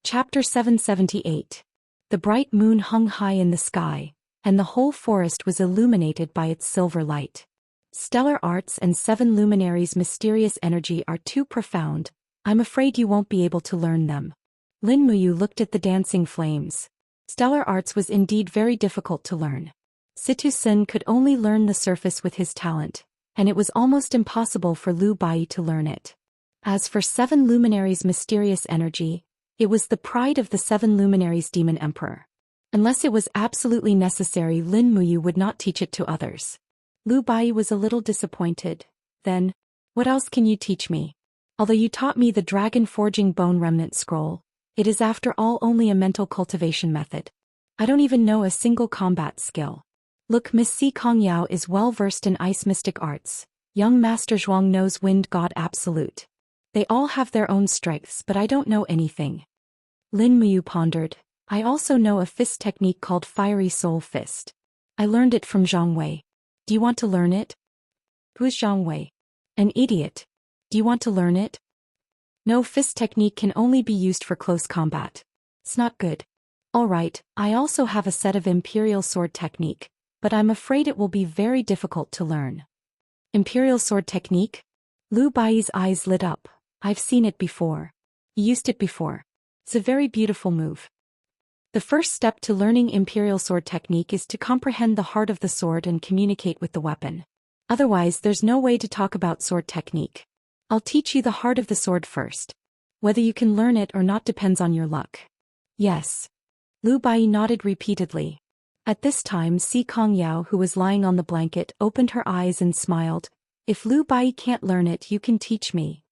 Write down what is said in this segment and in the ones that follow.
Chapter 778. The bright moon hung high in the sky, and the whole forest was illuminated by its silver light. Stellar arts and 7 luminaries' mysterious energy are too profound. I'm afraid you won't be able to learn them. Lin Muyu looked at the dancing flames. Stellar arts was indeed very difficult to learn. Situ Sin could only learn the surface with his talent, and it was almost impossible for Lu Bai to learn it. As for 7 luminaries' mysterious energy, it was the pride of the 7 luminaries' demon emperor. Unless it was absolutely necessary, Lin Muyu would not teach it to others. Lu Bai was a little disappointed. Then, what else can you teach me? Although you taught me the dragon forging bone remnant scroll, it is after all only a mental cultivation method. I don't even know a single combat skill. Look, Miss Si Kongyao is well versed in ice mystic arts. Young Master Zhuang knows wind god absolute. They all have their own strengths, but I don't know anything. Lin Muyu pondered. I also know a fist technique called Fiery Soul Fist. I learned it from Zhang Wei. Do you want to learn it? Who's Zhang Wei? An idiot. Do you want to learn it? No, fist technique can only be used for close combat. It's not good. Alright, I also have a set of Imperial Sword technique, but I'm afraid it will be very difficult to learn. Imperial Sword technique? Lu Bai's eyes lit up. I've seen it before. You used it before. It's a very beautiful move. The first step to learning Imperial Sword technique is to comprehend the heart of the sword and communicate with the weapon. Otherwise, there's no way to talk about sword technique. I'll teach you the heart of the sword first. Whether you can learn it or not depends on your luck. Yes. Lu Bai nodded repeatedly. At this time, Si Kongyao, who was lying on the blanket, opened her eyes and smiled. If Lu Bai can't learn it, you can teach me.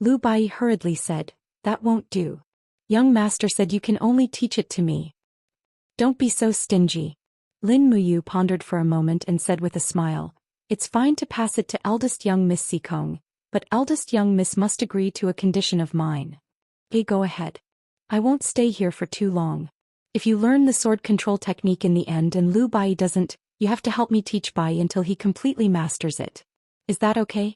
Lu Bai hurriedly said, that won't do. Young master said you can only teach it to me. Don't be so stingy. Lin Muyu pondered for a moment and said with a smile, it's fine to pass it to eldest young Miss Si Kong, but eldest young Miss must agree to a condition of mine. Okay, go ahead. I won't stay here for too long. If you learn the sword control technique in the end and Lu Bai doesn't, you have to help me teach Bai until he completely masters it. Is that okay?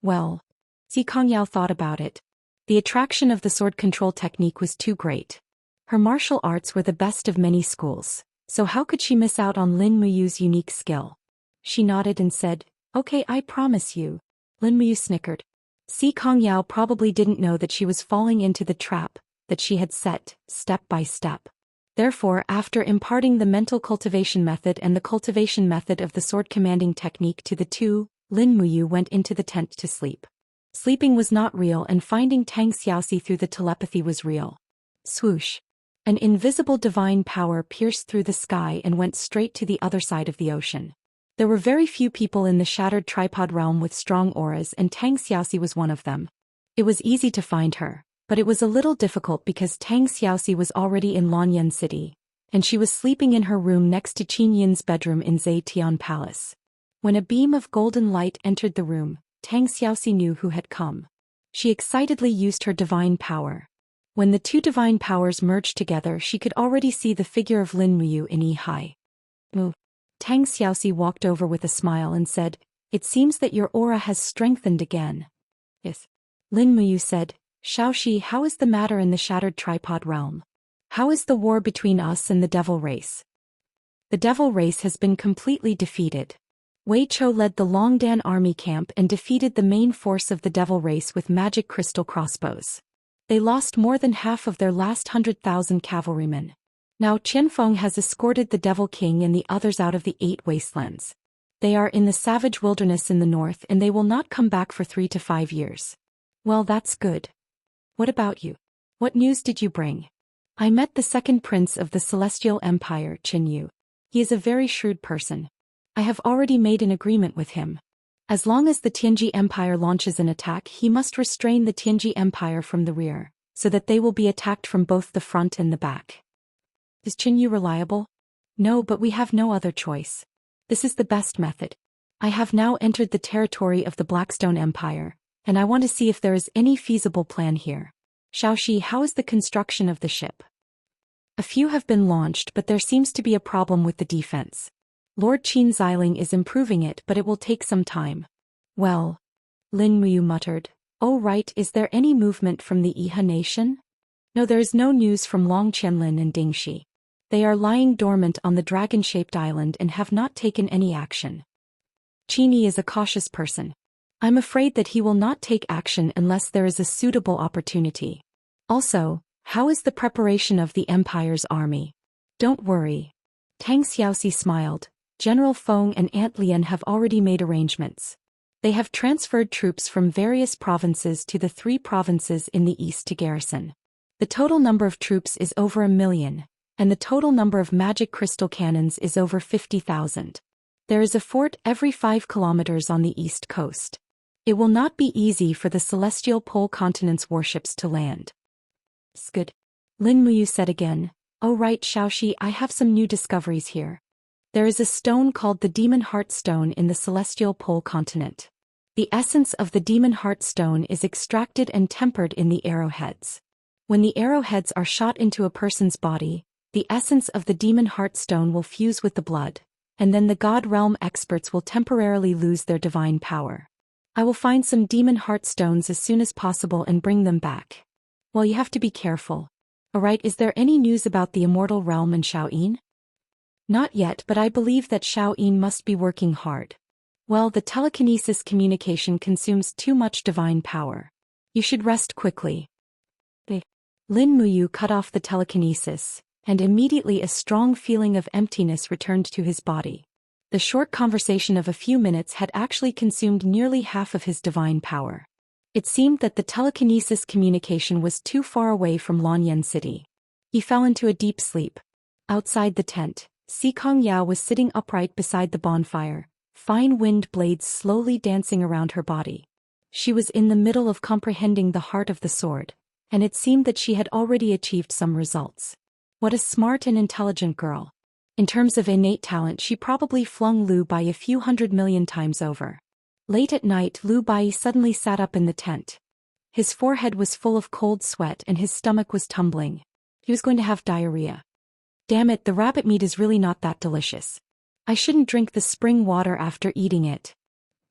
Well, Si Kongyao thought about it. The attraction of the sword control technique was too great. Her martial arts were the best of many schools, so how could she miss out on Lin Muyu's unique skill? She nodded and said, okay, I promise you. Lin Muyu snickered. Si Kongyao probably didn't know that she was falling into the trap that she had set, step by step. Therefore, after imparting the mental cultivation method and the cultivation method of the sword commanding technique to the two, Lin Muyu went into the tent to sleep. Sleeping was not real and finding Tang Xiaoxi through the telepathy was real. Swoosh. An invisible divine power pierced through the sky and went straight to the other side of the ocean. There were very few people in the shattered tripod realm with strong auras, and Tang Xiaoxi was one of them. It was easy to find her, but it was a little difficult because Tang Xiaoxi was already in Lanyan City, and she was sleeping in her room next to Qin Yin's bedroom in Zetian Palace. When a beam of golden light entered the room, Tang Xiaoxi knew who had come. She excitedly used her divine power. When the two divine powers merged together, she could already see the figure of Lin Muyu in Yi-Hai. Move. Tang Xiaoxi walked over with a smile and said, it seems that your aura has strengthened again. Yes. Lin Muyu said, Xiaoxi, how is the matter in the shattered tripod realm? How is the war between us and the devil race? The devil race has been completely defeated. Wei Chou led the Longdan army camp and defeated the main force of the devil race with magic crystal crossbows. They lost more than half of their last 100,000 cavalrymen. Now Qianfeng has escorted the Devil King and the others out of the 8 wastelands. They are in the savage wilderness in the north and they will not come back for 3 to 5 years. Well, that's good. What about you? What news did you bring? I met the second prince of the Celestial Empire, Qin Yu. He is a very shrewd person. I have already made an agreement with him. As long as the Tianji Empire launches an attack, he must restrain the Tianji Empire from the rear, so that they will be attacked from both the front and the back. Is Qin Yu reliable? No, but we have no other choice. This is the best method. I have now entered the territory of the Blackstone Empire, and I want to see if there is any feasible plan here. Xiaoxi, how is the construction of the ship? A few have been launched, but there seems to be a problem with the defense. Lord Qin Xiling is improving it, but it will take some time. Well, Lin Muyu muttered, oh right, is there any movement from the Iha nation? No, there is no news from Long Qianlin and Dingxi. They are lying dormant on the dragon-shaped island and have not taken any action. Qini is a cautious person. I'm afraid that he will not take action unless there is a suitable opportunity. Also, how is the preparation of the Empire's army? Don't worry. Tang Xiaoxi smiled. General Feng and Aunt Lian have already made arrangements. They have transferred troops from various provinces to the 3 provinces in the east to garrison. The total number of troops is over 1 million, and the total number of magic crystal cannons is over 50,000. There is a fort every 5 kilometers on the east coast. It will not be easy for the celestial pole continent's warships to land. Good. Lin Muyu said again, "Oh right, Xiaoxi, I have some new discoveries here. There is a stone called the Demon Heart Stone in the celestial pole continent. The essence of the Demon Heart Stone is extracted and tempered in the arrowheads. When the arrowheads are shot into a person's body, the essence of the Demon Heart Stone will fuse with the blood, and then the God Realm experts will temporarily lose their divine power. I will find some Demon Heart Stones as soon as possible and bring them back. Well, you have to be careful. Alright, is there any news about the Immortal Realm and Xiaoyin?" "Not yet, but I believe that Xiaoyin must be working hard. Well, the telekinesis communication consumes too much divine power. You should rest quickly." Lin Muyu cut off the telekinesis, and immediately a strong feeling of emptiness returned to his body. The short conversation of a few minutes had actually consumed nearly half of his divine power. It seemed that the telekinesis communication was too far away from Lanyan City. He fell into a deep sleep. Outside the tent, Xianxia was sitting upright beside the bonfire, fine wind blades slowly dancing around her body. She was in the middle of comprehending the heart of the sword, and it seemed that she had already achieved some results. What a smart and intelligent girl. In terms of innate talent, she probably flung Lu Bai a few 100 million times over. Late at night, Lu Bai suddenly sat up in the tent. His forehead was full of cold sweat and his stomach was tumbling. He was going to have diarrhea. Damn it, the rabbit meat is really not that delicious. I shouldn't drink the spring water after eating it.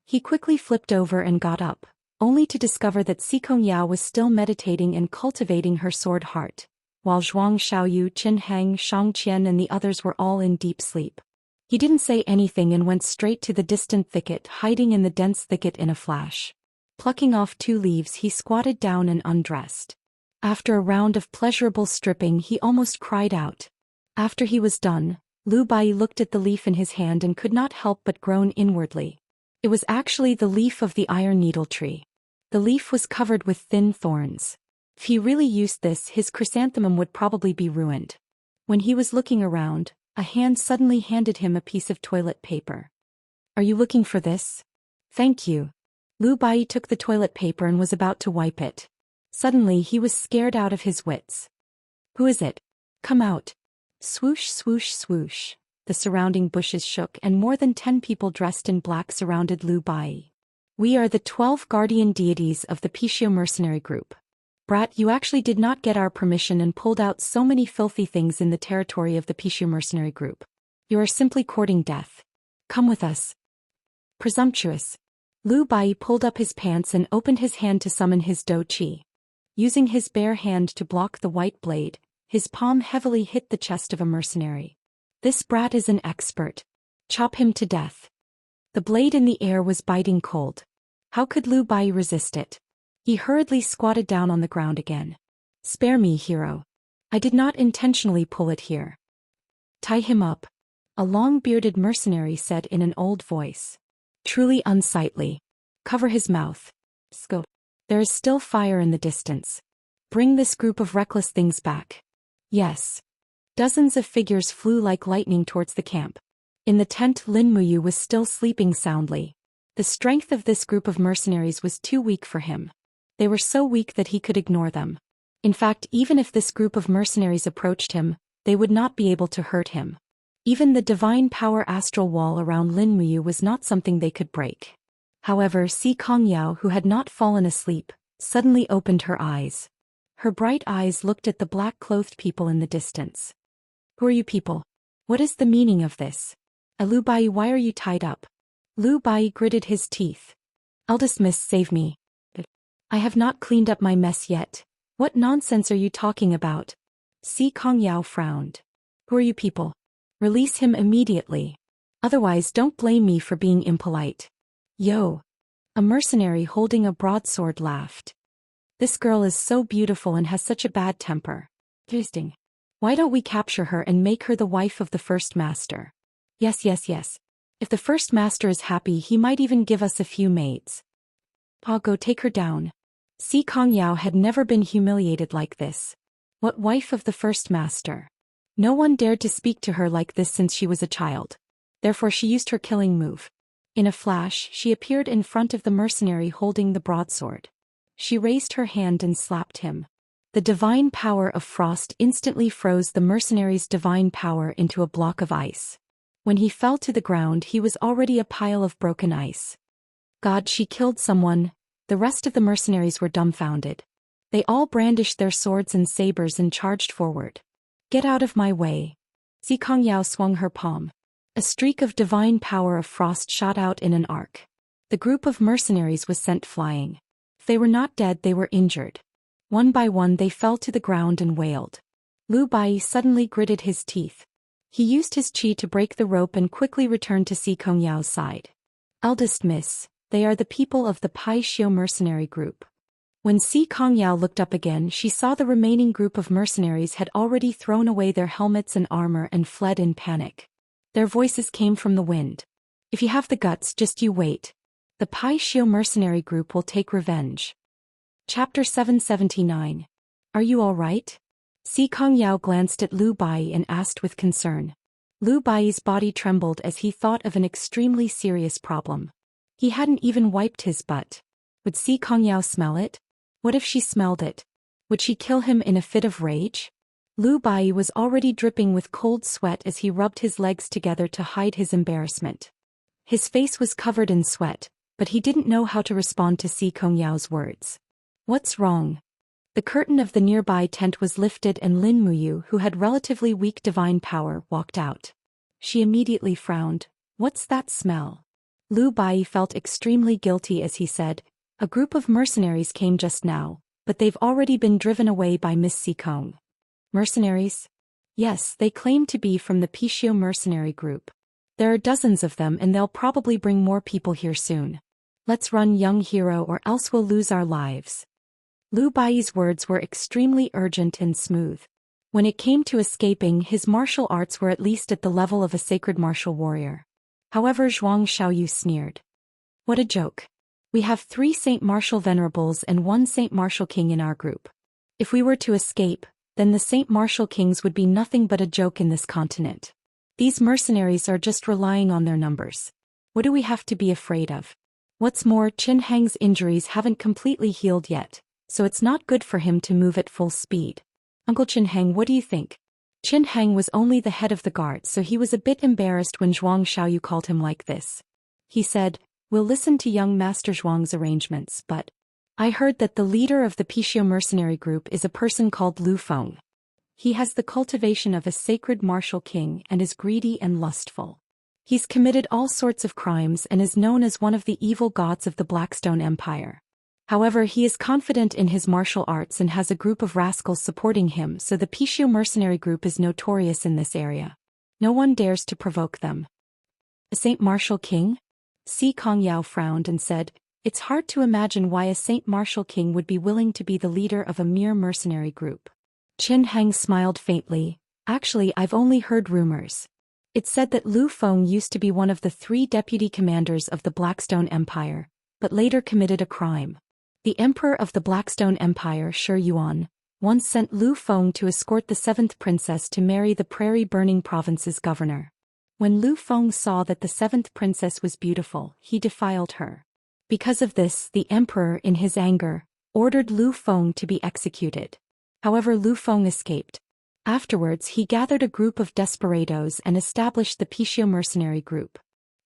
He quickly flipped over and got up, only to discover that Xianxia was still meditating and cultivating her sword heart, while Zhuang Xiaoyu, Qin Hang, Shang Qian and the others were all in deep sleep. He didn't say anything and went straight to the distant thicket, hiding in the dense thicket in a flash. Plucking off 2 leaves, he squatted down and undressed. After a round of pleasurable stripping, he almost cried out. After he was done, Lu Bai looked at the leaf in his hand and could not help but groan inwardly. It was actually the leaf of the iron needle tree. The leaf was covered with thin thorns. If he really used this, his chrysanthemum would probably be ruined. When he was looking around, a hand suddenly handed him a piece of toilet paper. "Are you looking for this?" "Thank you." Lu Bai took the toilet paper and was about to wipe it. Suddenly he was scared out of his wits. "Who is it? Come out." Swoosh, swoosh, swoosh. The surrounding bushes shook and more than 10 people dressed in black surrounded Lu Bai. "We are the 12 guardian deities of the Pishio mercenary group. Brat, you actually did not get our permission and pulled out so many filthy things in the territory of the Pishio mercenary group. You are simply courting death. Come with us." Presumptuous. Lu Bai pulled up his pants and opened his hand to summon his Do Chi. Using his bare hand to block the white blade, his palm heavily hit the chest of a mercenary. "This brat is an expert. Chop him to death." The blade in the air was biting cold. How could Lu Bai resist it? He hurriedly squatted down on the ground again. "Spare me, hero. I did not intentionally pull it here." "Tie him up," a long-bearded mercenary said in an old voice. "Truly unsightly. Cover his mouth." "Sco. There is still fire in the distance. Bring this group of reckless things back." "Yes." Dozens of figures flew like lightning towards the camp. In the tent, Lin Muyu was still sleeping soundly. The strength of this group of mercenaries was too weak for him. They were so weak that he could ignore them. In fact, even if this group of mercenaries approached him, they would not be able to hurt him. Even the divine power astral wall around Lin Muyu was not something they could break. However, Si Kongyao, who had not fallen asleep, suddenly opened her eyes. Her bright eyes looked at the black-clothed people in the distance. "Who are you people? What is the meaning of this? Lu Bai, why are you tied up?" Lu Bai gritted his teeth. "Eldest miss, save me. I have not cleaned up my mess yet. What nonsense are you talking about? Si Kongyao frowned. Who are you people? Release him immediately. Otherwise don't blame me for being impolite. Yo. A mercenary holding a broadsword laughed. This girl is so beautiful and has such a bad temper. Interesting. Why don't we capture her and make her the wife of the first master? Yes. If the first master is happy, he might even give us a few maids. Pa, go take her down. Si Kongyao had never been humiliated like this. What wife of the first master? No one dared to speak to her like this since she was a child. Therefore she used her killing move. In a flash, she appeared in front of the mercenary holding the broadsword. She raised her hand and slapped him. The divine power of frost instantly froze the mercenary's divine power into a block of ice. When he fell to the ground, he was already a pile of broken ice. God, she killed someone. The rest of the mercenaries were dumbfounded. They all brandished their swords and sabers and charged forward. Get out of my way. Si Kongyao swung her palm. A streak of divine power of frost shot out in an arc. The group of mercenaries was sent flying. If they were not dead, they were injured. One by one they fell to the ground and wailed. Lu Bai suddenly gritted his teeth. He used his chi to break the rope and quickly returned to Si Kongyao's side. Eldest miss, they are the people of the Pai Xiu mercenary group. When Si Kongyao looked up again, she saw the remaining group of mercenaries had already thrown away their helmets and armor and fled in panic. Their voices came from the wind. If you have the guts, just you wait. The Pai Xiu mercenary group will take revenge. Chapter 779. Are you all right? Si Kongyao glanced at Lu Bai and asked with concern. Lu Bai's body trembled as he thought of an extremely serious problem. He hadn't even wiped his butt. Would Si Kongyao smell it? What if she smelled it? Would she kill him in a fit of rage? Lu Bai was already dripping with cold sweat as he rubbed his legs together to hide his embarrassment. His face was covered in sweat, but he didn't know how to respond to Si Kongyao's words. What's wrong? The curtain of the nearby tent was lifted and Lin Muyu, who had relatively weak divine power, walked out. She immediately frowned. What's that smell? Lu Bai felt extremely guilty as he said, a group of mercenaries came just now, but they've already been driven away by Miss Si Kong. Mercenaries? Yes, they claim to be from the Pishio mercenary group. There are dozens of them and they'll probably bring more people here soon. Let's run, young hero, or else we'll lose our lives. Lu Bai's words were extremely urgent and smooth. When it came to escaping, his martial arts were at least at the level of a sacred martial warrior. However, Zhuang Xiaoyu sneered. What a joke. We have 3 Saint Martial Venerables and 1 Saint Martial King in our group. If we were to escape, then the Saint Martial Kings would be nothing but a joke in this continent. These mercenaries are just relying on their numbers. What do we have to be afraid of? What's more, Qin Heng's injuries haven't completely healed yet, so it's not good for him to move at full speed. Uncle Qin Heng, what do you think? Qin Heng was only the head of the guard, so he was a bit embarrassed when Zhuang Xiaoyu called him like this. He said, we'll listen to young Master Zhuang's arrangements, but I heard that the leader of the Pishio mercenary group is a person called Lu Feng. He has the cultivation of a sacred martial king and is greedy and lustful. He's committed all sorts of crimes and is known as one of the evil gods of the Blackstone Empire. However, he is confident in his martial arts and has a group of rascals supporting him, so the Pishio mercenary group is notorious in this area. No one dares to provoke them. A Saint Martial King? Si Kongyao frowned and said, it's hard to imagine why a Saint Martial King would be willing to be the leader of a mere mercenary group. Qin Heng smiled faintly. Actually, I've only heard rumors. It's said that Lu Feng used to be one of the 3 deputy commanders of the Blackstone Empire, but later committed a crime. The emperor of the Blackstone Empire, Shi Yuan, once sent Lu Feng to escort the 7th princess to marry the Prairie Burning Province's governor. When Lu Feng saw that the 7th princess was beautiful, he defiled her. Because of this, the emperor, in his anger, ordered Lu Feng to be executed. However, Lu Feng escaped. Afterwards, he gathered a group of desperados and established the Pishio mercenary group.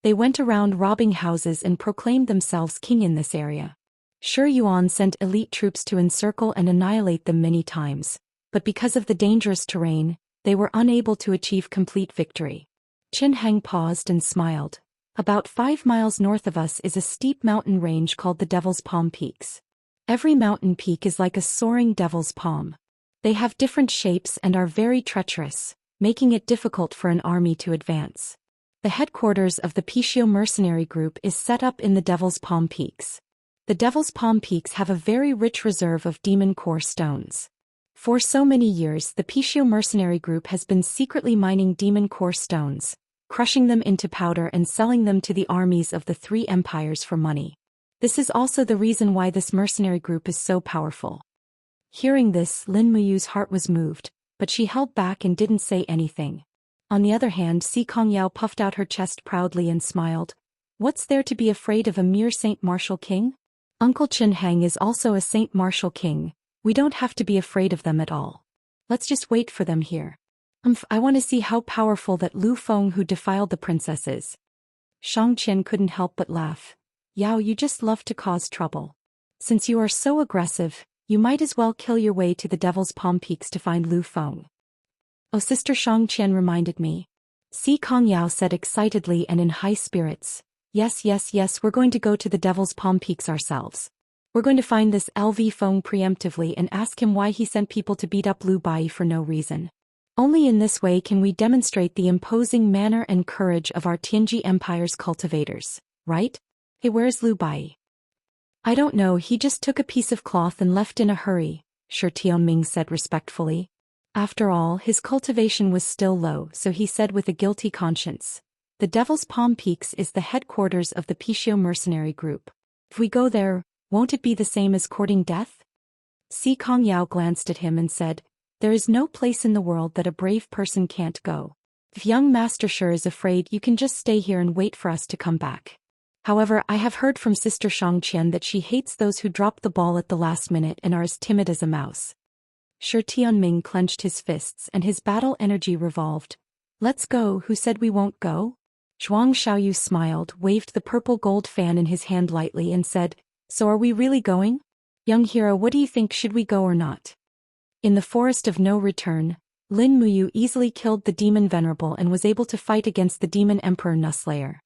They went around robbing houses and proclaimed themselves king in this area. Shi Yuan sent elite troops to encircle and annihilate them many times, but because of the dangerous terrain, they were unable to achieve complete victory. Qin Heng paused and smiled. About 5 miles north of us is a steep mountain range called the Devil's Palm Peaks. Every mountain peak is like a soaring devil's palm. They have different shapes and are very treacherous, making it difficult for an army to advance. The headquarters of the Pishio mercenary group is set up in the Devil's Palm Peaks. The Devil's Palm Peaks have a very rich reserve of demon core stones. For so many years, the Pishio mercenary group has been secretly mining demon core stones, crushing them into powder and selling them to the armies of the three empires for money. This is also the reason why this mercenary group is so powerful. Hearing this, Lin Muyu's heart was moved, but she held back and didn't say anything. On the other hand, Si Kongyao puffed out her chest proudly and smiled. What's there to be afraid of a mere Saint Martial King? Uncle Chen Heng is also a Saint Martial King. We don't have to be afraid of them at all. Let's just wait for them here. I want to see how powerful that Lu Feng who defiled the princess is. Shang Qian couldn't help but laugh. Yao, you just love to cause trouble. Since you are so aggressive, you might as well kill your way to the Devil's Palm Peaks to find Lu Feng. Oh, Sister Shang Qian reminded me. Si Kongyao said excitedly and in high spirits. Yes, we're going to go to the Devil's Palm Peaks ourselves. We're going to find this LV Feng preemptively and ask him why he sent people to beat up Lu Bai for no reason. Only in this way can we demonstrate the imposing manner and courage of our Tianji Empire's cultivators, right? Hey, where's Lu Bai? I don't know, he just took a piece of cloth and left in a hurry, Shi Tianming said respectfully. After all, his cultivation was still low, so he said with a guilty conscience. The Devil's Palm Peaks is the headquarters of the Pishio mercenary group. If we go there, won't it be the same as courting death? Si Kongyao glanced at him and said, there is no place in the world that a brave person can't go. If young Master Shi is afraid, you can just stay here and wait for us to come back. However, I have heard from Sister Shang Qian that she hates those who drop the ball at the last minute and are as timid as a mouse. Shi Tianming clenched his fists and his battle energy revolved. Let's go, who said we won't go? Zhuang Xiaoyu smiled, waved the purple gold fan in his hand lightly and said, so are we really going? Young hero, what do you think, should we go or not? In the Forest of No Return, Lin Muyu easily killed the demon Venerable and was able to fight against the demon Emperor Nuslayer.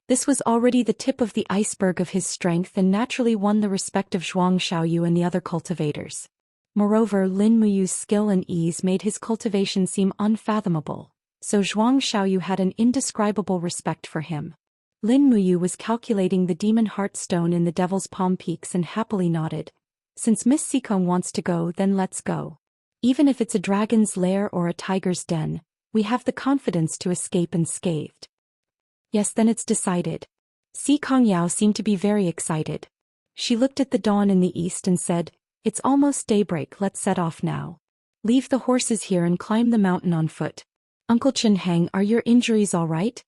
This was already the tip of the iceberg of his strength and naturally won the respect of Zhuang Xiaoyu and the other cultivators. Moreover, Lin Muyu's skill and ease made his cultivation seem unfathomable, so Zhuang Xiaoyu had an indescribable respect for him. Lin Muyu was calculating the demon heart stone in the Devil's Palm Peaks and happily nodded. Since Miss Sikong wants to go, then let's go. Even if it's a dragon's lair or a tiger's den, we have the confidence to escape unscathed. Yes, then it's decided. Si Kongyao seemed to be very excited. She looked at the dawn in the east and said, it's almost daybreak, let's set off now. Leave the horses here and climb the mountain on foot. Uncle Chen Heng, are your injuries all right?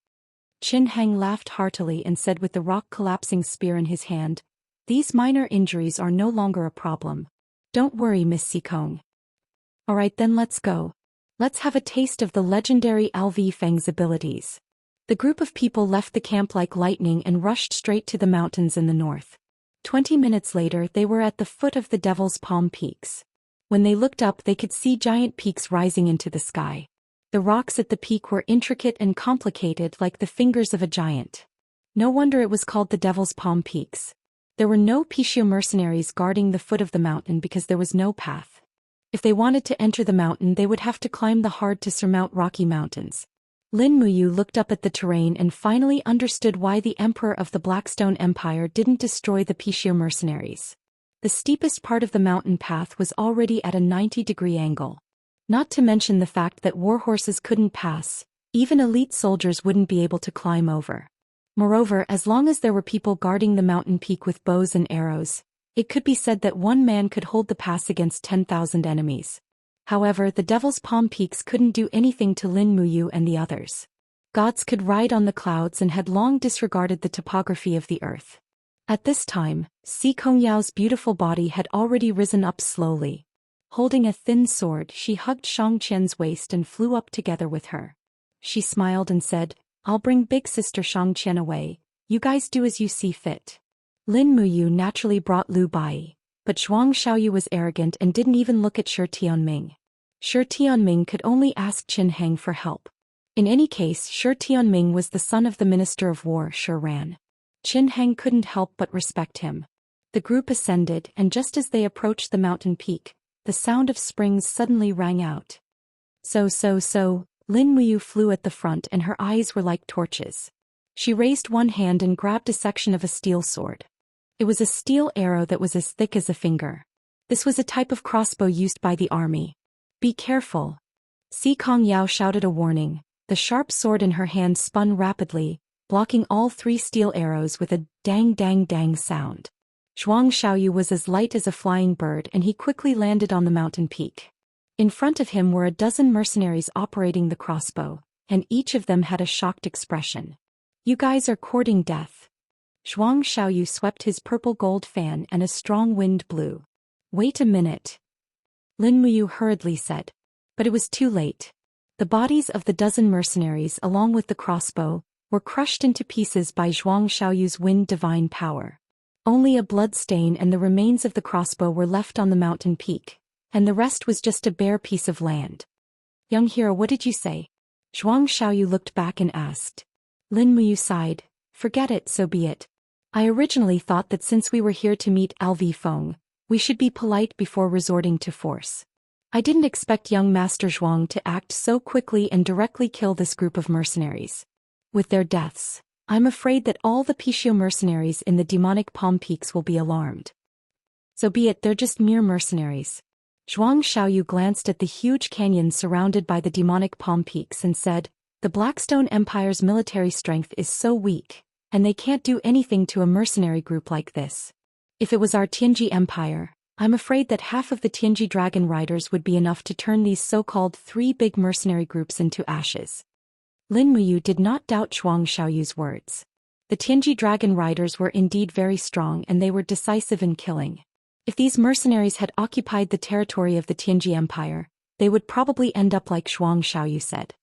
Chen Heng laughed heartily and said with the rock-collapsing spear in his hand, these minor injuries are no longer a problem. Don't worry, Miss Sikong. All right, then let's go. Let's have a taste of the legendary LV Feng's abilities. The group of people left the camp like lightning and rushed straight to the mountains in the north. 20 minutes later, they were at the foot of the Devil's Palm Peaks. When they looked up, they could see giant peaks rising into the sky. The rocks at the peak were intricate and complicated like the fingers of a giant. No wonder it was called the Devil's Palm Peaks. There were no Pishio mercenaries guarding the foot of the mountain because there was no path. If they wanted to enter the mountain, they would have to climb the hard-to-surmount rocky mountains. Lin Muyu looked up at the terrain and finally understood why the Emperor of the Blackstone Empire didn't destroy the Pishio mercenaries. The steepest part of the mountain path was already at a 90-degree angle. Not to mention the fact that warhorses couldn't pass, even elite soldiers wouldn't be able to climb over. Moreover, as long as there were people guarding the mountain peak with bows and arrows, it could be said that one man could hold the pass against 10,000 enemies. However, the Devil's Palm Peaks couldn't do anything to Lin Muyu and the others. Gods could ride on the clouds and had long disregarded the topography of the earth. At this time, Si Kongyao's beautiful body had already risen up slowly. Holding a thin sword, she hugged Shang Qian's waist and flew up together with her. She smiled and said, I'll bring big sister Shang Qian away, you guys do as you see fit. Lin Muyu naturally brought Lu Bai, but Zhuang Xiaoyu was arrogant and didn't even look at Shi Tianming. Shi Tianming could only ask Chen Heng for help. In any case, Shi Tianming was the son of the Minister of War, Shi Ran. Chen Heng couldn't help but respect him. The group ascended, and just as they approached the mountain peak, the sound of springs suddenly rang out. So, Lin Muyu flew at the front and her eyes were like torches. She raised one hand and grabbed a section of a steel sword. It was a steel arrow that was as thick as a finger. This was a type of crossbow used by the army. Be careful. Si Kongyao shouted a warning. The sharp sword in her hand spun rapidly, blocking all 3 steel arrows with a dang sound. Zhuang Xiaoyu was as light as a flying bird and he quickly landed on the mountain peak. In front of him were a dozen mercenaries operating the crossbow, and each of them had a shocked expression. You guys are courting death. Zhuang Xiaoyu swept his purple gold fan and a strong wind blew. Wait a minute. Lin Muyu hurriedly said. But it was too late. The bodies of the dozen mercenaries along with the crossbow were crushed into pieces by Zhuang Xiaoyu's wind divine power. Only a blood stain and the remains of the crossbow were left on the mountain peak, and the rest was just a bare piece of land. Young hero, what did you say? Zhuang Xiaoyu looked back and asked. Lin Muyu sighed. Forget it, so be it. I originally thought that since we were here to meet LV Feng, we should be polite before resorting to force. I didn't expect young Master Zhuang to act so quickly and directly kill this group of mercenaries. With their deaths, I'm afraid that all the Pishio mercenaries in the demonic Palm Peaks will be alarmed. So be it, they're just mere mercenaries. Zhuang Xiaoyu glanced at the huge canyon surrounded by the demonic Palm Peaks and said, the Blackstone Empire's military strength is so weak, and they can't do anything to a mercenary group like this. If it was our Tianji Empire, I'm afraid that half of the Tianji Dragon Riders would be enough to turn these so-called 3 big mercenary groups into ashes. Lin Muyu did not doubt Zhuang Xiaoyu's words. The Tianji Dragon Riders were indeed very strong and they were decisive in killing. If these mercenaries had occupied the territory of the Tianji Empire, they would probably end up like Zhuang Xiaoyu said.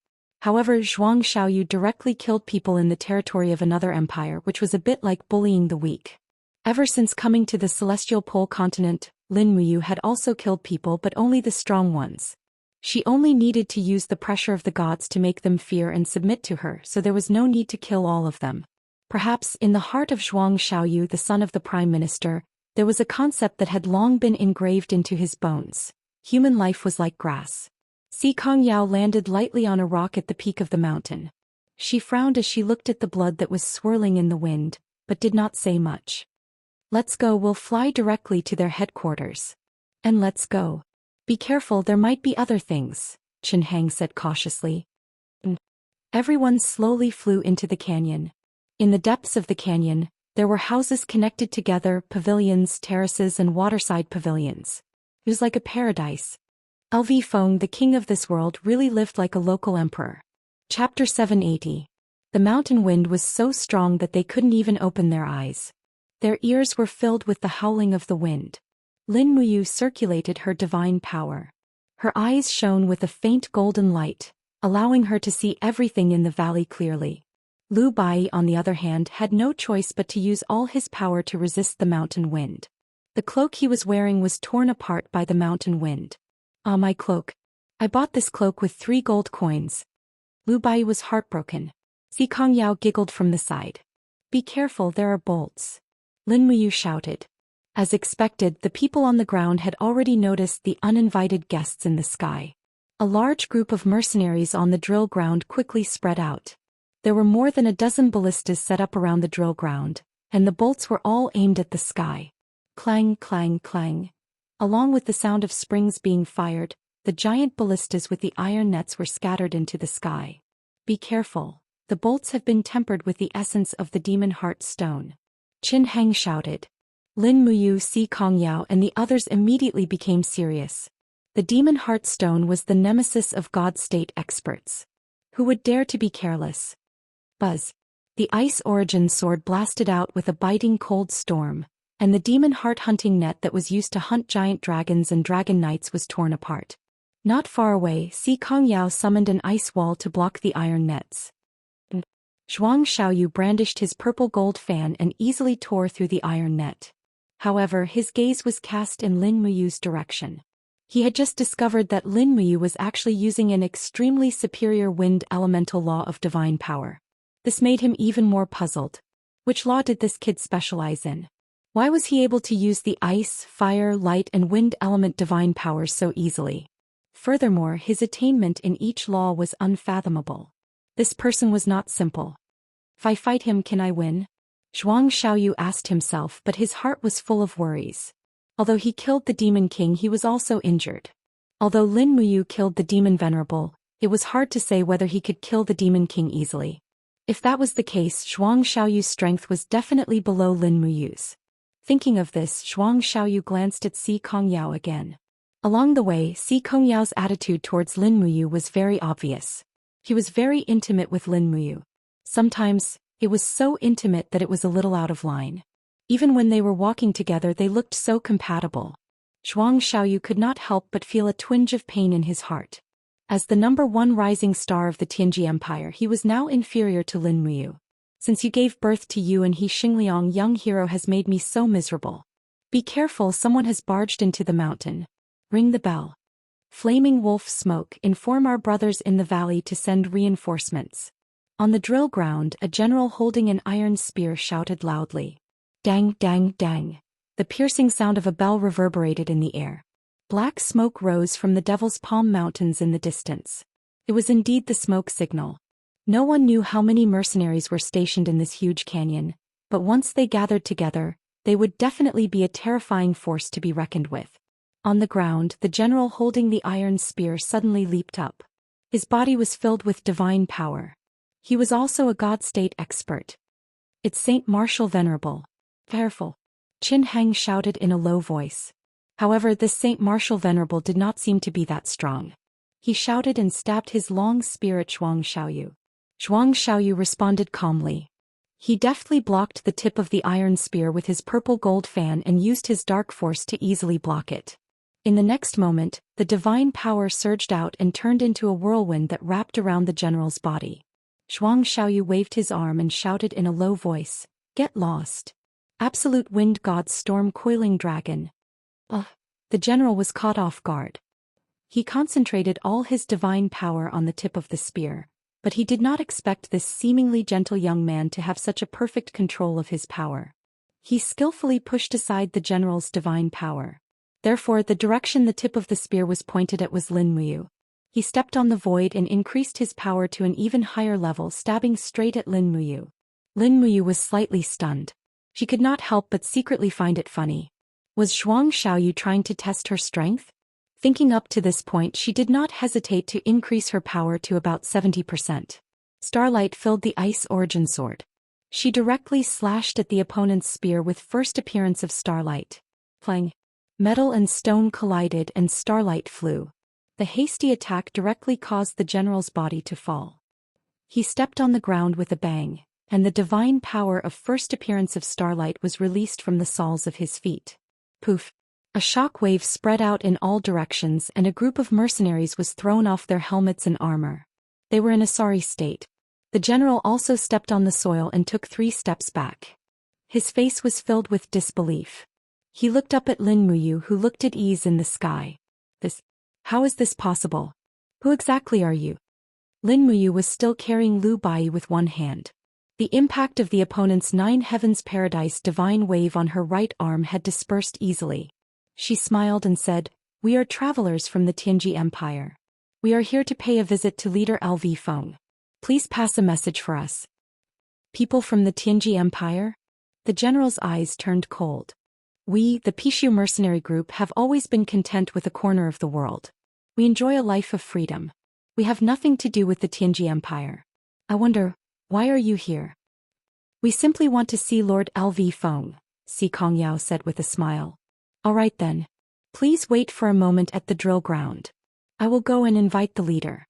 However, Zhuang Xiaoyu directly killed people in the territory of another empire, which was a bit like bullying the weak. Ever since coming to the Celestial Pole continent, Lin Muyu had also killed people, but only the strong ones. She only needed to use the pressure of the gods to make them fear and submit to her, so there was no need to kill all of them. Perhaps in the heart of Zhuang Xiaoyu, the son of the prime minister, there was a concept that had long been engraved into his bones. Human life was like grass. Si Kongyao landed lightly on a rock at the peak of the mountain. She frowned as she looked at the blood that was swirling in the wind, but did not say much. Let's go, we'll fly directly to their headquarters. And let's go. Be careful, there might be other things, Chen Hang said cautiously. Everyone slowly flew into the canyon. In the depths of the canyon, there were houses connected together, pavilions, terraces and waterside pavilions. It was like a paradise. LV Feng, the king of this world, really lived like a local emperor. Chapter 780. The mountain wind was so strong that they couldn't even open their eyes. Their ears were filled with the howling of the wind. Lin Muyu circulated her divine power. Her eyes shone with a faint golden light, allowing her to see everything in the valley clearly. Lu Bai, on the other hand, had no choice but to use all his power to resist the mountain wind. The cloak he was wearing was torn apart by the mountain wind. Ah, my cloak. I bought this cloak with 3 gold coins. Lu Bai was heartbroken. Si Kongyao giggled from the side. Be careful, there are bolts. Lin Muyu shouted. As expected, the people on the ground had already noticed the uninvited guests in the sky. A large group of mercenaries on the drill ground quickly spread out. There were more than a dozen ballistas set up around the drill ground, and the bolts were all aimed at the sky. Clang, clang, clang. Along with the sound of springs being fired, the giant ballistas with the iron nets were scattered into the sky. Be careful, the bolts have been tempered with the essence of the demon heart stone. Qin Heng shouted. Lin Muyu, Si Kongyao and the others immediately became serious. The demon heart stone was the nemesis of God state experts. Who would dare to be careless? Buzz. The ice origin sword blasted out with a biting cold storm, and the demon heart hunting net that was used to hunt giant dragons and dragon knights was torn apart. Not far away, Si Kongyao summoned an ice wall to block the iron nets. Zhuang Xiaoyu brandished his purple gold fan and easily tore through the iron net. However, his gaze was cast in Lin Muyu's direction. He had just discovered that Lin Muyu was actually using an extremely superior wind elemental law of divine power. This made him even more puzzled. Which law did this kid specialize in? Why was he able to use the ice, fire, light and wind element divine powers so easily? Furthermore, his attainment in each law was unfathomable. This person was not simple. If I fight him, can I win? Zhuang Xiaoyu asked himself, but his heart was full of worries. Although he killed the Demon King, he was also injured. Although Lin Muyu killed the Demon Venerable, it was hard to say whether he could kill the Demon King easily. If that was the case, Zhuang Xiaoyu's strength was definitely below Lin Muyu's. Thinking of this, Zhuang Xiaoyu glanced at Si Kongyao again. Along the way, Si Kongyao's attitude towards Lin Muyu was very obvious. He was very intimate with Lin Muyu. Sometimes, it was so intimate that it was a little out of line. Even when they were walking together, they looked so compatible. Zhuang Xiaoyu could not help but feel a twinge of pain in his heart. As the #1 rising star of the Tianji Empire, he was now inferior to Lin Muyu. Since you gave birth to you and he, Xingliang, young hero, has made me so miserable. Be careful, someone has barged into the mountain. Ring the bell. Flaming wolf smoke, inform our brothers in the valley to send reinforcements. On the drill ground, a general holding an iron spear shouted loudly. Dang, dang, dang. The piercing sound of a bell reverberated in the air. Black smoke rose from the Devil's Palm Mountains in the distance. It was indeed the smoke signal. No one knew how many mercenaries were stationed in this huge canyon, but once they gathered together, they would definitely be a terrifying force to be reckoned with. On the ground, the general holding the iron spear suddenly leaped up. His body was filled with divine power. He was also a God State expert. It's Saint Martial Venerable. Careful. Qin Hang shouted in a low voice. However, this Saint Martial Venerable did not seem to be that strong. He shouted and stabbed his long spear at Zhuang Xiaoyu. Zhuang Xiaoyu responded calmly. He deftly blocked the tip of the iron spear with his purple gold fan and used his dark force to easily block it. In the next moment, the divine power surged out and turned into a whirlwind that wrapped around the general's body. Zhuang Xiaoyu waved his arm and shouted in a low voice, "Get lost. Absolute wind god storm coiling dragon." The general was caught off guard. He concentrated all his divine power on the tip of the spear, but he did not expect this seemingly gentle young man to have such a perfect control of his power. He skillfully pushed aside the general's divine power. Therefore, the direction the tip of the spear was pointed at was Lin Muyu. He stepped on the void and increased his power to an even higher level, stabbing straight at Lin Muyu. Lin Muyu was slightly stunned. She could not help but secretly find it funny. Was Zhuang Xiaoyu trying to test her strength? Thinking up to this point, she did not hesitate to increase her power to about 70%. Starlight filled the Ice Origin Sword. She directly slashed at the opponent's spear with first appearance of Starlight. Clang. Metal and stone collided and Starlight flew. The hasty attack directly caused the general's body to fall. He stepped on the ground with a bang, and the divine power of first appearance of Starlight was released from the soles of his feet. Poof! A shock wave spread out in all directions and a group of mercenaries was thrown off their helmets and armor. They were in a sorry state. The general also stepped on the soil and took 3 steps back. His face was filled with disbelief. He looked up at Lin Muyu, who looked at ease in the sky. How is this possible? Who exactly are you? Lin Muyu was still carrying Lu Bai with one hand. The impact of the opponent's 9 Heavens Paradise divine wave on her right arm had dispersed easily. She smiled and said, "We are travelers from the Tianji Empire. We are here to pay a visit to leader LV Feng. Please pass a message for us." People from the Tianji Empire? The general's eyes turned cold. We, the Pishu mercenary group, have always been content with a corner of the world. We enjoy a life of freedom. We have nothing to do with the Tianji Empire. I wonder, why are you here? We simply want to see Lord LV Feng, Si Kongyao said with a smile. All right then. Please wait for a moment at the drill ground. I will go and invite the leader.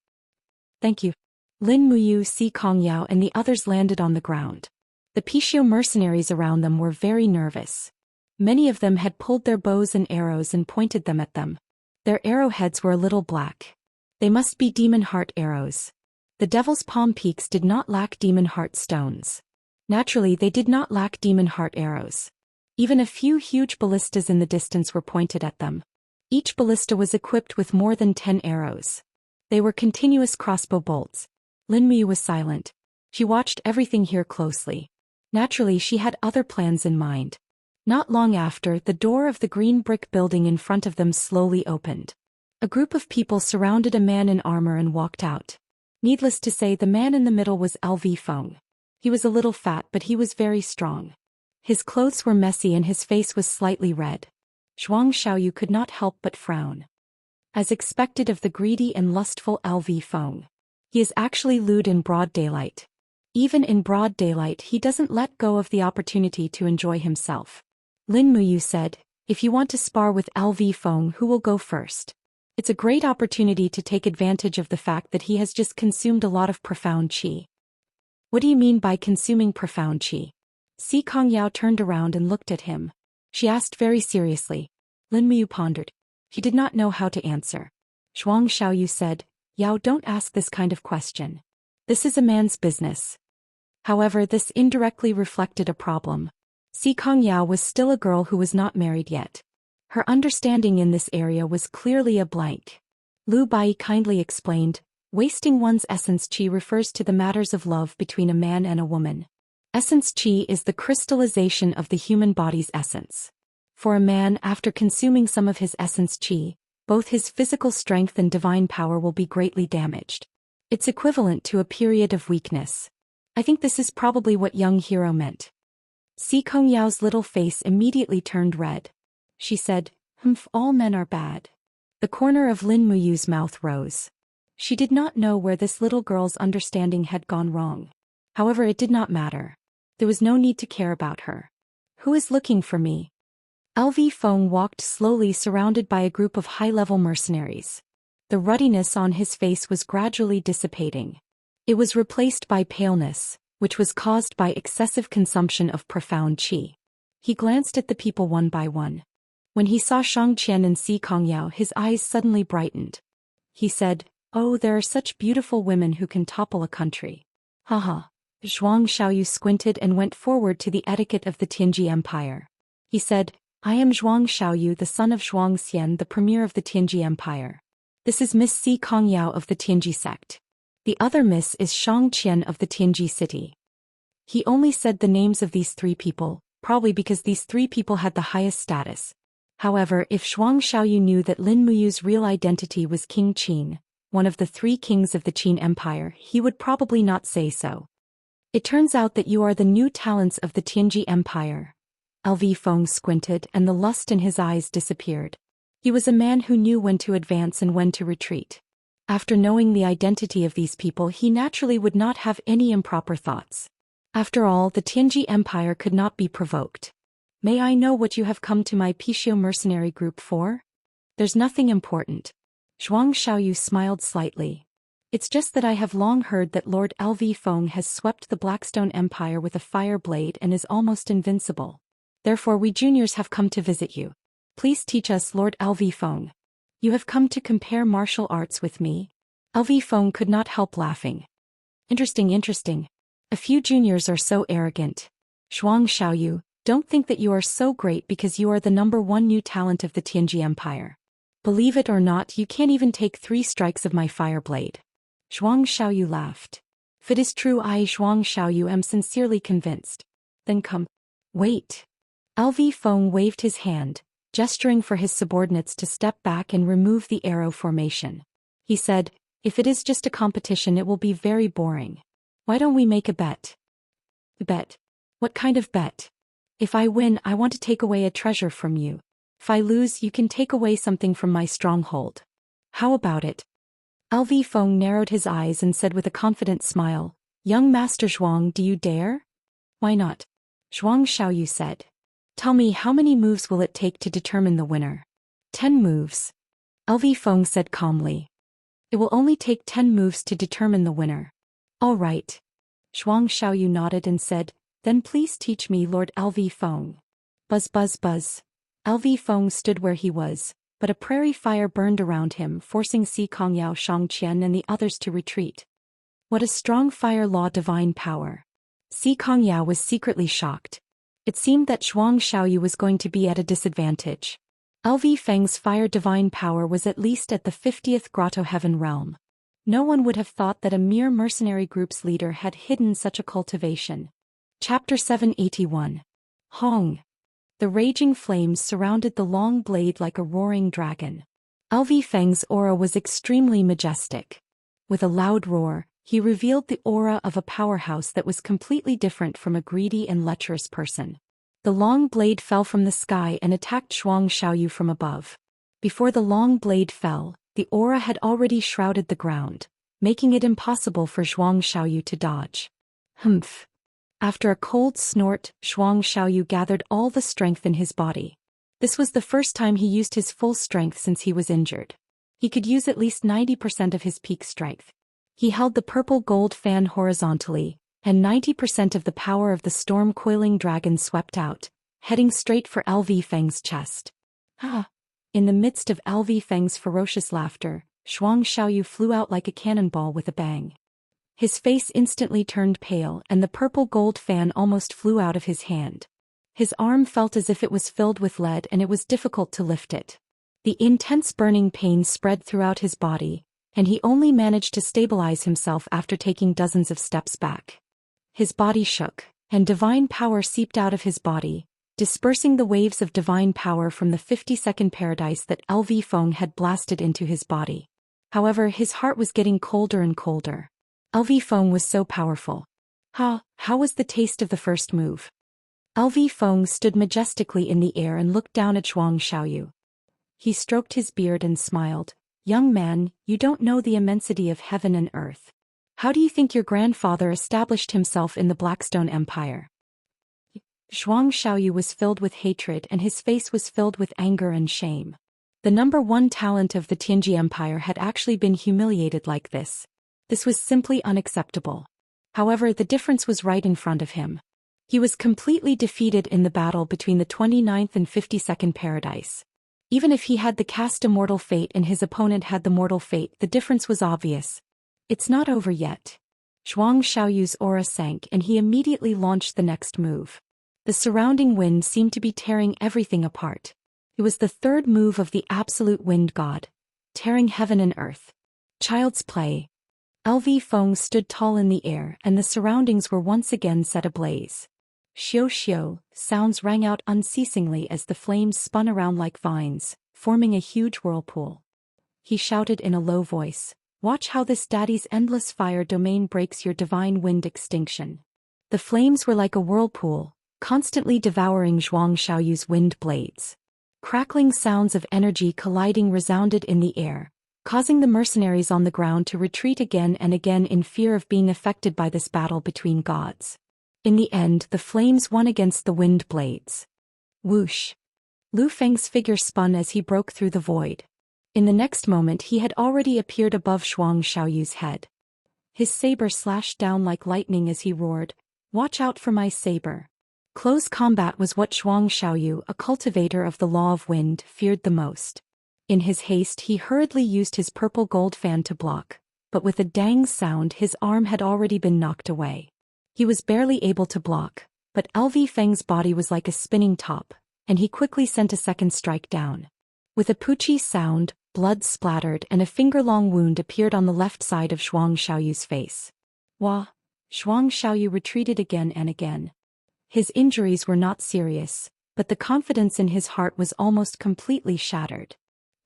Thank you. Lin Muyu, Si Kongyao and the others landed on the ground. The Pishu mercenaries around them were very nervous. Many of them had pulled their bows and arrows and pointed them at them. Their arrowheads were a little black. They must be demon heart arrows. The Devil's Palm Peaks did not lack demon heart stones. Naturally, they did not lack demon heart arrows. Even a few huge ballistas in the distance were pointed at them. Each ballista was equipped with more than 10 arrows. They were continuous crossbow bolts. Lin Muyu was silent. She watched everything here closely. Naturally, she had other plans in mind. Not long after, the door of the green brick building in front of them slowly opened. A group of people surrounded a man in armor and walked out. Needless to say, the man in the middle was LV Feng. He was a little fat, but he was very strong. His clothes were messy and his face was slightly red. Zhuang Xiaoyu could not help but frown. As expected of the greedy and lustful LV Feng. He is actually lewd in broad daylight. Even in broad daylight, he doesn't let go of the opportunity to enjoy himself. Lin Muyu said, "If you want to spar with LV Feng, who will go first? It's a great opportunity to take advantage of the fact that he has just consumed a lot of profound qi." "What do you mean by consuming profound qi?" Si Kongyao turned around and looked at him. She asked very seriously. Lin Muyu pondered. He did not know how to answer. Zhuang Xiaoyu said, "Yao, don't ask this kind of question. This is a man's business." However, this indirectly reflected a problem. Si Kongyao was still a girl who was not married yet. Her understanding in this area was clearly a blank. Lu Bai kindly explained, wasting one's essence qi refers to the matters of love between a man and a woman. Essence qi is the crystallization of the human body's essence. For a man, after consuming some of his essence qi, both his physical strength and divine power will be greatly damaged. It's equivalent to a period of weakness. I think this is probably what young hero meant. Si Kongyao's little face immediately turned red. She said, all men are bad." The corner of Lin Muyu's mouth rose. She did not know where this little girl's understanding had gone wrong. However, it did not matter. There was no need to care about her. "Who is looking for me?" LV Feng walked slowly surrounded by a group of high-level mercenaries. The ruddiness on his face was gradually dissipating. It was replaced by paleness, which was caused by excessive consumption of profound qi. He glanced at the people one by one. When he saw Shangqian and Si Kongyao, his eyes suddenly brightened. He said, "Oh, there are such beautiful women who can topple a country." Haha. Zhuang Xiaoyu squinted and went forward to the etiquette of the Tianji Empire. He said, "I am Zhuang Xiaoyu, the son of Zhou Xian, the premier of the Tianji Empire. This is Miss Si Kongyao of the Tianji sect. The other miss is Shangqian of the Tianji city." He only said the names of these three people, probably because these three people had the highest status. However, if Zhuang Xiaoyu knew that Lin Muyu's real identity was King Qin, one of the three kings of the Qin Empire, he would probably not say so. "It turns out that you are the new talents of the Tianji Empire." LV Feng squinted and the lust in his eyes disappeared. He was a man who knew when to advance and when to retreat. After knowing the identity of these people, he naturally would not have any improper thoughts. After all, the Tianji Empire could not be provoked. "May I know what you have come to my Pishio mercenary group for?" "There's nothing important." Zhuang Xiaoyu smiled slightly. "It's just that I have long heard that Lord LV Feng has swept the Blackstone Empire with a fire blade and is almost invincible. Therefore we juniors have come to visit you. Please teach us, Lord LV Feng. You have come to compare martial arts with me?" LV Feng could not help laughing. Interesting. A few juniors are so arrogant. Zhuang Xiaoyu, don't think that you are so great because you are the #1 new talent of the Tianji Empire. Believe it or not, you can't even take 3 strikes of my fire blade. Zhuang Xiaoyu laughed. "If it is true, I, Zhuang Xiaoyu, am sincerely convinced. Then come." "Wait." LV Feng waved his hand, gesturing for his subordinates to step back and remove the arrow formation. He said, "If it is just a competition, it will be very boring. Why don't we make a bet?" "A bet? What kind of bet?" "If I win, I want to take away a treasure from you. If I lose, you can take away something from my stronghold. How about it?" LV Feng narrowed his eyes and said with a confident smile, "Young Master Zhuang, do you dare?" "Why not?" Zhuang Xiaoyu said. "Tell me, how many moves will it take to determine the winner?" 10 moves. LV Feng said calmly. "It will only take 10 moves to determine the winner." "All right." Zhuang Xiaoyu nodded and said, "Then please teach me, Lord LV Feng." Buzz buzz buzz. LV Feng stood where he was, but a prairie fire burned around him, forcing Si Kongyao, Shangqian and the others to retreat. What a strong fire law divine power. Si Kongyao was secretly shocked. It seemed that Zhuang Xiaoyu was going to be at a disadvantage. LV Feng's fire divine power was at least at the 50th Grotto Heaven realm. No one would have thought that a mere mercenary group's leader had hidden such a cultivation. Chapter 781. Hong. The raging flames surrounded the long blade like a roaring dragon. LV Feng's aura was extremely majestic. With a loud roar, he revealed the aura of a powerhouse that was completely different from a greedy and lecherous person. The long blade fell from the sky and attacked Zhou Xian from above. Before the long blade fell, the aura had already shrouded the ground, making it impossible for Zhou Xian to dodge. Humph. After a cold snort, Zhou Xian gathered all the strength in his body. This was the first time he used his full strength since he was injured. He could use at least 90% of his peak strength. He held the purple gold fan horizontally, and 90% of the power of the storm-coiling dragon swept out, heading straight for LV Feng's chest. Ah! In the midst of LV Feng's ferocious laughter, Zhou Xian flew out like a cannonball with a bang. His face instantly turned pale and the purple gold fan almost flew out of his hand. His arm felt as if it was filled with lead and it was difficult to lift it. The intense burning pain spread throughout his body, and he only managed to stabilize himself after taking dozens of steps back. His body shook, and divine power seeped out of his body, dispersing the waves of divine power from the 50-second paradise that LV Feng had blasted into his body. However, his heart was getting colder and colder. LV Feng was so powerful. How was the taste of the first move? LV Feng stood majestically in the air and looked down at Zhou Xian. He stroked his beard and smiled. Young man, you don't know the immensity of heaven and earth. How do you think your grandfather established himself in the Blackstone Empire? Zhou Xian was filled with hatred and his face was filled with anger and shame. The number one talent of the Tianji Empire had actually been humiliated like this. This was simply unacceptable. However, the difference was right in front of him. He was completely defeated in the battle between the 29th and 52nd paradise. Even if he had the cast Immortal fate and his opponent had the mortal fate, the difference was obvious. It's not over yet. Zhou Xiaoyu's aura sank and he immediately launched the next move. The surrounding wind seemed to be tearing everything apart. It was the third move of the absolute wind god, tearing heaven and earth. Child's play. LV Feng stood tall in the air and the surroundings were once again set ablaze. Xiu xiu, sounds rang out unceasingly as the flames spun around like vines, forming a huge whirlpool. He shouted in a low voice, "Watch how this daddy's endless fire domain breaks your divine wind extinction." The flames were like a whirlpool, constantly devouring Zhou Xiaoyu's wind blades. Crackling sounds of energy colliding resounded in the air, causing the mercenaries on the ground to retreat again and again in fear of being affected by this battle between gods. In the end, the flames won against the wind blades. Whoosh! Lu Feng's figure spun as he broke through the void. In the next moment he had already appeared above Zhou Xiaoyu's head. His saber slashed down like lightning as he roared, "Watch out for my saber." Close combat was what Zhou Xiaoyu, a cultivator of the law of wind, feared the most. In his haste he hurriedly used his purple gold fan to block, but with a dang sound his arm had already been knocked away. He was barely able to block, but LV Feng's body was like a spinning top, and he quickly sent a second strike down. With a poochie sound, blood splattered and a finger-long wound appeared on the left side of Zhou Xiaoyu's face. Wah! Zhou Xiaoyu retreated again and again. His injuries were not serious, but the confidence in his heart was almost completely shattered.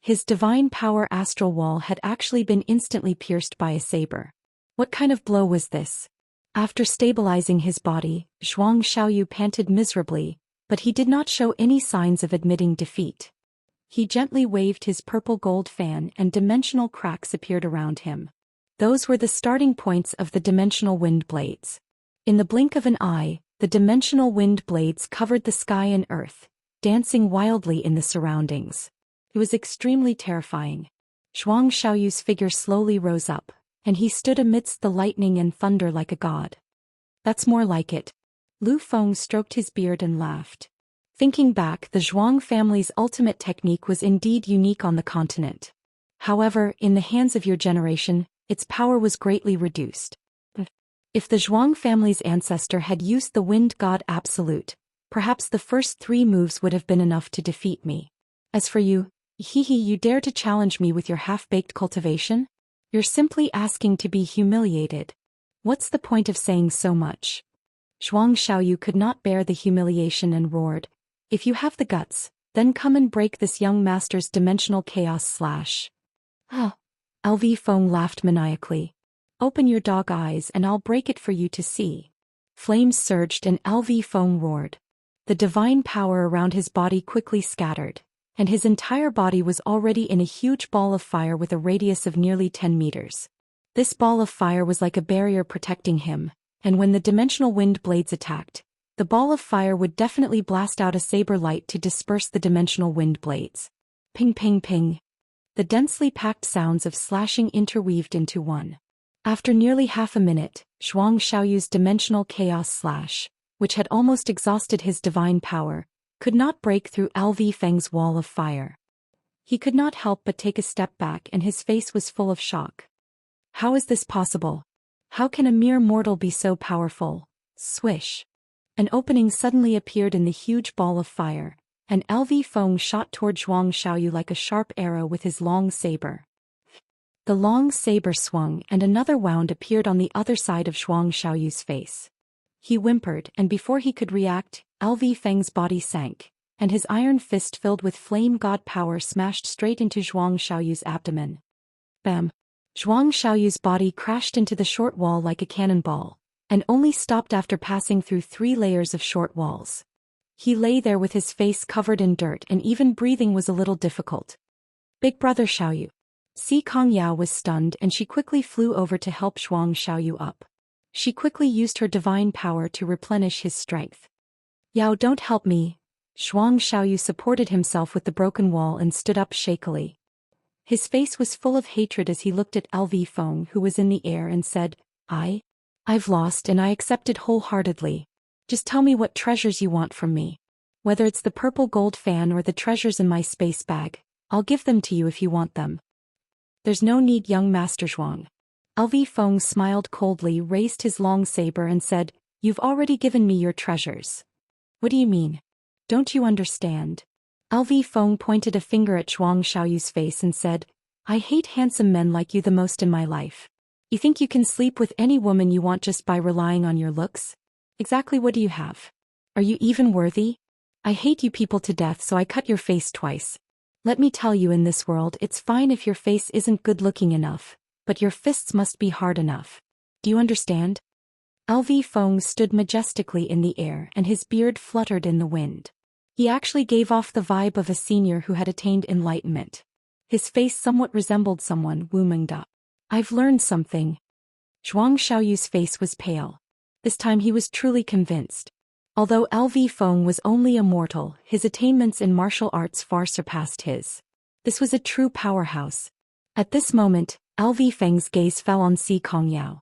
His divine power astral wall had actually been instantly pierced by a saber. What kind of blow was this? After stabilizing his body, Zhou Xiaoyu panted miserably, but he did not show any signs of admitting defeat. He gently waved his purple gold fan and dimensional cracks appeared around him. Those were the starting points of the dimensional wind blades. In the blink of an eye, the dimensional wind blades covered the sky and earth, dancing wildly in the surroundings. It was extremely terrifying. Zhou Xiaoyu's figure slowly rose up, and he stood amidst the lightning and thunder like a god. That's more like it. Lu Feng stroked his beard and laughed. Thinking back, the Zhuang family's ultimate technique was indeed unique on the continent. However, in the hands of your generation, its power was greatly reduced. If the Zhuang family's ancestor had used the wind god absolute, perhaps the first 3 moves would have been enough to defeat me. As for you, you dare to challenge me with your half-baked cultivation? You're simply asking to be humiliated. What's the point of saying so much? Zhou Xiaoyu could not bear the humiliation and roared, If you have the guts, then come and break this young master's dimensional chaos / Ah. LV Feng laughed maniacally. Open your dog eyes and I'll break it for you to see. Flames surged and LV Feng roared. The divine power around his body quickly scattered, and his entire body was already in a huge ball of fire with a radius of nearly 10 meters. This ball of fire was like a barrier protecting him, and when the dimensional wind blades attacked, the ball of fire would definitely blast out a saber light to disperse the dimensional wind blades. Ping ping ping. The densely packed sounds of slashing interweaved into one. After nearly half a minute, Zhuang Xiaoyu's dimensional chaos / which had almost exhausted his divine power, could not break through LV Feng's wall of fire. He could not help but take a step back and his face was full of shock. How is this possible? How can a mere mortal be so powerful? Swish. An opening suddenly appeared in the huge ball of fire, and LV Feng shot toward Zhuang Xiaoyu like a sharp arrow with his long saber. The long saber swung and another wound appeared on the other side of Zhuang Xiaoyu's face. He whimpered and before he could react, LV Feng's body sank, and his iron fist filled with flame god power smashed straight into Zhuang Xiaoyu's abdomen. Bam! Zhuang Xiaoyu's body crashed into the short wall like a cannonball, and only stopped after passing through 3 layers of short walls. He lay there with his face covered in dirt and even breathing was a little difficult. Big brother Xiaoyu. Xianxia was stunned and she quickly flew over to help Zhuang Xiaoyu up. She quickly used her divine power to replenish his strength. Yao, don't help me. Zhuang Xiaoyu supported himself with the broken wall and stood up shakily. His face was full of hatred as he looked at LV Feng who was in the air and said, I've lost and I accept it wholeheartedly. Just tell me what treasures you want from me. Whether it's the purple gold fan or the treasures in my space bag, I'll give them to you if you want them. There's no need, young Master Zhuang. LV Feng smiled coldly, raised his long saber and said, You've already given me your treasures. What do you mean? Don't you understand? LV Feng pointed a finger at Zhuang Xiaoyu's face and said, I hate handsome men like you the most in my life. You think you can sleep with any woman you want just by relying on your looks? Exactly what do you have? Are you even worthy? I hate you people to death, so I cut your face twice. Let me tell you, in this world it's fine if your face isn't good-looking enough, but your fists must be hard enough. Do you understand? LV Feng stood majestically in the air and his beard fluttered in the wind. He actually gave off the vibe of a senior who had attained enlightenment. His face somewhat resembled someone Wu Mengda. I've learned something. Zhuang Xiaoyu's face was pale. This time he was truly convinced. Although LV Feng was only a mortal, his attainments in martial arts far surpassed his. This was a true powerhouse. At this moment, LV Feng's gaze fell on Xianxia.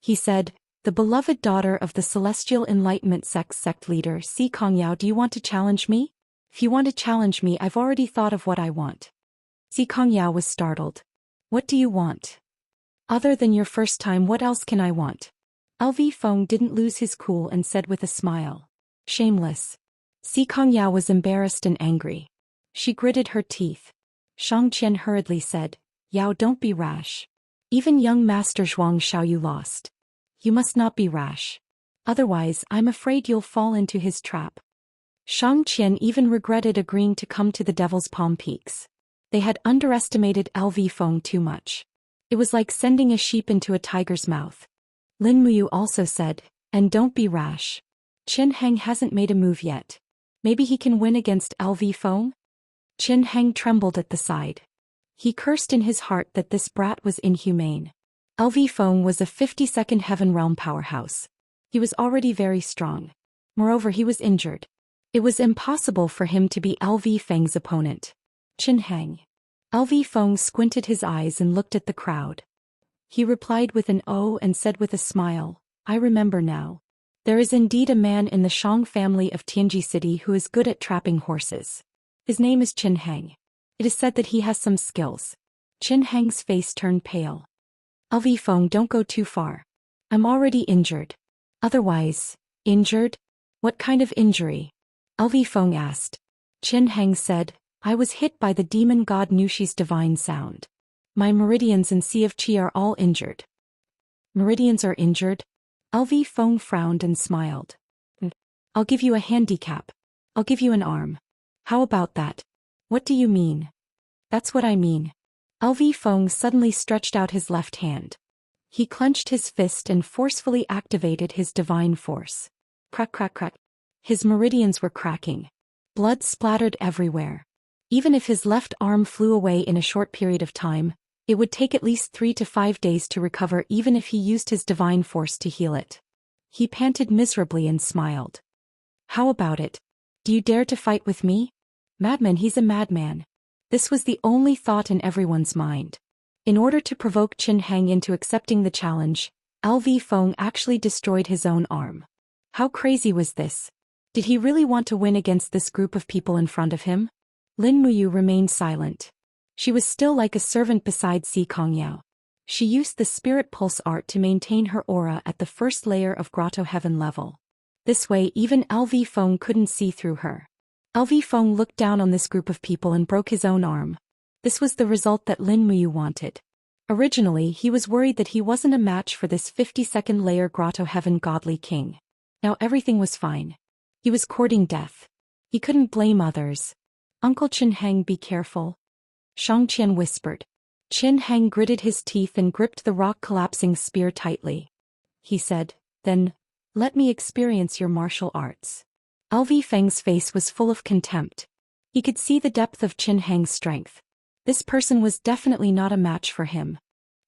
He said, The beloved daughter of the Celestial Enlightenment sect leader Xianxia, do you want to challenge me? If you want to challenge me, I've already thought of what I want. Xianxia was startled. What do you want? Other than your first time, what else can I want? LV Feng didn't lose his cool and said with a smile. Shameless. Xianxia was embarrassed and angry. She gritted her teeth. Xianxian hurriedly said, Yao, don't be rash. Even young Master Zhuang Xiaoyu lost. You must not be rash. Otherwise, I'm afraid you'll fall into his trap. Xianxian even regretted agreeing to come to the Devil's Palm Peaks. They had underestimated LV Feng too much. It was like sending a sheep into a tiger's mouth. Lin Muyu also said, and don't be rash. Qin Heng hasn't made a move yet. Maybe he can win against LV Feng? Qin Heng trembled at the side. He cursed in his heart that this brat was inhumane. LV Feng was a 52nd Heaven Realm powerhouse. He was already very strong. Moreover, he was injured. It was impossible for him to be LV Feng's opponent. Qin Heng. LV Feng squinted his eyes and looked at the crowd. He replied with an "oh" and said with a smile, I remember now. There is indeed a man in the Shang family of Tianji City who is good at trapping horses. His name is Qin Heng. It is said that he has some skills. Qin Heng's face turned pale. LV Feng, don't go too far. I'm already injured. Otherwise, injured? What kind of injury? LV Feng asked. Qin Heng said, I was hit by the demon god Nushi's divine sound. My meridians and Sea of Qi are all injured. Meridians are injured? LV Feng frowned and smiled. I'll give you a handicap. I'll give you an arm. How about that? What do you mean? That's what I mean. LV Feng suddenly stretched out his left hand. He clenched his fist and forcefully activated his divine force. Crack, crack, crack. His meridians were cracking. Blood splattered everywhere. Even if his left arm flew away in a short period of time, it would take at least 3 to 5 days to recover even if he used his divine force to heal it. He panted miserably and smiled. How about it? Do you dare to fight with me? Madman, he's a madman. This was the only thought in everyone's mind. In order to provoke Qin Hang into accepting the challenge, LV Feng actually destroyed his own arm. How crazy was this? Did he really want to win against this group of people in front of him? Lin Muyu remained silent. She was still like a servant beside Xianxia. She used the spirit pulse art to maintain her aura at the first layer of grotto heaven level. This way even LV Feng couldn't see through her. LV Feng looked down on this group of people and broke his own arm. This was the result that Lin Muyu wanted. Originally he was worried that he wasn't a match for this 52nd layer grotto heaven godly king. Now everything was fine. He was courting death. He couldn't blame others. Uncle Qin Hang, be careful. Xianxia whispered. Qin Hang gritted his teeth and gripped the rock-collapsing spear tightly. He said, then, let me experience your martial arts. LV Feng's face was full of contempt. He could see the depth of Qin Hang's strength. This person was definitely not a match for him.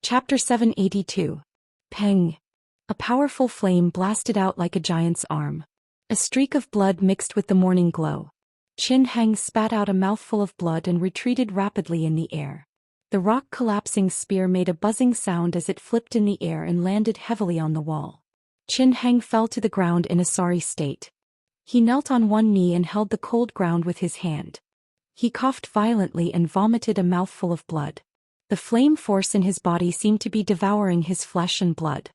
Chapter 782. Peng. A powerful flame blasted out like a giant's arm. A streak of blood mixed with the morning glow. Qin Hang spat out a mouthful of blood and retreated rapidly in the air. The rock-collapsing spear made a buzzing sound as it flipped in the air and landed heavily on the wall. Qin Hang fell to the ground in a sorry state. He knelt on one knee and held the cold ground with his hand. He coughed violently and vomited a mouthful of blood. The flame force in his body seemed to be devouring his flesh and blood.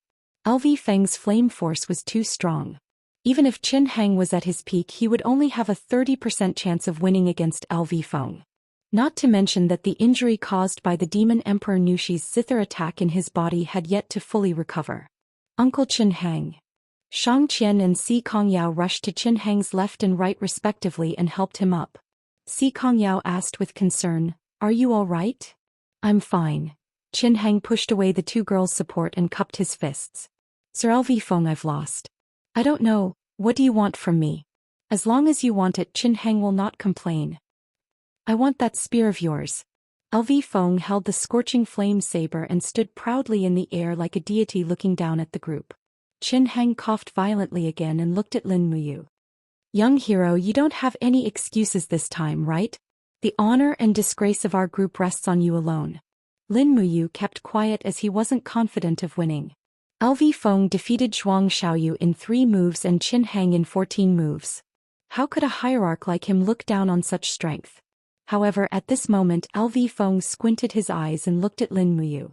LV Feng's flame force was too strong. Even if Qin Hang was at his peak, he would only have a 30% chance of winning against LV Feng. Not to mention that the injury caused by the Demon Emperor Nushi's zither attack in his body had yet to fully recover. Uncle Qin Hang. Xianxia and Xianxia rushed to Qin Hang's left and right respectively and helped him up. Xianxia asked with concern, "Are you all right?" "I'm fine." Qin Hang pushed away the two girls' support and cupped his fists. "Sir LV Feng, I've lost. I don't know, what do you want from me?" "As long as you want it, Qin Hang will not complain." "I want that spear of yours." LV Feng held the scorching flame saber and stood proudly in the air like a deity looking down at the group. Qin Hang coughed violently again and looked at Lin Muyu. "Young hero, you don't have any excuses this time, right? The honor and disgrace of our group rests on you alone." Lin Muyu kept quiet as he wasn't confident of winning. LV Feng defeated Zhuang Xiaoyu in 3 moves and Qin Hang in 14 moves. How could a hierarch like him look down on such strength? However, at this moment LV Feng squinted his eyes and looked at Lin Muyu.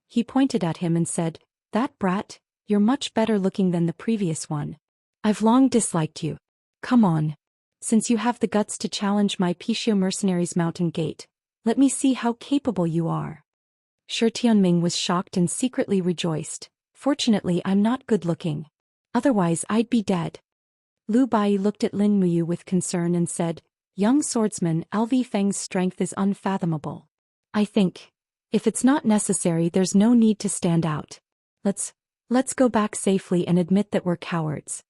He pointed at him and said, "That brat, you're much better looking than the previous one. I've long disliked you. Come on. Since you have the guts to challenge my Pishio mercenaries' mountain gate, let me see how capable you are." Shi Tianming was shocked and secretly rejoiced. "Fortunately, I'm not good looking. Otherwise I'd be dead." Lu Bai looked at Lin Muyu with concern and said, "Young swordsman, LV Feng's strength is unfathomable. I think, if it's not necessary, there's no need to stand out. Let's go back safely and admit that we're cowards."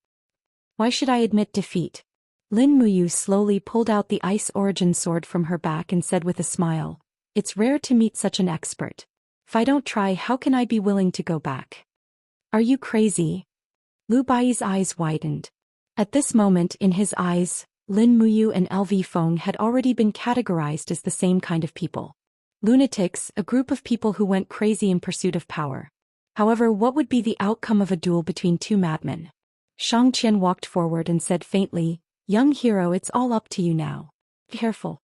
"Why should I admit defeat?" Lin Muyu slowly pulled out the Ice Origin sword from her back and said with a smile, "It's rare to meet such an expert. If I don't try, how can I be willing to go back?" "Are you crazy?" Lu Bai's eyes widened. At this moment in his eyes, Lin Muyu and LV Feng had already been categorized as the same kind of people. Lunatics, a group of people who went crazy in pursuit of power. However, what would be the outcome of a duel between two madmen? Xianxia walked forward and said faintly, "Young hero, it's all up to you now. Careful."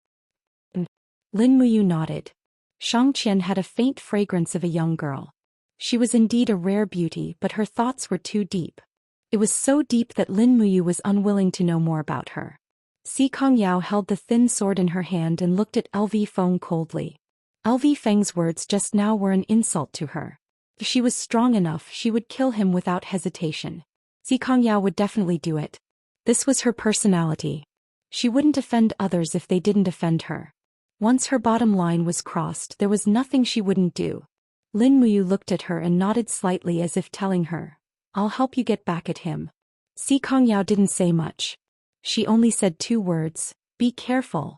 Lin Muyu nodded. Xianxia had a faint fragrance of a young girl. She was indeed a rare beauty, but her thoughts were too deep. It was so deep that Lin Muyu was unwilling to know more about her. Xianxia held the thin sword in her hand and looked at LV Feng coldly. LV Feng's words just now were an insult to her. If she was strong enough, she would kill him without hesitation. Xianxia would definitely do it. This was her personality. She wouldn't offend others if they didn't offend her. Once her bottom line was crossed, there was nothing she wouldn't do. Lin Muyu looked at her and nodded slightly as if telling her, "I'll help you get back at him." Xianxia didn't say much. She only said 2 words, "Be careful."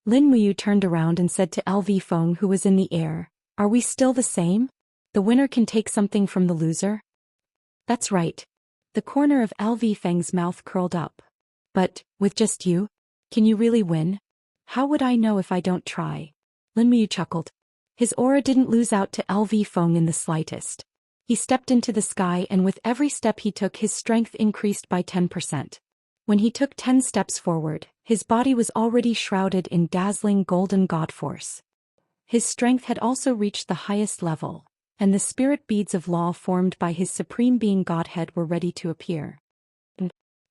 Lin Muyu turned around and said to LV Feng, who was in the air, "Are we still the same? The winner can take something from the loser?" "That's right." The corner of LV Feng's mouth curled up. "But, with just you? Can you really win? How would I know if I don't try?" Lin Muyu chuckled. His aura didn't lose out to LV Feng in the slightest. He stepped into the sky, and with every step he took, his strength increased by 10%. When he took 10 steps forward, his body was already shrouded in dazzling golden god force. His strength had also reached the highest level, and the spirit beads of law formed by his supreme being godhead were ready to appear.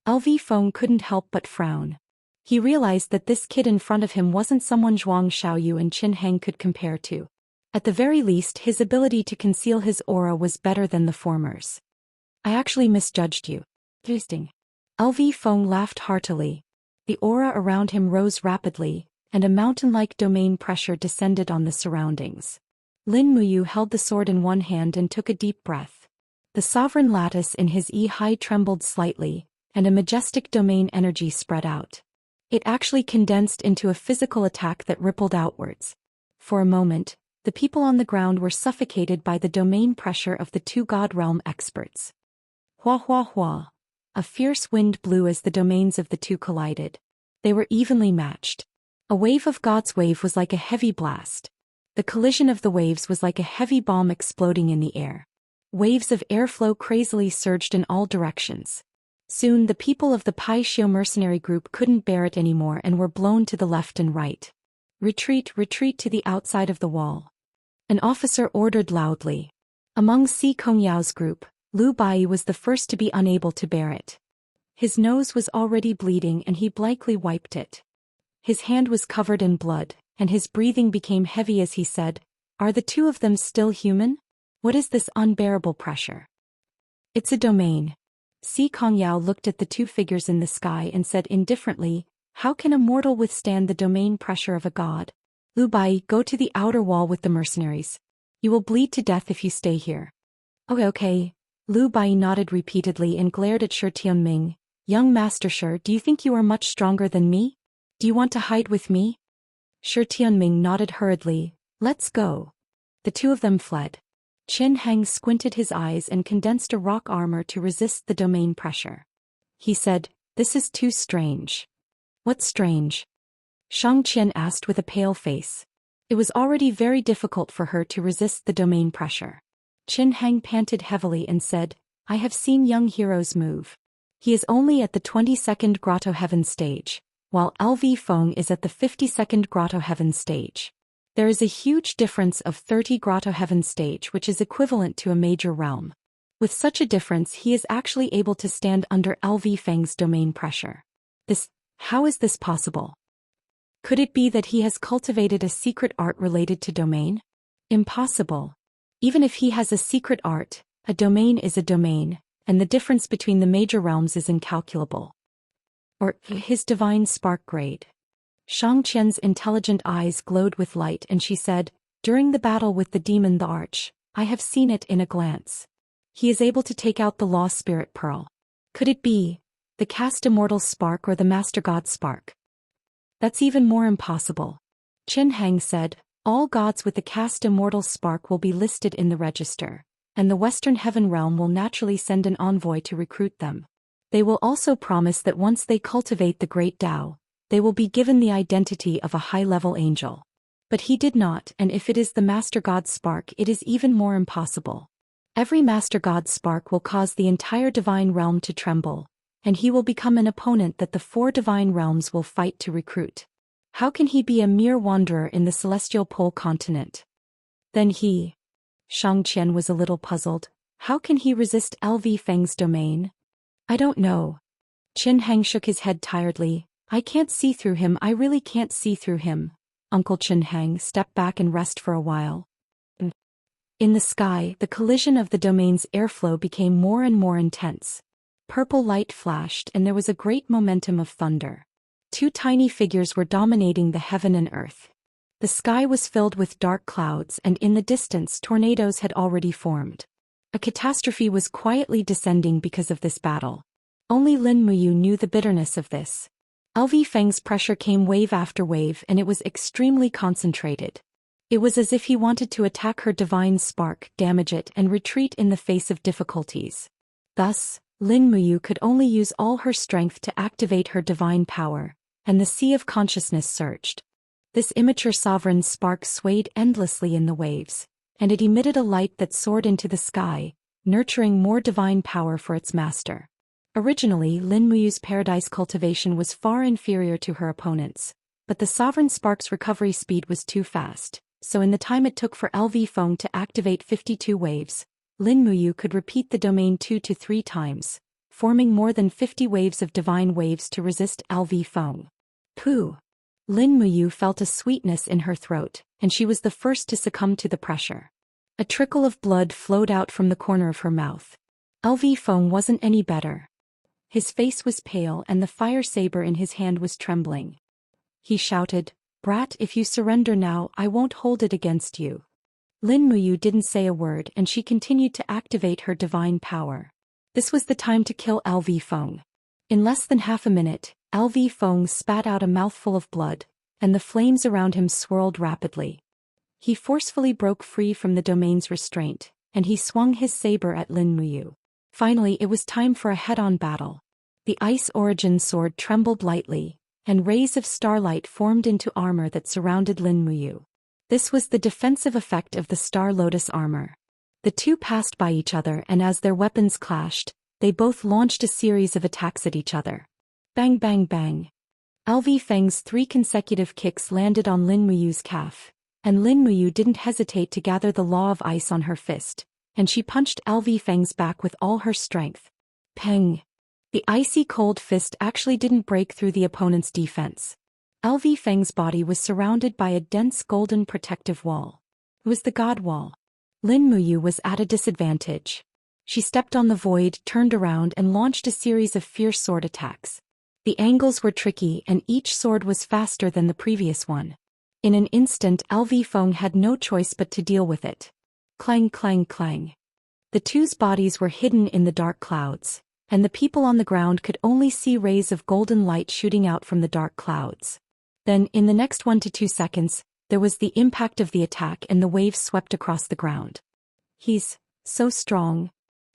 LV Feng couldn't help but frown. He realized that this kid in front of him wasn't someone Zhuang Xiaoyu and Qin Heng could compare to. At the very least, his ability to conceal his aura was better than the former's. "I actually misjudged you." Interesting. LV Feng laughed heartily. The aura around him rose rapidly, and a mountain-like domain pressure descended on the surroundings. Lin Muyu held the sword in one hand and took a deep breath. The sovereign lattice in his eye trembled slightly, and a majestic domain energy spread out. It actually condensed into a physical attack that rippled outwards. For a moment, the people on the ground were suffocated by the domain pressure of the 2 God Realm experts. Hua hua hua. A fierce wind blew as the domains of the 2 collided. They were evenly matched. A wave of God's wave was like a heavy blast. The collision of the waves was like a heavy bomb exploding in the air. Waves of airflow crazily surged in all directions. Soon the people of the Pai Xiu mercenary group couldn't bear it anymore and were blown to the left and right. "Retreat, retreat to the outside of the wall." An officer ordered loudly. Among Si Kongyao's group, Lu Bai was the first to be unable to bear it. His nose was already bleeding and he blithely wiped it. His hand was covered in blood, and his breathing became heavy as he said, "Are the 2 of them still human? What is this unbearable pressure?" "It's a domain." Si Kongyao looked at the 2 figures in the sky and said indifferently, "How can a mortal withstand the domain pressure of a god? Lu Bai, go to the outer wall with the mercenaries. You will bleed to death if you stay here." Okay. Lu Bai nodded repeatedly and glared at Shi Tianming. "Young Master Shi, do you think you are much stronger than me? Do you want to hide with me?" Shi Tianming nodded hurriedly. "Let's go." The 2 of them fled. Qin Heng squinted his eyes and condensed a rock armor to resist the domain pressure. He said, "This is too strange." "What's strange?" Shang Qian asked with a pale face. It was already very difficult for her to resist the domain pressure. Qin Heng panted heavily and said, "I have seen young heroes move. He is only at the 22nd Grotto Heaven stage, while LV Feng is at the 52nd Grotto Heaven stage. There is a huge difference of 30 Grotto Heaven stage, which is equivalent to a major realm. With such a difference, he is actually able to stand under LV Feng's domain pressure. How is this possible? Could it be that he has cultivated a secret art related to domain? Impossible. Even if he has a secret art, a domain is a domain, and the difference between the major realms is incalculable. Or his divine spark grade. Shang Qian's intelligent eyes glowed with light and she said, "During the battle with the demon the Arch, I have seen it in a glance. He is able to take out the Law Spirit Pearl. Could it be the Cast Immortal Spark or the Master God Spark?" "That's even more impossible." Qin Heng said, "All gods with the Cast Immortal Spark will be listed in the register, and the Western Heaven Realm will naturally send an envoy to recruit them. They will also promise that once they cultivate the Great Tao, they will be given the identity of a high-level angel. But he did not, and if it is the Master God Spark, it is even more impossible. Every Master God Spark will cause the entire divine realm to tremble, and he will become an opponent that the 4 divine realms will fight to recruit. How can he be a mere wanderer in the celestial pole continent? Then he..." Shang Qian was a little puzzled. "How can he resist LV Feng's domain?" "I don't know." Qin Heng shook his head tiredly. "I can't see through him, I really can't see through him." Uncle Qin Heng, step back and rest for a while. In the sky, the collision of the domain's airflow became more and more intense. Purple light flashed and there was a great momentum of thunder. Two tiny figures were dominating the heaven and earth. The sky was filled with dark clouds, and in the distance tornadoes had already formed. A catastrophe was quietly descending because of this battle. Only Lin Muyu knew the bitterness of this. LV Feng's pressure came wave after wave, and it was extremely concentrated. It was as if he wanted to attack her divine spark, damage it, and retreat in the face of difficulties. Thus, Lin Muyu could only use all her strength to activate her divine power, and the sea of consciousness surged. This immature sovereign's spark swayed endlessly in the waves, and it emitted a light that soared into the sky, nurturing more divine power for its master. Originally, Lin Muyu's paradise cultivation was far inferior to her opponent's, but the sovereign spark's recovery speed was too fast, so in the time it took for LV Feng to activate 52 waves, Lin Muyu could repeat the domain 2 to 3 times, forming more than 50 waves of divine waves to resist LV Feng. Pooh! Lin Muyu felt a sweetness in her throat, and she was the first to succumb to the pressure. A trickle of blood flowed out from the corner of her mouth. LV Feng wasn't any better. His face was pale and the fire saber in his hand was trembling. He shouted, "Brat, if you surrender now, I won't hold it against you." Lin Muyu didn't say a word, and she continued to activate her divine power. This was the time to kill LV Feng. In less than half a minute, LV Feng spat out a mouthful of blood, and the flames around him swirled rapidly. He forcefully broke free from the domain's restraint, and he swung his saber at Lin Muyu. Finally, it was time for a head-on battle. The Ice Origin sword trembled lightly, and rays of starlight formed into armor that surrounded Lin Muyu. This was the defensive effect of the Star Lotus armor. The two passed by each other, and as their weapons clashed, they both launched a series of attacks at each other. Bang bang bang. LV Feng's 3 consecutive kicks landed on Lin Muyu's calf, and Lin Muyu didn't hesitate to gather the Law of Ice on her fist, and she punched LV Feng's back with all her strength. Peng! The icy cold fist actually didn't break through the opponent's defense. LV Feng's body was surrounded by a dense golden protective wall. It was the God Wall. Lin Muyu was at a disadvantage. She stepped on the void, turned around, and launched a series of fierce sword attacks. The angles were tricky, and each sword was faster than the previous one. In an instant, LV Feng had no choice but to deal with it. Clang clang clang. The two's bodies were hidden in the dark clouds, and the people on the ground could only see rays of golden light shooting out from the dark clouds. Then, in the next 1 to 2 seconds, there was the impact of the attack and the waves swept across the ground. "He's so strong."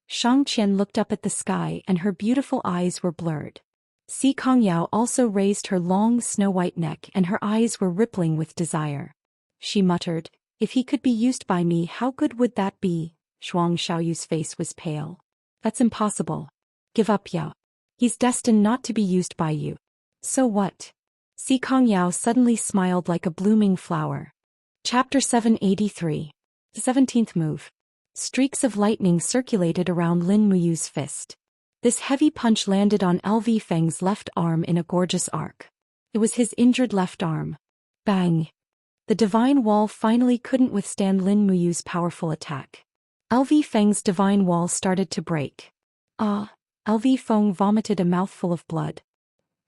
Xianxia looked up at the sky and her beautiful eyes were blurred. Si Kongyao also raised her long snow-white neck and her eyes were rippling with desire. She muttered, "If he could be used by me, how good would that be?" Shuang Xiaoyu's face was pale. "That's impossible. Give up, Yao. He's destined not to be used by you." "So what?" Si Kongyao suddenly smiled like a blooming flower. Chapter 783. The 17th move. Streaks of lightning circulated around Lin Muyu's fist. This heavy punch landed on LV Feng's left arm in a gorgeous arc. It was his injured left arm. Bang! The divine wall finally couldn't withstand Lin Muyu's powerful attack. LV Feng's divine wall started to break. Ah! LV Feng vomited a mouthful of blood.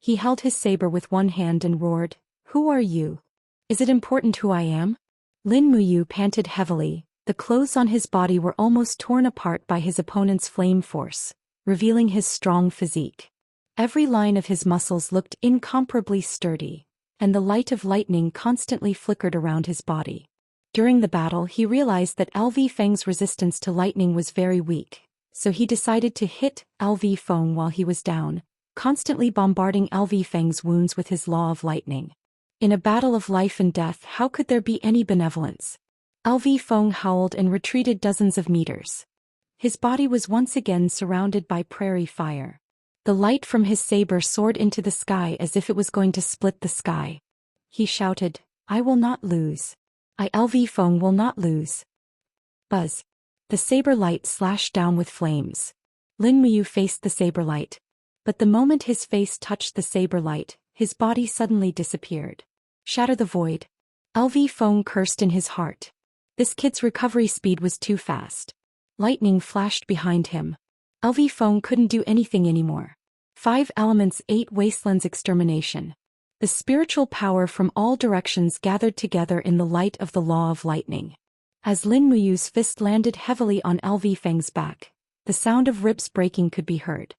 He held his saber with one hand and roared, "Who are you? Is it important who I am?" Lin Muyu panted heavily. The clothes on his body were almost torn apart by his opponent's flame force, revealing his strong physique. Every line of his muscles looked incomparably sturdy, and the light of lightning constantly flickered around his body. During the battle, he realized that LV Feng's resistance to lightning was very weak, so he decided to hit LV Feng while he was down, constantly bombarding LV Feng's wounds with his Law of Lightning. In a battle of life and death, how could there be any benevolence? LV Feng howled and retreated dozens of meters. His body was once again surrounded by prairie fire. The light from his saber soared into the sky as if it was going to split the sky. He shouted, "I will not lose. I LV Feng will not lose." Buzz. The saber light slashed down with flames. Lin Muyu faced the saber light. But the moment his face touched the saber light, his body suddenly disappeared. Shatter the void. LV Feng cursed in his heart. This kid's recovery speed was too fast. Lightning flashed behind him. LV Feng couldn't do anything anymore. 5 elements 8 wastelands extermination. The spiritual power from all directions gathered together in the light of the law of lightning. As Lin Muyu's fist landed heavily on LV Feng's back, the sound of ribs breaking could be heard.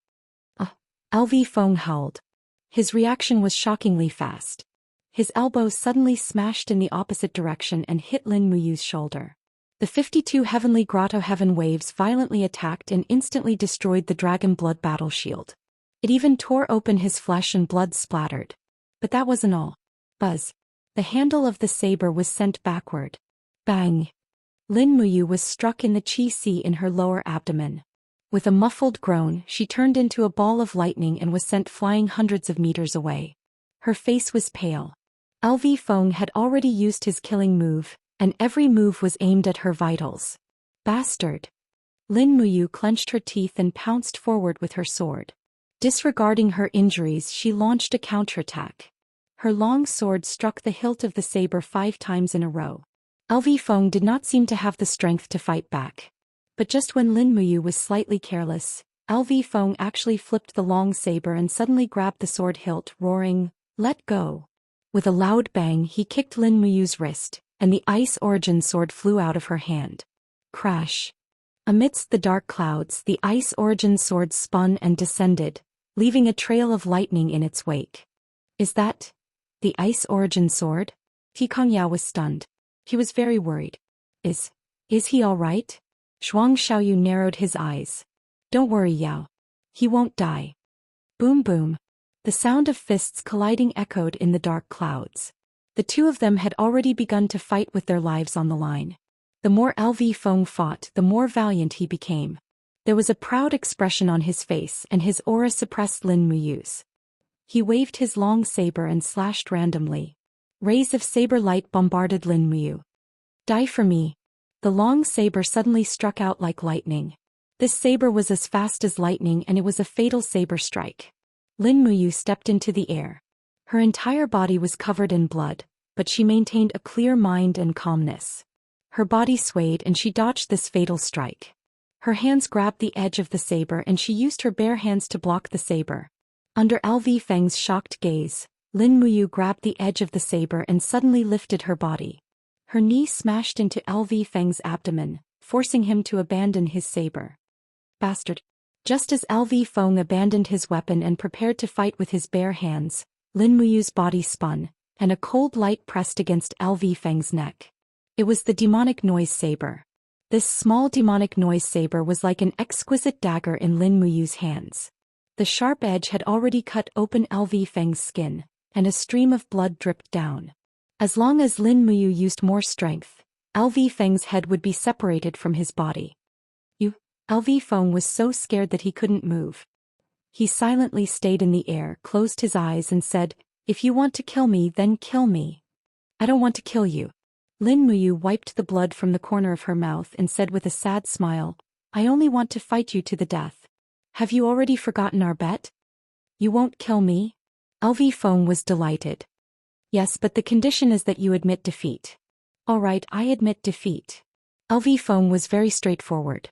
LV Feng howled. His reaction was shockingly fast. His elbow suddenly smashed in the opposite direction and hit Lin Muyu's shoulder. The 52 heavenly grotto heaven waves violently attacked and instantly destroyed the dragon blood battle shield. It even tore open his flesh and blood splattered. But that wasn't all. Buzz. The handle of the saber was sent backward. Bang. Lin Muyu was struck in the qi in her lower abdomen. With a muffled groan, she turned into a ball of lightning and was sent flying hundreds of meters away. Her face was pale. LV Feng had already used his killing move, and every move was aimed at her vitals. Bastard. Lin Muyu clenched her teeth and pounced forward with her sword. Disregarding her injuries, she launched a counterattack. Her long sword struck the hilt of the saber 5 times in a row. LV Feng did not seem to have the strength to fight back. But just when Lin Muyu was slightly careless, LV Feng actually flipped the long saber and suddenly grabbed the sword hilt, roaring, "Let go!" With a loud bang, he kicked Lin Muyu's wrist, and the Ice Origin sword flew out of her hand. Crash! Amidst the dark clouds, the Ice Origin sword spun and descended, leaving a trail of lightning in its wake. Is that the Ice Origin sword? Yao was stunned. He was very worried. Is he all right? Zhuang Xiaoyu narrowed his eyes. Don't worry, Yao. He won't die. Boom boom. The sound of fists colliding echoed in the dark clouds. The two of them had already begun to fight with their lives on the line. The more LV Feng fought, the more valiant he became. There was a proud expression on his face, and his aura suppressed Lin Muyu's. He waved his long saber and slashed randomly. Rays of saber light bombarded Lin Muyu. Die for me. The long saber suddenly struck out like lightning. This saber was as fast as lightning, and it was a fatal saber strike. Lin Muyu stepped into the air. Her entire body was covered in blood, but she maintained a clear mind and calmness. Her body swayed and she dodged this fatal strike. Her hands grabbed the edge of the saber and she used her bare hands to block the saber. Under LV Feng's shocked gaze, Lin Muyu grabbed the edge of the saber and suddenly lifted her body. Her knee smashed into LV Feng's abdomen, forcing him to abandon his saber. Bastard. Just as LV Feng abandoned his weapon and prepared to fight with his bare hands, Lin Muyu's body spun, and a cold light pressed against LV Feng's neck. It was the demonic noise saber. This small demonic noise saber was like an exquisite dagger in Lin Muyu's hands. The sharp edge had already cut open LV Feng's skin, and a stream of blood dripped down. As long as Lin Muyu used more strength, LV Feng's head would be separated from his body. LV Feng was so scared that he couldn't move. He silently stayed in the air, closed his eyes and said, "If you want to kill me, then kill me." "I don't want to kill you." Lin Muyu wiped the blood from the corner of her mouth and said with a sad smile, "I only want to fight you to the death. Have you already forgotten our bet? You won't kill me?" LV Feng was delighted. "Yes, but the condition is that you admit defeat." "All right, I admit defeat." LV Feng was very straightforward.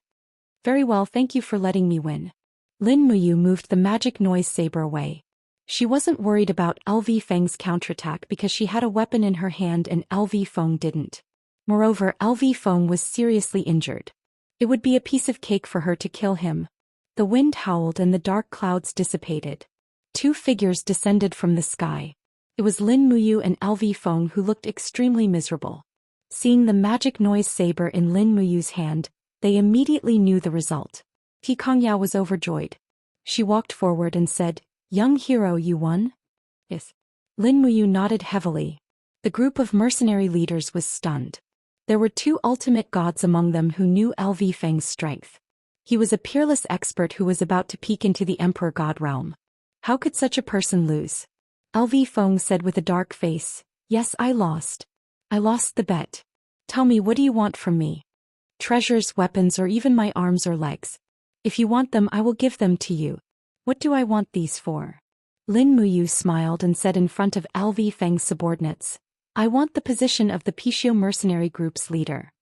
"Very well, thank you for letting me win." Lin Muyu moved the magic noise saber away. She wasn't worried about LV Feng's counterattack because she had a weapon in her hand and LV Feng didn't. Moreover, LV Feng was seriously injured. It would be a piece of cake for her to kill him. The wind howled and the dark clouds dissipated. 2 figures descended from the sky. It was Lin Muyu and LV Feng who looked extremely miserable. Seeing the magic noise saber in Lin Muyu's hand, they immediately knew the result. Yao was overjoyed. She walked forward and said, "Young hero, you won?" "Yes." Lin Muyu nodded heavily. The group of mercenary leaders was stunned. There were 2 ultimate gods among them who knew LV Feng's strength. He was a peerless expert who was about to peek into the Emperor God realm. How could such a person lose? LV Feng said with a dark face, "Yes, I lost. I lost the bet. Tell me, what do you want from me? Treasures, weapons, or even my arms or legs? If you want them, I will give them to you. What do I want these for?" Lin Muyu smiled and said in front of LV Feng's subordinates, "I want the position of the Pishio mercenary group's leader."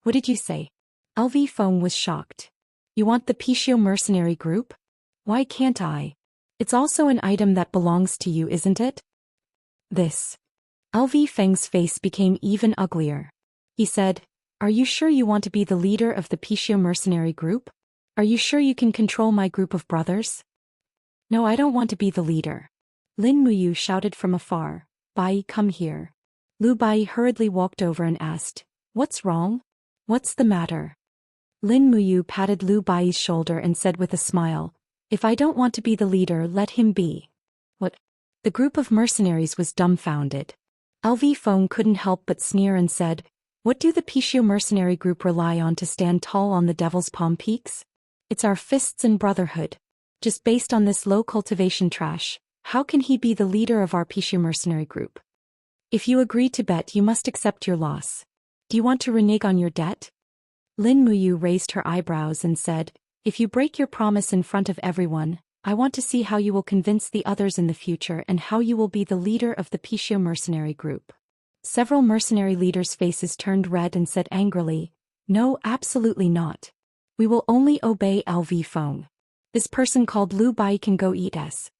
"What did you say?" LV Feng was shocked. "You want the Pishio mercenary group? Why can't I? It's also an item that belongs to you, isn't it?" This. LV Feng's face became even uglier. He said, "Are you sure you want to be the leader of the Pishio mercenary group? Are you sure you can control my group of brothers?" "No, I don't want to be the leader." Lin Muyu shouted from afar, "Bai, come here." Lu Bai hurriedly walked over and asked, "What's wrong? What's the matter?" Lin Muyu patted Lu Bai's shoulder and said with a smile, "If I don't want to be the leader, let him be." What? The group of mercenaries was dumbfounded. LV Feng couldn't help but sneer and said, "What do the Pishio mercenary group rely on to stand tall on the Devil's Palm Peaks? It's our fists and brotherhood. Just based on this low cultivation trash, how can he be the leader of our Pishio mercenary group? If you agree to bet, you must accept your loss. Do you want to renege on your debt?" Lin Muyu raised her eyebrows and said, "If you break your promise in front of everyone, I want to see how you will convince the others in the future and how you will be the leader of the Pishio mercenary group." Several mercenary leaders' faces turned red and said angrily, "No, absolutely not. We will only obey LV Feng. This person called Lu Bai can go eat us."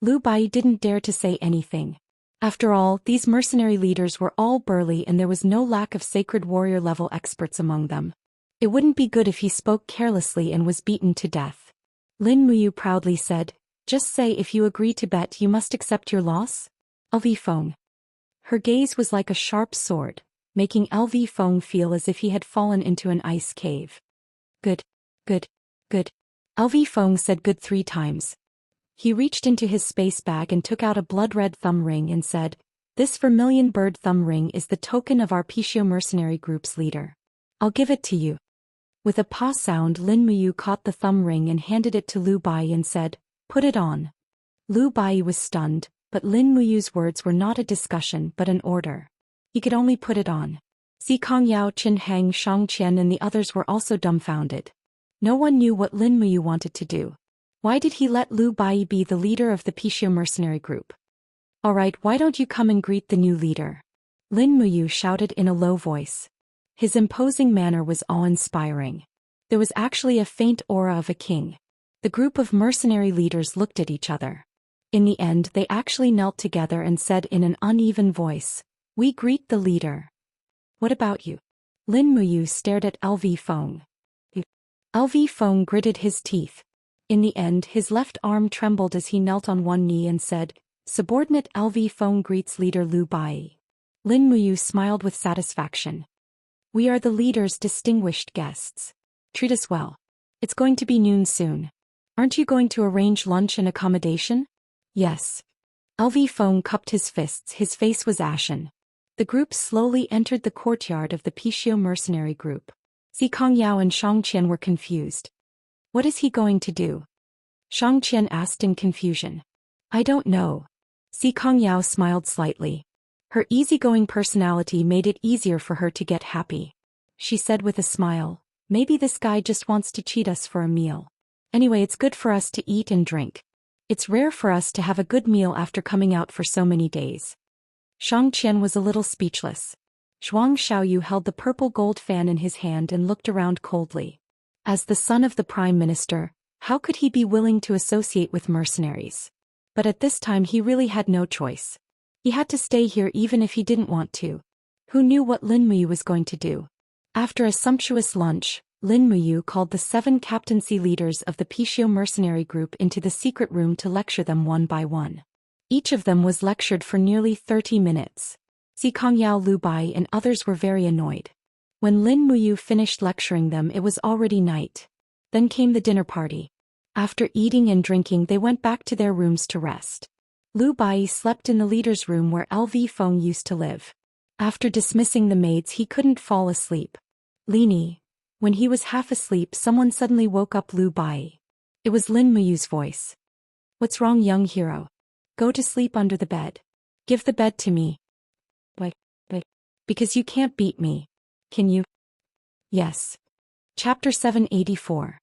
Lu Bai didn't dare to say anything. After all, these mercenary leaders were all burly and there was no lack of sacred warrior level experts among them. It wouldn't be good if he spoke carelessly and was beaten to death. Lin Muyu proudly said, "Just say if you agree to bet, you must accept your loss." LV Feng. Her gaze was like a sharp sword, making LV Feng feel as if he had fallen into an ice cave. "Good, good, good." LV Feng said good 3 times. He reached into his space bag and took out a blood-red thumb ring and said, "This vermilion bird thumb ring is the token of our Pishio mercenary group's leader. I'll give it to you." With a paw sound, Lin Muyu caught the thumb ring and handed it to Lu Bai and said, "Put it on." Lu Bai was stunned, but Lin Muyu's words were not a discussion but an order. He could only put it on. Si Kongyao, Qin Hang, Zhou Xian and the others were also dumbfounded. No one knew what Lin Muyu wanted to do. Why did he let Lu Bai be the leader of the Pishio mercenary group? "All right, why don't you come and greet the new leader?" Lin Muyu shouted in a low voice. His imposing manner was awe-inspiring. There was actually a faint aura of a king. The group of mercenary leaders looked at each other. In the end, they actually knelt together and said in an uneven voice, "We greet the leader." "What about you?" Lin Muyu stared at LV Feng. LV Feng gritted his teeth. In the end, his left arm trembled as he knelt on one knee and said, "Subordinate LV Feng greets leader Lu Bai." Lin Muyu smiled with satisfaction. "We are the leader's distinguished guests. Treat us well. It's going to be noon soon. Aren't you going to arrange lunch and accommodation?" "Yes." LV Feng cupped his fists, his face was ashen. The group slowly entered the courtyard of the Pishio mercenary group. Si Kongyao and Zhou Xian were confused. "What is he going to do?" Zhou Xian asked in confusion. "I don't know." Si Kongyao smiled slightly. Her easygoing personality made it easier for her to get happy. She said with a smile, "Maybe this guy just wants to cheat us for a meal. Anyway, it's good for us to eat and drink. It's rare for us to have a good meal after coming out for so many days." Zhou Qian was a little speechless. Zhuang Xiaoyu held the purple gold fan in his hand and looked around coldly. As the son of the prime minister, how could he be willing to associate with mercenaries? But at this time he really had no choice. He had to stay here even if he didn't want to. Who knew what Lin Muyu was going to do? After a sumptuous lunch, Lin Muyu called the 7 captaincy leaders of the Pishio mercenary group into the secret room to lecture them one by one. Each of them was lectured for nearly 30 minutes. Si Kongyao, Lu Bai and others were very annoyed. When Lin Muyu finished lecturing them, it was already night. Then came the dinner party. After eating and drinking, they went back to their rooms to rest. Lu Bai slept in the leader's room where LV Feng used to live. After dismissing the maids, he couldn't fall asleep. "Lini." When he was half asleep, someone suddenly woke up Lu Bai. It was Lin Muyu's voice. "What's wrong, young hero? Go to sleep under the bed. Give the bed to me." But, because you can't beat me. Can you? Yes. Chapter 784.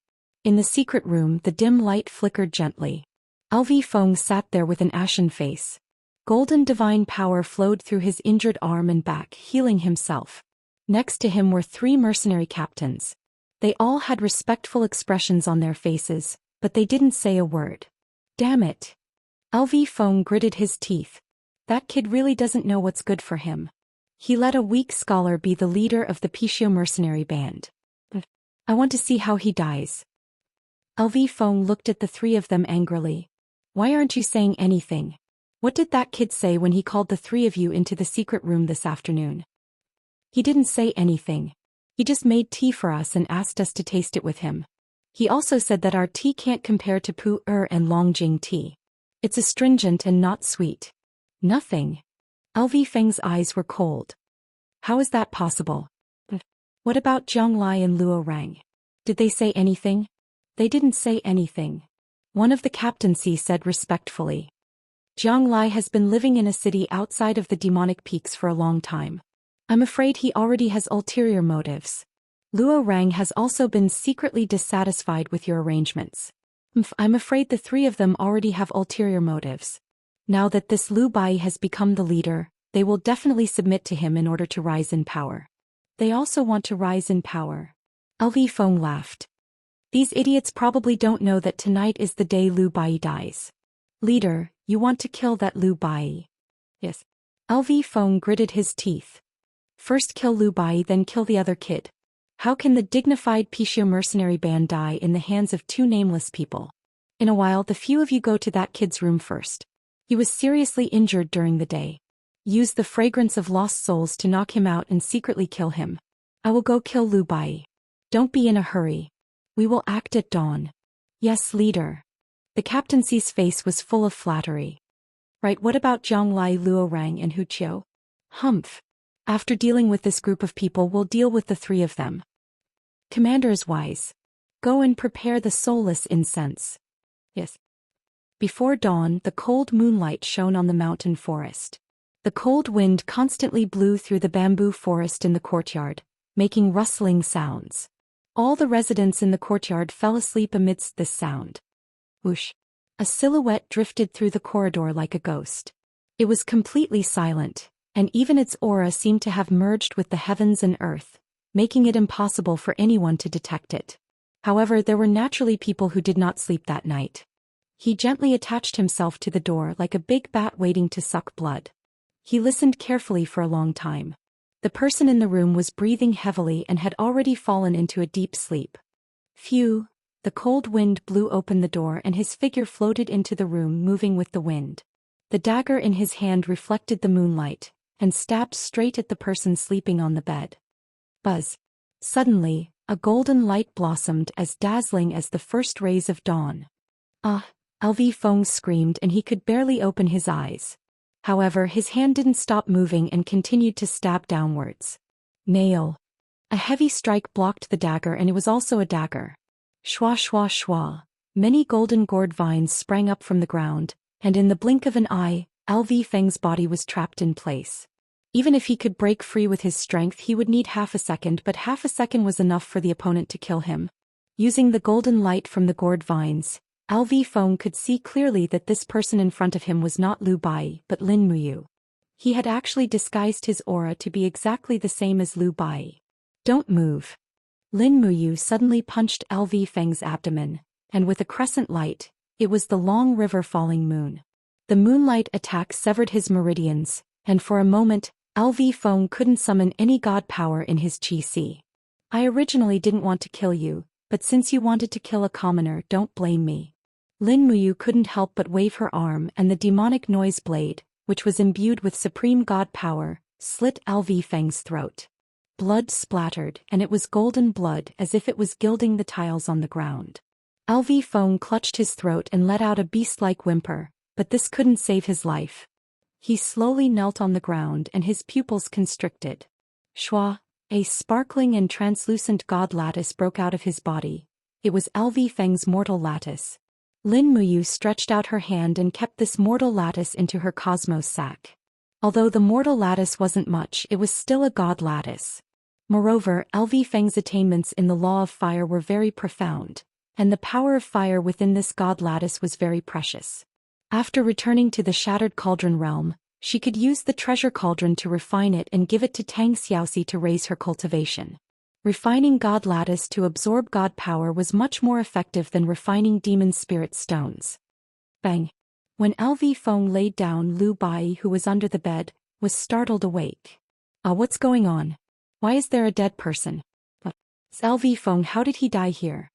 In the secret room, the dim light flickered gently. LV Feng sat there with an ashen face. Golden divine power flowed through his injured arm and back, healing himself. Next to him were 3 mercenary captains. They all had respectful expressions on their faces, but they didn't say a word. Damn it. LV Feng gritted his teeth. That kid really doesn't know what's good for him. He let a weak scholar be the leader of the Pishio mercenary band. I want to see how he dies. LV Feng looked at the three of them angrily. Why aren't you saying anything? What did that kid say when he called the three of you into the secret room this afternoon? He didn't say anything. He just made tea for us and asked us to taste it with him. He also said that our tea can't compare to Pu and Longjing tea. It's astringent and not sweet. Nothing. LV Feng's eyes were cold. How is that possible? What about Zhang Lai and Luo Rang? Did they say anything? They didn't say anything. One of the captaincy said respectfully. Zhang Lai has been living in a city outside of the demonic peaks for a long time. I'm afraid he already has ulterior motives. Luo Rang has also been secretly dissatisfied with your arrangements. I'm afraid the three of them already have ulterior motives. Now that this Lu Bai has become the leader, they will definitely submit to him in order to rise in power. They also want to rise in power. LV Feng laughed. These idiots probably don't know that tonight is the day Lu Bai dies. Leader, you want to kill that Lu Bai? Yes. LV Feng gritted his teeth. First kill Lu Bai, then kill the other kid. How can the dignified Pishio mercenary band die in the hands of two nameless people? In a while, the few of you go to that kid's room first. He was seriously injured during the day. Use the fragrance of lost souls to knock him out and secretly kill him. I will go kill Lu Bai. Don't be in a hurry. We will act at dawn. Yes, leader. The captaincy's face was full of flattery. Right, what about Zhang Lai, Luo Rang and Hu Qiu? Humph. After dealing with this group of people, we'll deal with the three of them. Commander is wise. Go and prepare the soulless incense. Yes. Before dawn, the cold moonlight shone on the mountain forest. The cold wind constantly blew through the bamboo forest in the courtyard, making rustling sounds. All the residents in the courtyard fell asleep amidst this sound. Whoosh! A silhouette drifted through the corridor like a ghost. It was completely silent, and even its aura seemed to have merged with the heavens and earth, making it impossible for anyone to detect it. However, there were naturally people who did not sleep that night. He gently attached himself to the door like a big bat waiting to suck blood. He listened carefully for a long time. The person in the room was breathing heavily and had already fallen into a deep sleep. Phew! The cold wind blew open the door and his figure floated into the room, moving with the wind. The dagger in his hand reflected the moonlight and stabbed straight at the person sleeping on the bed. Buzz! Suddenly, a golden light blossomed as dazzling as the first rays of dawn. Ah! LV Feng screamed and he could barely open his eyes. However, his hand didn't stop moving and continued to stab downwards. Nail! A heavy strike blocked the dagger, and it was also a dagger. Shwa shwa shwa! Many golden gourd vines sprang up from the ground, and in the blink of an eye, LV Feng's body was trapped in place. Even if he could break free with his strength, he would need half a second, but half a second was enough for the opponent to kill him. Using the golden light from the gourd vines, LV Feng could see clearly that this person in front of him was not Lu Bai but Lin Muyu. He had actually disguised his aura to be exactly the same as Lu Bai. Don't move. Lin Muyu suddenly punched LV Feng's abdomen, and with a crescent light, it was the long river falling moon. The moonlight attack severed his meridians, and for a moment, LV Feng couldn't summon any god power in his chi. I originally didn't want to kill you, but since you wanted to kill a commoner, don't blame me. Lin Muyu couldn't help but wave her arm, and the demonic noise blade, which was imbued with supreme god power, slit LV Feng's throat. Blood splattered, and it was golden blood as if it was gilding the tiles on the ground. LV Feng clutched his throat and let out a beast-like whimper, but this couldn't save his life. He slowly knelt on the ground and his pupils constricted. Shwa! A sparkling and translucent god lattice broke out of his body. It was LV Feng's mortal lattice. Lin Muyu stretched out her hand and kept this mortal lattice into her cosmos sac. Although the mortal lattice wasn't much, it was still a god lattice. Moreover, LV Feng's attainments in the law of fire were very profound, and the power of fire within this god lattice was very precious. After returning to the Shattered Cauldron realm, she could use the treasure cauldron to refine it and give it to Tang Xiaoxi to raise her cultivation. Refining god lattice to absorb god power was much more effective than refining demon spirit stones. Bang! When LV Feng laid down, Lu Bai, who was under the bed, was startled awake. What's going on? Why is there a dead person? But LV Feng, how did he die here?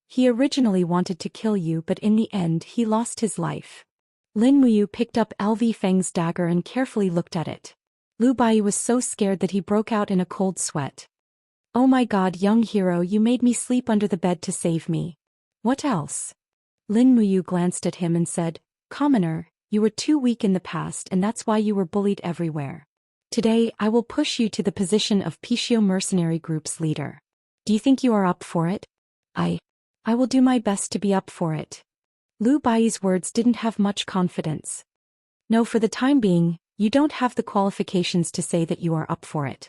He originally wanted to kill you, but in the end he lost his life. Lin Muyu picked up LV Feng's dagger and carefully looked at it. Lu Bai was so scared that he broke out in a cold sweat. Oh my god, young hero, you made me sleep under the bed to save me. What else? Lin Muyu glanced at him and said, Commoner, you were too weak in the past and that's why you were bullied everywhere. Today, I will push you to the position of Pishio Mercenary Group's leader. Do you think you are up for it? I will do my best to be up for it. Lu Bai's words didn't have much confidence. No, for the time being, you don't have the qualifications to say that you are up for it.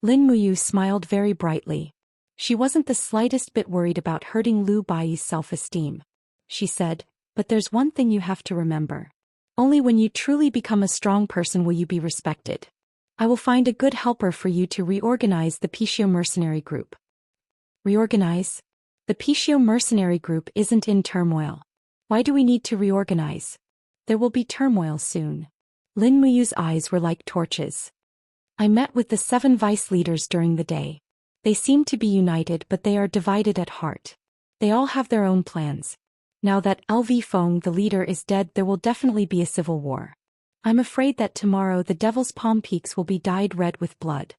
Lin Muyu smiled very brightly. She wasn't the slightest bit worried about hurting Lu Bai's self-esteem. She said, but there's one thing you have to remember. Only when you truly become a strong person will you be respected. I will find a good helper for you to reorganize the Pishio Mercenary Group. Reorganize? The Pishio Mercenary Group isn't in turmoil. Why do we need to reorganize? There will be turmoil soon. Lin Muyu's eyes were like torches. I met with the 7 vice leaders during the day. They seem to be united, but they are divided at heart. They all have their own plans. Now that LV Feng, the leader, is dead, there will definitely be a civil war. I'm afraid that tomorrow the Devil's Palm Peaks will be dyed red with blood.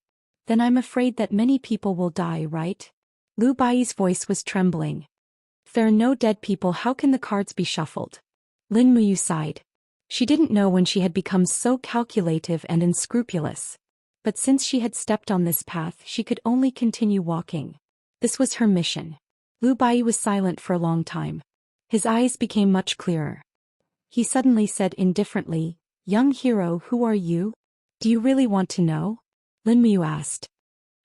Then I'm afraid that many people will die, right? Lu Bai's voice was trembling. If there are no dead people, how can the cards be shuffled? Lin Muyu sighed. She didn't know when she had become so calculative and unscrupulous. But since she had stepped on this path, she could only continue walking. This was her mission. Lu Bai was silent for a long time. His eyes became much clearer. He suddenly said indifferently, Young hero, who are you? Do you really want to know? Lin Muyu asked.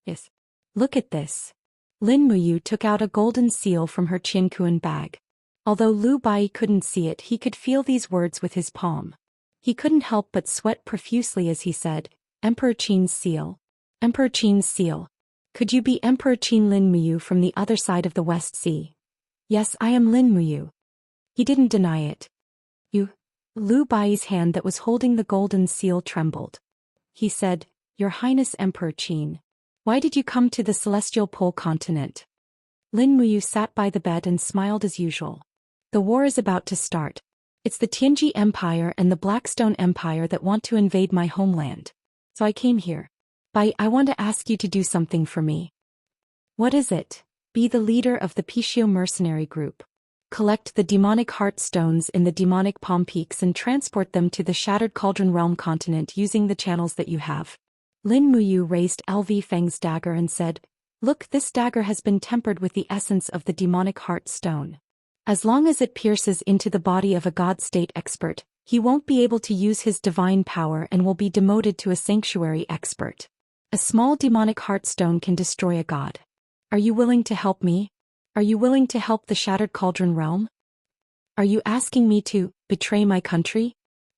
Yes. Look at this. Lin Muyu took out a golden seal from her Qinkuan bag. Although Lu Bai couldn't see it, he could feel these words with his palm. He couldn't help but sweat profusely as he said, Emperor Qin's seal. Emperor Qin's seal. Could you be Emperor Qin? Lin Muyu from the other side of the West Sea? Yes, I am Lin Muyu. He didn't deny it. You. Lu Bai's hand that was holding the golden seal trembled. He said, Your Highness Emperor Qin. Why did you come to the Celestial Pole continent? Lin Muyu sat by the bed and smiled as usual. The war is about to start. It's the Tianji Empire and the Blackstone Empire that want to invade my homeland. So I came here. I want to ask you to do something for me. What is it? Be the leader of the Pishio Mercenary Group. Collect the demonic heart stones in the demonic palm peaks and transport them to the Shattered Cauldron Realm continent using the channels that you have. Lin Muyu raised LV Feng's dagger and said, Look, this dagger has been tempered with the essence of the demonic heart stone. As long as it pierces into the body of a god state expert, he won't be able to use his divine power and will be demoted to a sanctuary expert. A small demonic heart stone can destroy a god. Are you willing to help me? Are you willing to help the Shattered Cauldron Realm? Are you asking me to betray my country?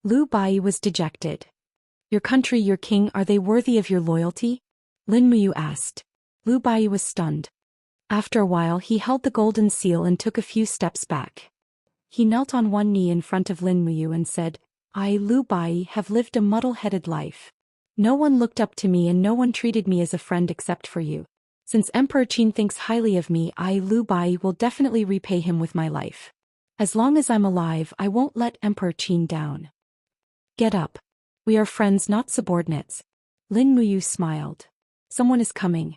Lu Bai was dejected. Your country, your king, are they worthy of your loyalty? Lin Muyu asked. Lu Bai was stunned. After a while he held the golden seal and took a few steps back. He knelt on one knee in front of Lin Muyu and said, I, Lu Bai, have lived a muddle-headed life. No one looked up to me and no one treated me as a friend except for you. Since Emperor Qin thinks highly of me, I, Lu Bai, will definitely repay him with my life. As long as I'm alive, I won't let Emperor Qin down. Get up. We are friends, not subordinates. Lin Muyu smiled. Someone is coming.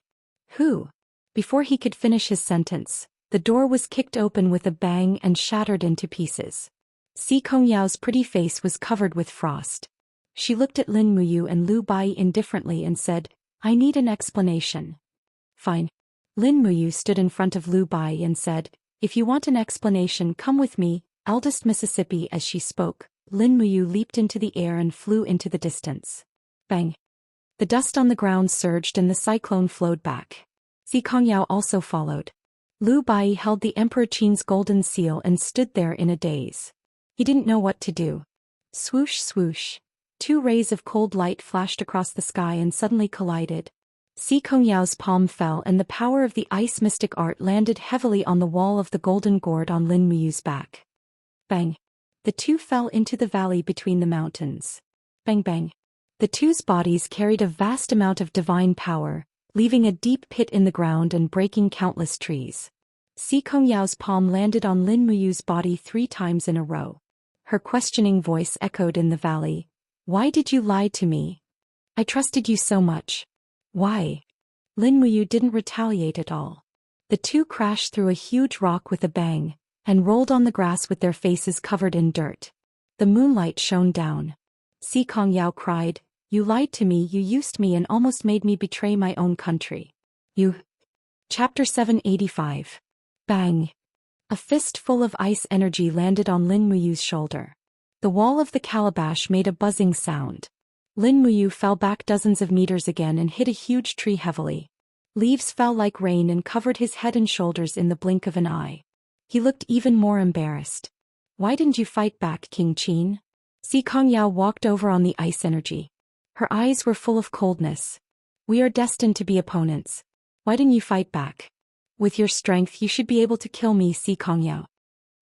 Who? Before he could finish his sentence, the door was kicked open with a bang and shattered into pieces. Si Kongyao's pretty face was covered with frost. She looked at Lin Muyu and Lu Bai indifferently and said, I need an explanation. Fine. Lin Muyu stood in front of Lu Bai and said, If you want an explanation, come with me, eldest Mississippi. As she spoke, Lin Muyu leaped into the air and flew into the distance. Bang. The dust on the ground surged and the cyclone flowed back. Si Kongyao also followed. Lu Bai held the Emperor Qin's golden seal and stood there in a daze. He didn't know what to do. Swoosh, swoosh. 2 rays of cold light flashed across the sky and suddenly collided. Si Kongyao's palm fell and the power of the ice mystic art landed heavily on the wall of the golden gourd on Lin Muyu's back. Bang. The two fell into the valley between the mountains. Bang bang. The two's bodies carried a vast amount of divine power, leaving a deep pit in the ground and breaking countless trees. Si Kongyao's palm landed on Lin Muyu's body 3 times in a row. Her questioning voice echoed in the valley. Why did you lie to me? I trusted you so much. Why? Lin Muyu didn't retaliate at all. The two crashed through a huge rock with a bang, and rolled on the grass with their faces covered in dirt. The moonlight shone down. Si Kongyao cried, You lied to me, you used me and almost made me betray my own country. You. Chapter 785. Bang. A fist full of ice energy landed on Lin Muyu's shoulder. The wall of the calabash made a buzzing sound. Lin Muyu fell back dozens of meters again and hit a huge tree heavily. Leaves fell like rain and covered his head and shoulders in the blink of an eye. He looked even more embarrassed. Why didn't you fight back, King Qin? Si Kongyao walked over on the ice energy. Her eyes were full of coldness. We are destined to be opponents. Why didn't you fight back? With your strength you should be able to kill me, Si Kongyao.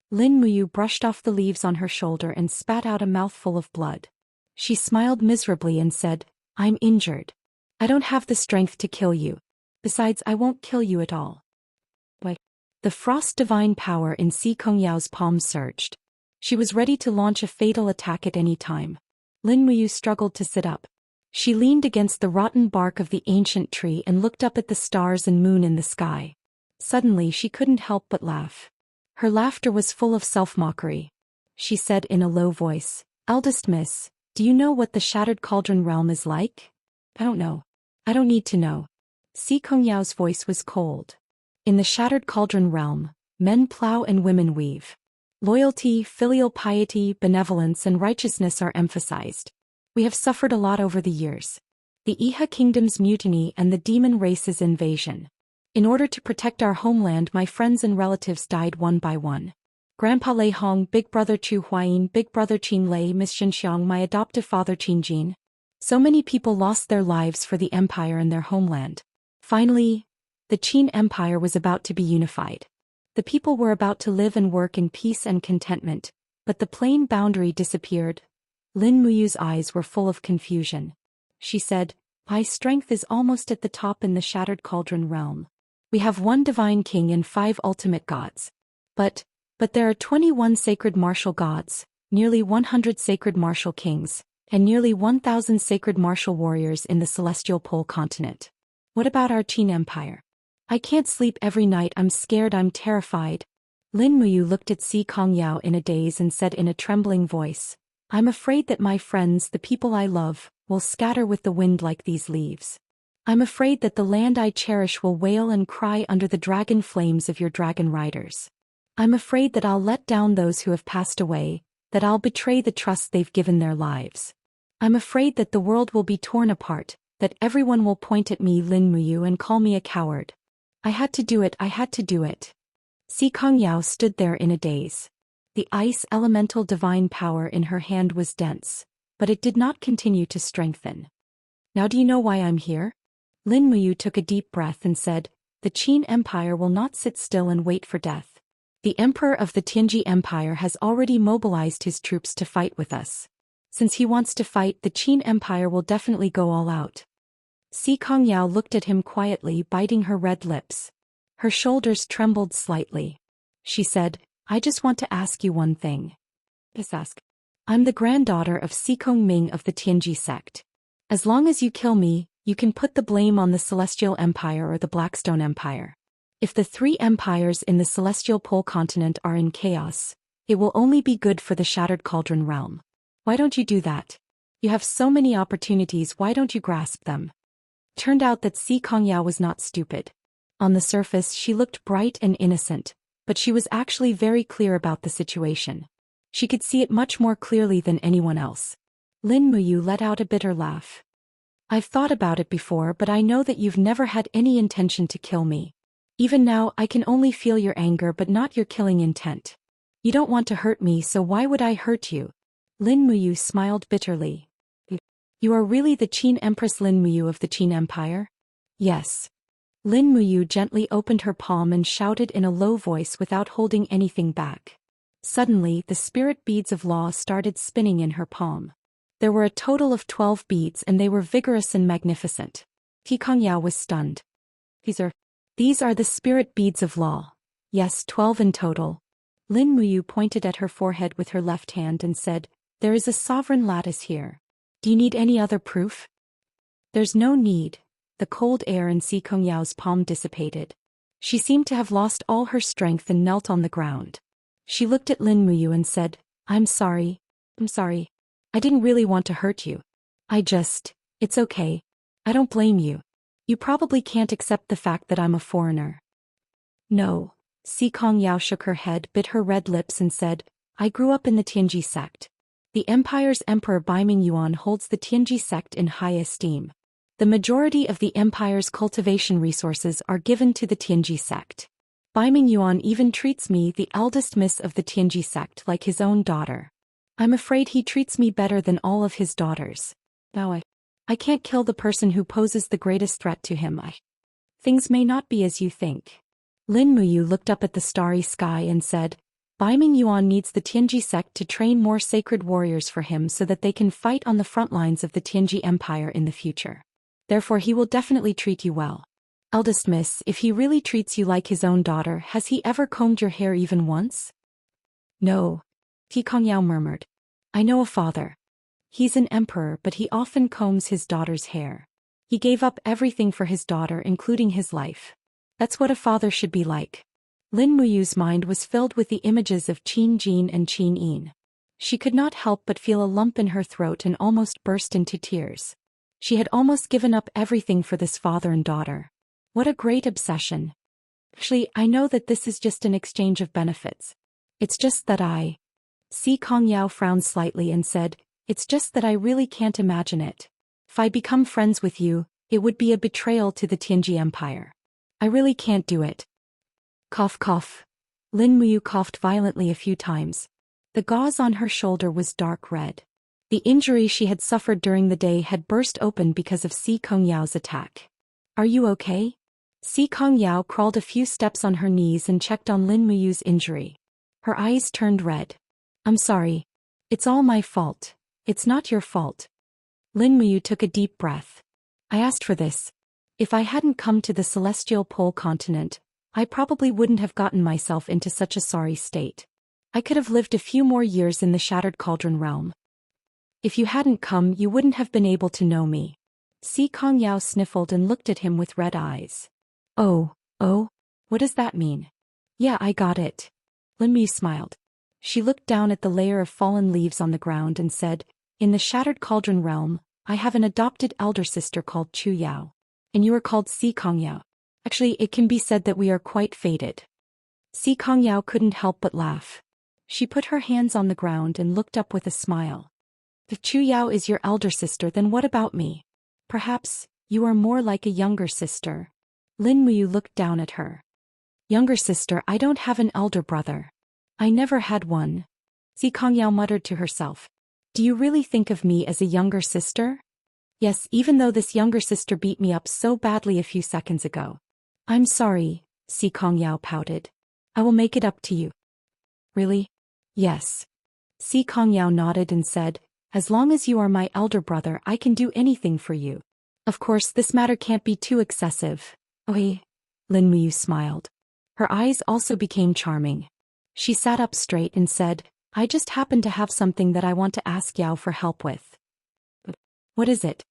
Lin Muyu brushed off the leaves on her shoulder and spat out a mouthful of blood. She smiled miserably and said, I'm injured. I don't have the strength to kill you. Besides, I won't kill you at all. Why? The frost divine power in Si Kongyao's palm surged. She was ready to launch a fatal attack at any time. Lin Muyu struggled to sit up. She leaned against the rotten bark of the ancient tree and looked up at the stars and moon in the sky. Suddenly she couldn't help but laugh. Her laughter was full of self-mockery. She said in a low voice, Eldest miss, do you know what the Shattered Cauldron realm is like? I don't know. I don't need to know. Si Kongyao's voice was cold. In the Shattered Cauldron realm, men plow and women weave. Loyalty, filial piety, benevolence and righteousness are emphasized. We have suffered a lot over the years. The Iha kingdom's mutiny and the demon race's invasion. In order to protect our homeland, my friends and relatives died one by one. Grandpa Lei Hong, Big Brother Chu Huayin, Big Brother Qin Lei, Miss Xianxiang, my adoptive father Qin Jin. So many people lost their lives for the empire and their homeland. Finally, the Qin Empire was about to be unified. The people were about to live and work in peace and contentment, but the plain boundary disappeared. Lin Muyu's eyes were full of confusion. She said, My strength is almost at the top in the Shattered Cauldron realm. We have 1 divine king and 5 ultimate gods. But there are 21 sacred martial gods, nearly 100 sacred martial kings, and nearly 1,000 sacred martial warriors in the celestial pole continent. What about our Qin Empire? I can't sleep every night, I'm scared, I'm terrified. Lin Muyu looked at Si Kongyao in a daze and said in a trembling voice, I'm afraid that my friends, the people I love, will scatter with the wind like these leaves. I'm afraid that the land I cherish will wail and cry under the dragon flames of your dragon riders. I'm afraid that I'll let down those who have passed away, that I'll betray the trust they've given their lives. I'm afraid that the world will be torn apart, that everyone will point at me, Lin Muyu, and call me a coward. I had to do it, I had to do it. Si Kongyao stood there in a daze. The ice elemental divine power in her hand was dense, but it did not continue to strengthen. Now do you know why I'm here? Lin Muyu took a deep breath and said, The Qin Empire will not sit still and wait for death. The Emperor of the Tianji Empire has already mobilized his troops to fight with us. Since he wants to fight, the Qin Empire will definitely go all out. Si Kongyao looked at him quietly, biting her red lips. Her shoulders trembled slightly. She said, I just want to ask you one thing. Just ask. I'm the granddaughter of Si Kongming of the Tianji sect. As long as you kill me, you can put the blame on the Celestial Empire or the Blackstone Empire. If the 3 empires in the Celestial Pole continent are in chaos, it will only be good for the Shattered Cauldron realm. Why don't you do that? You have so many opportunities, why don't you grasp them? Turned out that Si Kongyao was not stupid. On the surface she looked bright and innocent, but she was actually very clear about the situation. She could see it much more clearly than anyone else. Lin Muyu let out a bitter laugh. I've thought about it before, but I know that you've never had any intention to kill me. Even now I can only feel your anger but not your killing intent. You don't want to hurt me, so why would I hurt you? Lin Muyu smiled bitterly. You are really the Qin Empress Lin Muyu of the Qin Empire? Yes. Lin Muyu gently opened her palm and shouted in a low voice without holding anything back. Suddenly, the spirit beads of law started spinning in her palm. There were a total of 12 beads and they were vigorous and magnificent. Tikongyao was stunned. These are the spirit beads of law. Yes, 12 in total. Lin Muyu pointed at her forehead with her left hand and said, "There is a sovereign lattice here. Do you need any other proof?" "There's no need." The cold air in Tikongyao palm dissipated. She seemed to have lost all her strength and knelt on the ground. She looked at Lin Muyu and said, I'm sorry. I didn't really want to hurt you. It's okay. I don't blame you. You probably can't accept the fact that I'm a foreigner." "No." Tikongyao shook her head, bit her red lips and said, "I grew up in the Tianji sect. The empire's emperor Baiming Yuan holds the Tianji sect in high esteem. The majority of the empire's cultivation resources are given to the Tianji sect. Baiming Yuan even treats me, the eldest miss of the Tianji sect, like his own daughter. I'm afraid he treats me better than all of his daughters. Now I can't kill the person who poses the greatest threat to him. Things may not be as you think." Lin Muyu looked up at the starry sky and said, "Baiming Yuan needs the Tianji sect to train more sacred warriors for him so that they can fight on the front lines of the Tianji Empire in the future. Therefore he will definitely treat you well. Eldest miss, if he really treats you like his own daughter, has he ever combed your hair even once?" "No." Tikongyao murmured. "I know a father. He's an emperor, but he often combs his daughter's hair. He gave up everything for his daughter, including his life. That's what a father should be like." Lin Muyu's mind was filled with the images of Qin Jin and Qin Yin. She could not help but feel a lump in her throat and almost burst into tears. She had almost given up everything for this father and daughter. What a great obsession. "Actually, I know that this is just an exchange of benefits. It's just that Tikongyao frowned slightly and said, "It's just that I really can't imagine it. If I become friends with you, it would be a betrayal to the Tianji Empire. I really can't do it." Cough cough. Lin Muyu coughed violently a few times. The gauze on her shoulder was dark red. The injury she had suffered during the day had burst open because of Tikongyao attack. "Are you okay?" Tikongyao crawled a few steps on her knees and checked on Lin Muyu's injury. Her eyes turned red. "I'm sorry. It's all my fault." "It's not your fault." Lin Muyu took a deep breath. "I asked for this. If I hadn't come to the celestial pole continent, I probably wouldn't have gotten myself into such a sorry state. I could have lived a few more years in the Shattered Cauldron realm. If you hadn't come, you wouldn't have been able to know me." Tikongyao sniffled and looked at him with red eyes. Oh, what does that mean?" "Yeah, I got it." Lin Muyu smiled. She looked down at the layer of fallen leaves on the ground and said, "In the Shattered Cauldron realm, I have an adopted elder sister called Chu Yao. And you are called Tikongyao. Actually, it can be said that we are quite fated." Tikongyao couldn't help but laugh. She put her hands on the ground and looked up with a smile. "If Chu Yao is your elder sister, then what about me? Perhaps you are more like a younger sister." Lin Muyu looked down at her. "Younger sister? I don't have an elder brother. I never had one." Tikongyao muttered to herself. "Do you really think of me as a younger sister?" "Yes, even though this younger sister beat me up so badly a few seconds ago." "I'm sorry," Tikongyao pouted. "I will make it up to you." "Really?" "Yes." Tikongyao nodded and said, "As long as you are my elder brother, I can do anything for you. Of course, this matter can't be too excessive." "Okay." Lin Muyu smiled. Her eyes also became charming. She sat up straight and said, "I just happen to have something that I want to ask Yao for help with." "What is it?"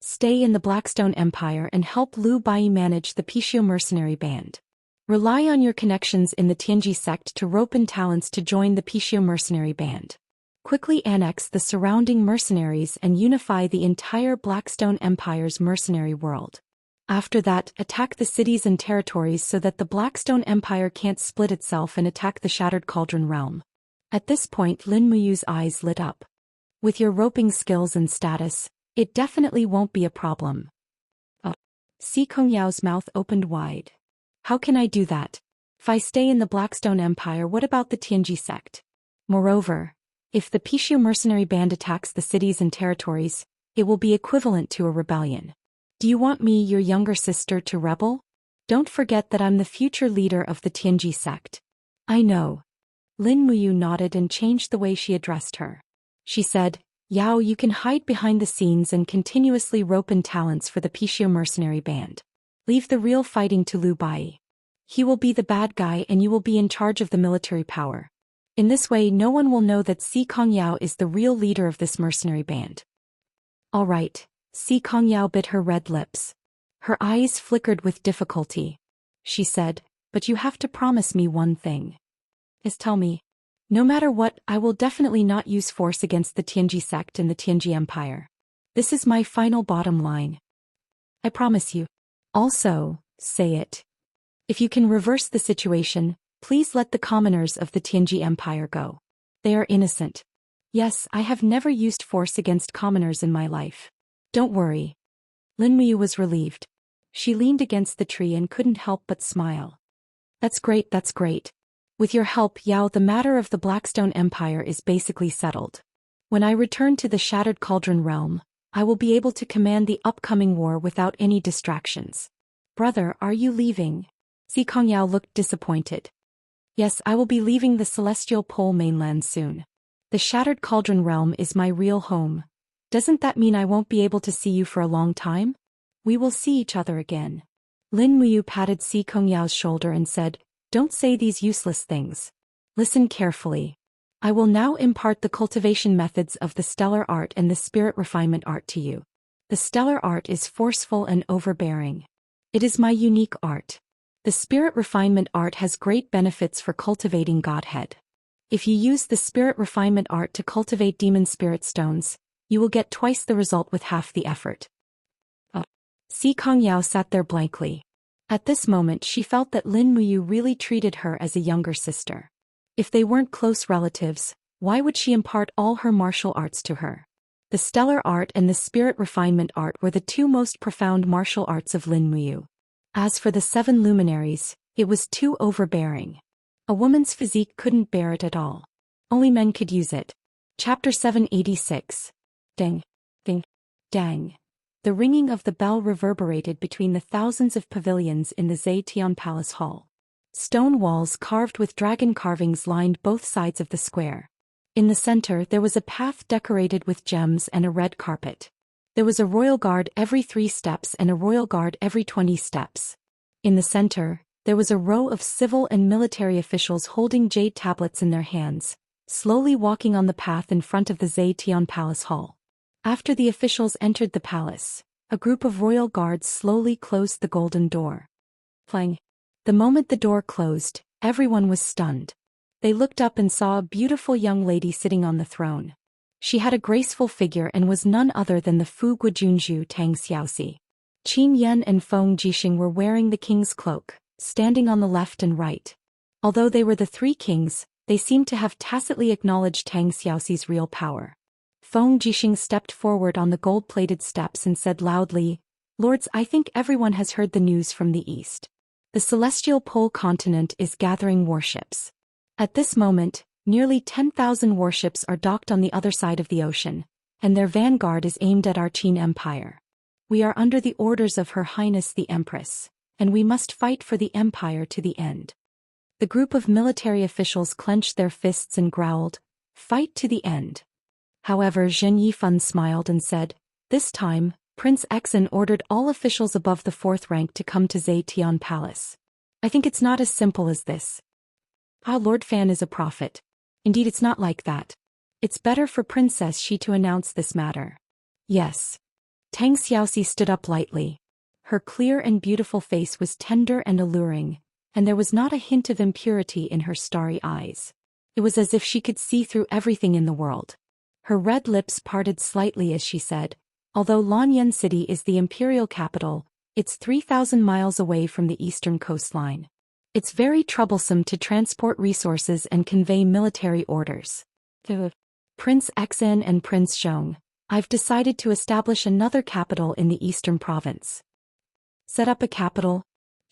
"Stay in the Blackstone Empire and help Liu Bai manage the Pishio mercenary band. Rely on your connections in the Tianji sect to rope in talents to join the Pishio mercenary band. Quickly annex the surrounding mercenaries and unify the entire Blackstone Empire's mercenary world. After that, attack the cities and territories so that the Blackstone Empire can't split itself and attack the Shattered Cauldron realm." At this point, Lin Muyu's eyes lit up. "With your roping skills and status, it definitely won't be a problem." Tikongyao mouth opened wide. "How can I do that? If I stay in the Blackstone Empire, what about the Tianji sect? Moreover, if the Pishio mercenary band attacks the cities and territories, it will be equivalent to a rebellion. Do you want me, your younger sister, to rebel? Don't forget that I'm the future leader of the Tianji sect." "I know." Lin Muyu nodded and changed the way she addressed her. She said, Yao, you can hide behind the scenes and continuously rope in talents for the Pishio mercenary band. Leave the real fighting to Lu Bai. He will be the bad guy and you will be in charge of the military power. In this way no one will know that Si Kongyao is the real leader of this mercenary band. All right, Si Kongyao bit her red lips. Her eyes flickered with difficulty. She said, but you have to promise me one thing. Tell me. No matter what, I will definitely not use force against the Tianji sect and the Tianji Empire. This is my final bottom line. I promise you. Also, say it. If you can reverse the situation, please let the commoners of the Tianji Empire go. They are innocent. Yes, I have never used force against commoners in my life. Don't worry. Lin Muyu was relieved. She leaned against the tree and couldn't help but smile. That's great, that's great. With your help, Yao, the matter of the Blackstone Empire is basically settled. When I return to the Shattered Cauldron realm, I will be able to command the upcoming war without any distractions. Brother, are you leaving? Si Kongyao looked disappointed. Yes, I will be leaving the Celestial Pole mainland soon. The Shattered Cauldron realm is my real home. Doesn't that mean I won't be able to see you for a long time? We will see each other again. Lin Muyu patted Si Kongyao's shoulder and said, Don't say these useless things. Listen carefully. I will now impart the cultivation methods of the stellar art and the spirit refinement art to you. The stellar art is forceful and overbearing. It is my unique art. The spirit refinement art has great benefits for cultivating Godhead. If you use the spirit refinement art to cultivate demon spirit stones, you will get twice the result with half the effort. Si Kongyao sat there blankly. At this moment she felt that Lin Muyu really treated her as a younger sister. If they weren't close relatives, why would she impart all her martial arts to her? The stellar art and the spirit refinement art were the two most profound martial arts of Lin Muyu. As for the 7 luminaries, it was too overbearing. A woman's physique couldn't bear it at all. Only men could use it. Chapter 786. Ding. Ding. Dang. The ringing of the bell reverberated between the thousands of pavilions in the Zetian Palace Hall. Stone walls carved with dragon carvings lined both sides of the square. In the center there was a path decorated with gems and a red carpet. There was a royal guard every 3 steps and a royal guard every 20 steps. In the center, there was a row of civil and military officials holding jade tablets in their hands, slowly walking on the path in front of the Zetian Palace Hall. After the officials entered the palace, a group of royal guards slowly closed the golden door. Clang. The moment the door closed, everyone was stunned. They looked up and saw a beautiful young lady sitting on the throne. She had a graceful figure and was none other than the Fu Guojunju Tang Xiaoxi. Qin Yan and Feng Jixing were wearing the king's cloak, standing on the left and right. Although they were the 3 kings, they seemed to have tacitly acknowledged Tang Xiaoxi's real power. Feng Jixing stepped forward on the gold-plated steps and said loudly, Lords, I think everyone has heard the news from the east. The celestial pole continent is gathering warships. At this moment, nearly 10,000 warships are docked on the other side of the ocean, and their vanguard is aimed at our Qin Empire. We are under the orders of Her Highness the Empress, and we must fight for the empire to the end. The group of military officials clenched their fists and growled, Fight to the end. However, Zhen Yifan smiled and said, This time, Prince Exen ordered all officials above the 4th rank to come to Zetian Palace. I think it's not as simple as this. Lord Fan is a prophet. Indeed, it's not like that. It's better for Princess Shi to announce this matter. Yes. Tang Xiaoxi stood up lightly. Her clear and beautiful face was tender and alluring, and there was not a hint of impurity in her starry eyes. It was as if she could see through everything in the world. Her red lips parted slightly as she said, Although Lanyan City is the imperial capital, it's 3,000 miles away from the eastern coastline. It's very troublesome to transport resources and convey military orders. Prince Exen and Prince Zhong, I've decided to establish another capital in the eastern province. Set up a capital?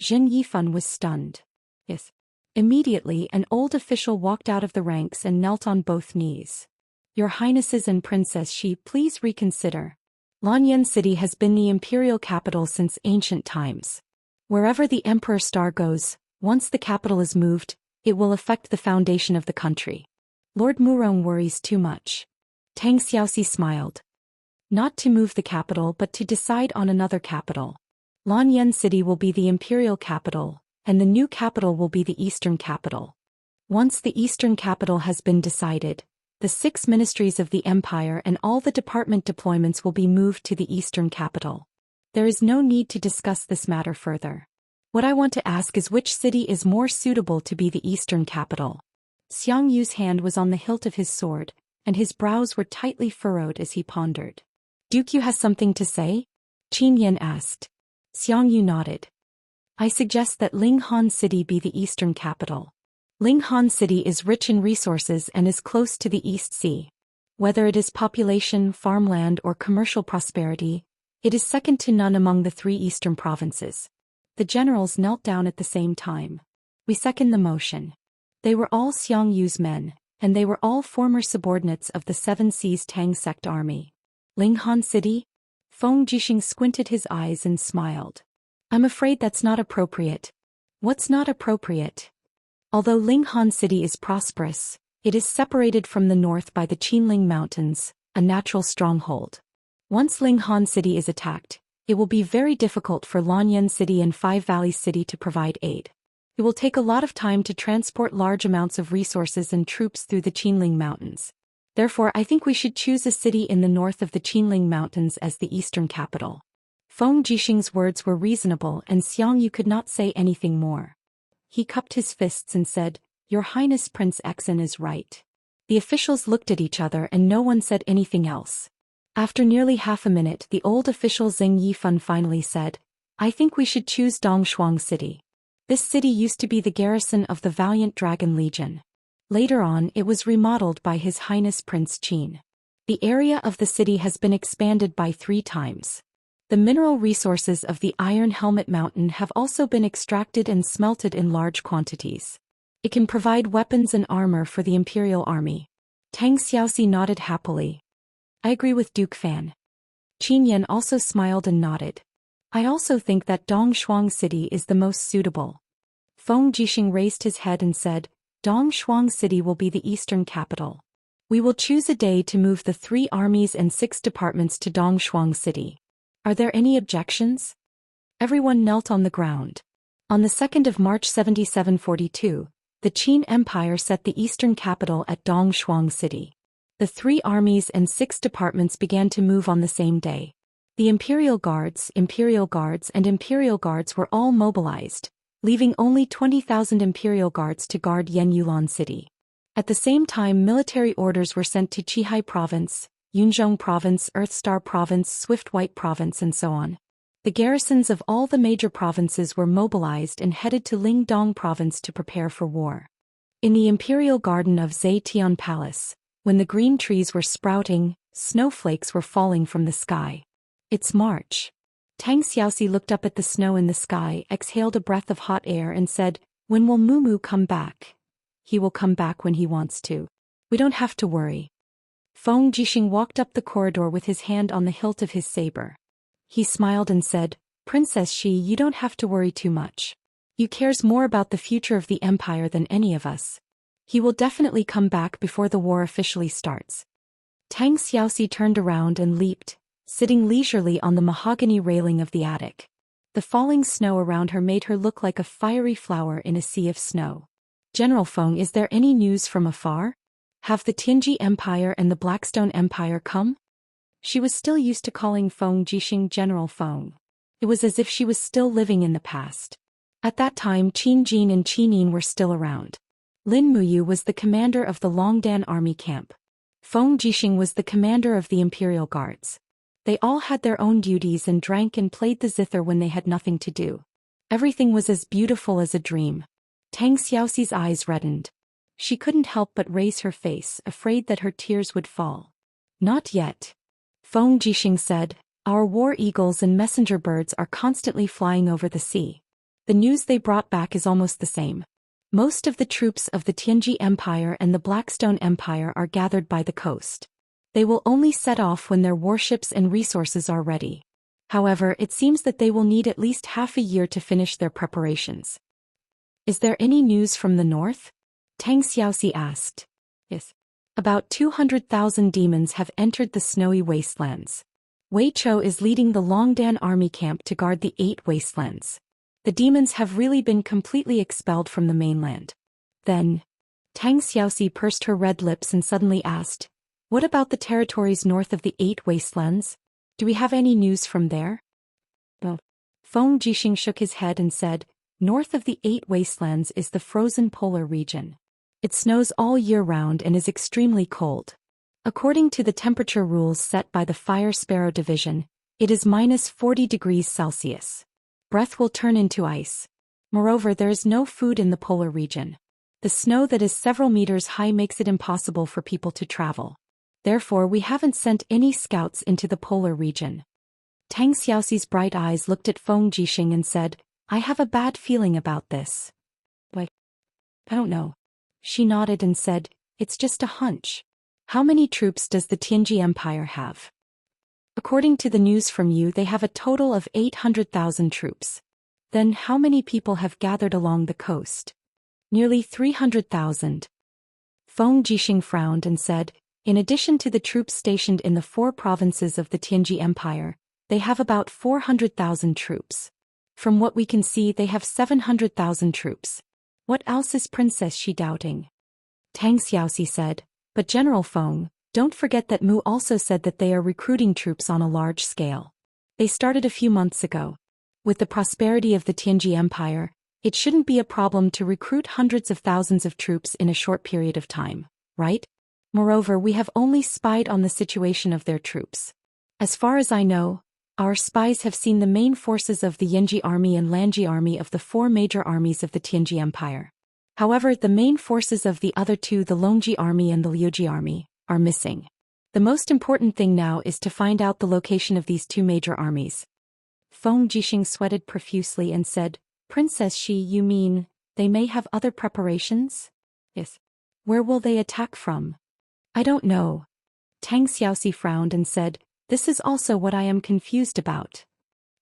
Zhen Yifan was stunned. Yes. Immediately an old official walked out of the ranks and knelt on both knees. Your Highnesses and Princess Shi, please reconsider. Lanyan City has been the imperial capital since ancient times. Wherever the Emperor Star goes, once the capital is moved, It will affect the foundation of the country. Lord Murong worries too much. Tang Xiaoxi smiled. Not to move the capital but to decide on another capital. Lanyan City will be the imperial capital, and the new capital will be the eastern capital. Once the eastern capital has been decided, the 6 ministries of the empire and all the department deployments will be moved to the eastern capital. There is no need to discuss this matter further. What I want to ask is which city is more suitable to be the eastern capital. Xiang Yu's hand was on the hilt of his sword, and his brows were tightly furrowed as he pondered. Duke Yu has something to say? Qin Yan asked. Xiang Yu nodded. I suggest that Linghan City be the eastern capital. Linghan City is rich in resources and is close to the East Sea. Whether it is population, farmland or commercial prosperity, it is second to none among the 3 eastern provinces. The generals knelt down at the same time. We second the motion. They were all Xiang Yu's men, and they were all former subordinates of the 7 Seas Tang sect army. Linghan City? Feng Jixing squinted his eyes and smiled. I'm afraid that's not appropriate. What's not appropriate? Although Linghan City is prosperous, it is separated from the north by the Qinling Mountains, a natural stronghold. Once Linghan City is attacked, it will be very difficult for Lanyan City and Five Valleys City to provide aid. It will take a lot of time to transport large amounts of resources and troops through the Qinling Mountains. Therefore, I think we should choose a city in the north of the Qinling Mountains as the eastern capital. Feng Jixing's words were reasonable and Xiang Yu could not say anything more. He cupped his fists and said, Your Highness Prince Exin is right. The officials looked at each other and no one said anything else. After nearly half a minute, the old official Xing Yifan finally said, I think we should choose Dongshuang City. This city used to be the garrison of the valiant Dragon Legion. Later on, it was remodeled by His Highness Prince Qin. The area of the city has been expanded by 3 times. The mineral resources of the Iron Helmet Mountain have also been extracted and smelted in large quantities. It can provide weapons and armor for the Imperial Army. Tang Xiaoxi nodded happily. I agree with Duke Fan. Qin Yan also smiled and nodded. I also think that Dongshuang City is the most suitable. Feng Jixing raised his head and said, Dongshuang City will be the eastern capital. We will choose a day to move the 3 armies and 6 departments to Dongshuang City. Are there any objections? Everyone knelt on the ground. On the 2nd of March 7742, the Qin Empire set the eastern capital at Dongshuang City. The 3 armies and 6 departments began to move on the same day. The Imperial Guards were all mobilized, leaving only 20,000 Imperial Guards to guard Yenyulan City. At the same time, military orders were sent to Qihai Province, Yunzhong Province, Earthstar Province, Swift White Province and so on. The garrisons of all the major provinces were mobilized and headed to Lingdong Province to prepare for war. In the Imperial Garden of Zetian Palace, when the green trees were sprouting, snowflakes were falling from the sky. It's March. Tang Xiaoxi looked up at the snow in the sky, exhaled a breath of hot air and said, When will Mumu come back? He will come back when he wants to. We don't have to worry. Feng Jixing walked up the corridor with his hand on the hilt of his saber. He smiled and said, Princess Shi, you don't have to worry too much. You cares more about the future of the empire than any of us. He will definitely come back before the war officially starts. Tang Xiaoxi turned around and leaped, sitting leisurely on the mahogany railing of the attic. The falling snow around her made her look like a fiery flower in a sea of snow. General Feng, is there any news from afar? Have the Tianji Empire and the Blackstone Empire come? She was still used to calling Feng Jixing General Feng. It was as if she was still living in the past. At that time, Qin Jin and Qin Yin were still around. Lin Muyu was the commander of the Longdan army camp. Feng Jixing was the commander of the Imperial Guards. They all had their own duties and drank and played the zither when they had nothing to do. Everything was as beautiful as a dream. Tang Xiaoxi's eyes reddened. She couldn't help but raise her face, afraid that her tears would fall. Not yet. Feng Jixing said, Our war eagles and messenger birds are constantly flying over the sea. The news they brought back is almost the same. Most of the troops of the Tianji Empire and the Blackstone Empire are gathered by the coast. They will only set off when their warships and resources are ready. However, it seems that they will need at least half a year to finish their preparations. Is there any news from the north? Tang Xiaoxi asked. Yes. About 200,000 demons have entered the snowy wastelands. Wei Chou is leading the Longdan army camp to guard the 8 wastelands. The demons have really been completely expelled from the mainland. Then, Tang Xiaoxi pursed her red lips and suddenly asked, what about the territories north of the 8 wastelands? Do we have any news from there? Well, Feng Jixing shook his head and said, north of the 8 wastelands is the frozen polar region. It snows all year round and is extremely cold. According to the temperature rules set by the Fire Sparrow Division, it is -40 degrees Celsius. Breath will turn into ice. Moreover, there is no food in the polar region. The snow that is several meters high makes it impossible for people to travel. Therefore, we haven't sent any scouts into the polar region. Tang Xiaoxi's bright eyes looked at Feng Jixing and said, I have a bad feeling about this. But I don't know. She nodded and said, it's just a hunch. How many troops does the Tianji Empire have? According to the news from you, they have a total of 800,000 troops. Then how many people have gathered along the coast? Nearly 300,000. Feng Jixing frowned and said, in addition to the troops stationed in the 4 provinces of the Tianji Empire, they have about 400,000 troops. From what we can see, they have 700,000 troops. What else is Princess Xi doubting? Tang Xiaoxi said, but General Feng, don't forget that Mu also said that they are recruiting troops on a large scale. They started a few months ago. With the prosperity of the Tianji Empire, it shouldn't be a problem to recruit hundreds of thousands of troops in a short period of time, right? Moreover, we have only spied on the situation of their troops. As far as I know, our spies have seen the main forces of the Yanji army and Lanji army of the 4 major armies of the Tianji Empire. However, the main forces of the other 2, the Longji army and the Liuji army, are missing. The most important thing now is to find out the location of these 2 major armies. Feng Jixing sweated profusely and said, Princess Xi, you mean, they may have other preparations? Yes. Where will they attack from? I don't know. Tang Xiaoxi frowned and said, this is also what I am confused about.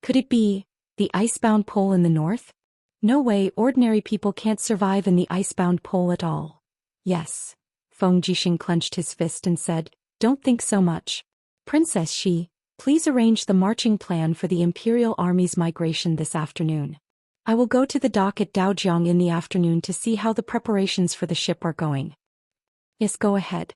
Could it be the icebound pole in the north? No way, ordinary people can't survive in the icebound pole at all. Yes. Feng Jixing clenched his fist and said, don't think so much. Princess Xi, please arrange the marching plan for the Imperial Army's migration this afternoon. I will go to the dock at Daojiang in the afternoon to see how the preparations for the ship are going. Yes, go ahead.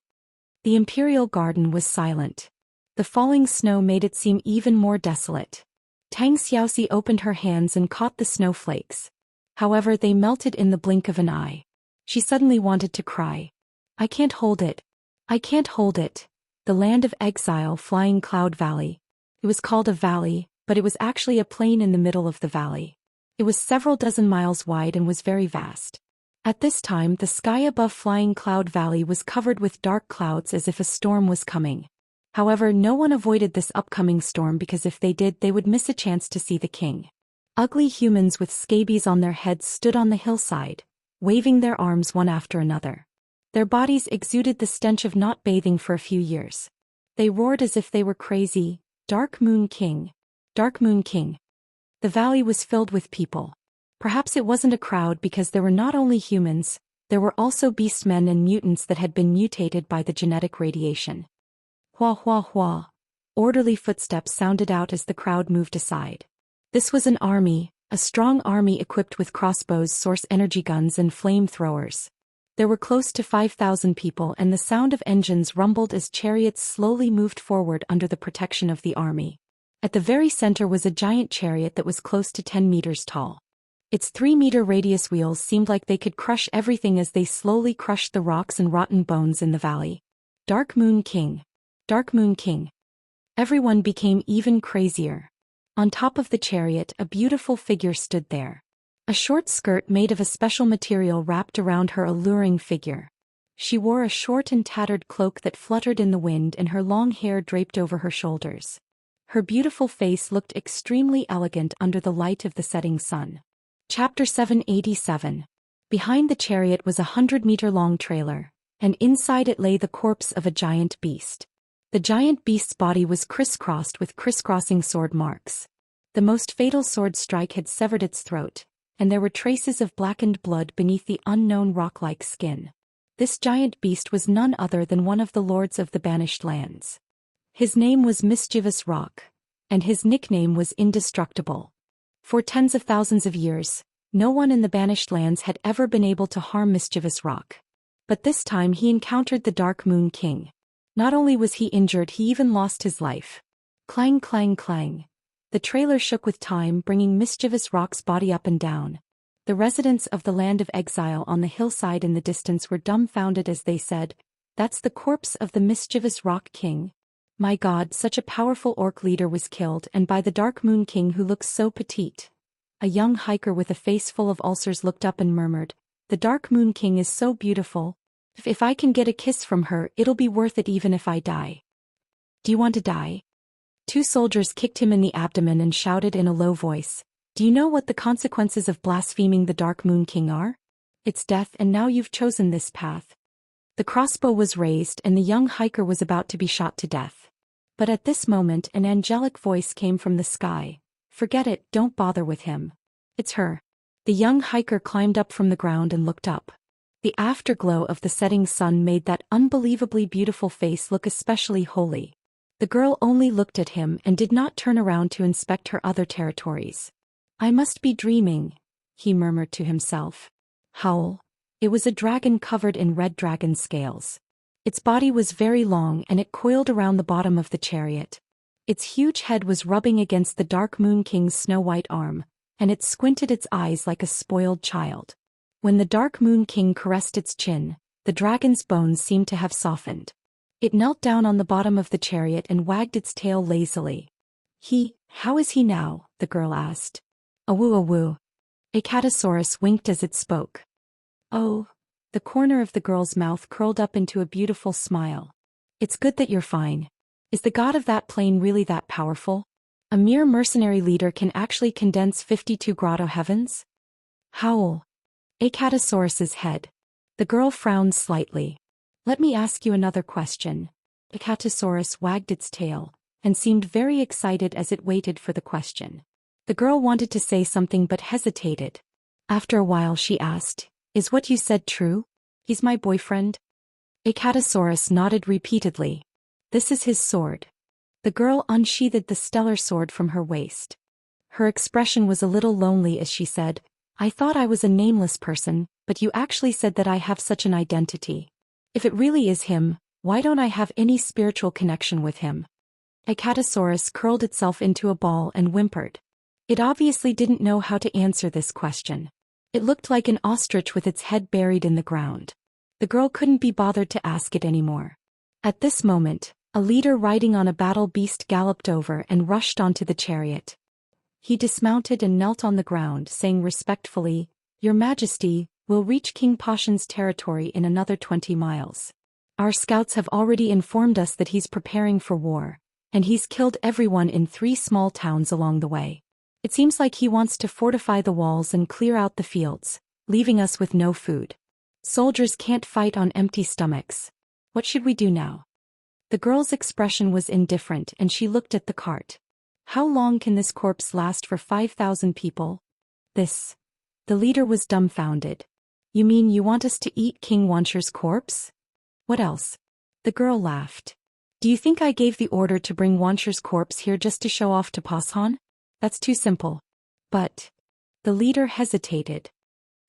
The Imperial Garden was silent. The falling snow made it seem even more desolate. Tang Xiaoxi opened her hands and caught the snowflakes. However, they melted in the blink of an eye. She suddenly wanted to cry. I can't hold it. I can't hold it. The land of exile, Flying Cloud Valley. It was called a valley, but it was actually a plain in the middle of the valley. It was several dozen miles wide and was very vast. At this time, the sky above Flying Cloud Valley was covered with dark clouds as if a storm was coming. However, no one avoided this upcoming storm because if they did, they would miss a chance to see the king. Ugly humans with scabies on their heads stood on the hillside, waving their arms one after another. Their bodies exuded the stench of not bathing for a few years. They roared as if they were crazy, Dark Moon King. Dark Moon King. The valley was filled with people. Perhaps it wasn't a crowd because there were not only humans, there were also beastmen and mutants that had been mutated by the genetic radiation. Hua hua hua. Orderly footsteps sounded out as the crowd moved aside. This was an army, a strong army equipped with crossbows, source energy guns and flamethrowers. There were close to 5,000 people and the sound of engines rumbled as chariots slowly moved forward under the protection of the army. At the very center was a giant chariot that was close to 10 meters tall. Its 3-meter radius wheels seemed like they could crush everything as they slowly crushed the rocks and rotten bones in the valley. Dark Moon King. Dark Moon King. Everyone became even crazier. On top of the chariot, a beautiful figure stood there. A short skirt made of a special material wrapped around her alluring figure. She wore a short and tattered cloak that fluttered in the wind and her long hair draped over her shoulders. Her beautiful face looked extremely elegant under the light of the setting sun. Chapter 787. Behind the chariot was a 100-meter-long trailer, and inside it lay the corpse of a giant beast. The giant beast's body was crisscrossed with crisscrossing sword marks. The most fatal sword strike had severed its throat, and there were traces of blackened blood beneath the unknown rock-like skin. This giant beast was none other than one of the lords of the Banished Lands. His name was Mischievous Rock, and his nickname was Indestructible. For tens of thousands of years, no one in the Banished Lands had ever been able to harm Mischievous Rock. But this time he encountered the Dark Moon King. Not only was he injured, he even lost his life. Clang, clang, clang. The trailer shook with time, bringing Mischievous Rock's body up and down. The residents of the Land of Exile on the hillside in the distance were dumbfounded as they said, "That's the corpse of the Mischievous Rock King. My God, such a powerful orc leader was killed, and by the Dark Moon King who looks so petite." A young hiker with a face full of ulcers looked up and murmured, "The Dark Moon King is so beautiful. If I can get a kiss from her, it'll be worth it even if I die." "Do you want to die?" Two soldiers kicked him in the abdomen and shouted in a low voice, "Do you know what the consequences of blaspheming the Dark Moon King are? It's death, and now you've chosen this path." The crossbow was raised and the young hiker was about to be shot to death. But at this moment an angelic voice came from the sky. "Forget it, don't bother with him. It's her." The young hiker climbed up from the ground and looked up. The afterglow of the setting sun made that unbelievably beautiful face look especially holy. The girl only looked at him and did not turn around to inspect her other territories. "I must be dreaming," he murmured to himself. Howl. It was a dragon covered in red dragon scales. Its body was very long and it coiled around the bottom of the chariot. Its huge head was rubbing against the Dark Moon King's snow-white arm, and it squinted its eyes like a spoiled child. When the Dark Moon King caressed its chin, the dragon's bones seemed to have softened. It knelt down on the bottom of the chariot and wagged its tail lazily. How is he now?" the girl asked. "Awoo awoo." A catasaurus winked as it spoke. "Oh." The corner of the girl's mouth curled up into a beautiful smile. "It's good that you're fine. Is the god of that plane really that powerful? A mere mercenary leader can actually condense 52 grotto heavens?" Howl. A catasaurus's head. The girl frowned slightly. "Let me ask you another question." A catasaurus wagged its tail, and seemed very excited as it waited for the question. The girl wanted to say something but hesitated. After a while she asked, "Is what you said true? He's my boyfriend?" A catasaurus nodded repeatedly. "This is his sword." The girl unsheathed the stellar sword from her waist. Her expression was a little lonely as she said, "I thought I was a nameless person, but you actually said that I have such an identity. If it really is him, why don't I have any spiritual connection with him?" A catasaurus curled itself into a ball and whimpered. It obviously didn't know how to answer this question. It looked like an ostrich with its head buried in the ground. The girl couldn't be bothered to ask it anymore. At this moment, a leader riding on a battle beast galloped over and rushed onto the chariot. He dismounted and knelt on the ground, saying respectfully, "Your Majesty, we'll reach King Pashan's territory in another 20 miles. Our scouts have already informed us that he's preparing for war, and he's killed everyone in 3 small towns along the way. It seems like he wants to fortify the walls and clear out the fields, leaving us with no food. Soldiers can't fight on empty stomachs. What should we do now?" The girl's expression was indifferent and she looked at the cart. "How long can this corpse last for 5,000 people?" "This." The leader was dumbfounded. "You mean you want us to eat King Wansher's corpse? What else?" The girl laughed. "Do you think I gave the order to bring Wansher's corpse here just to show off to Pashan? That's too simple." "But..." The leader hesitated.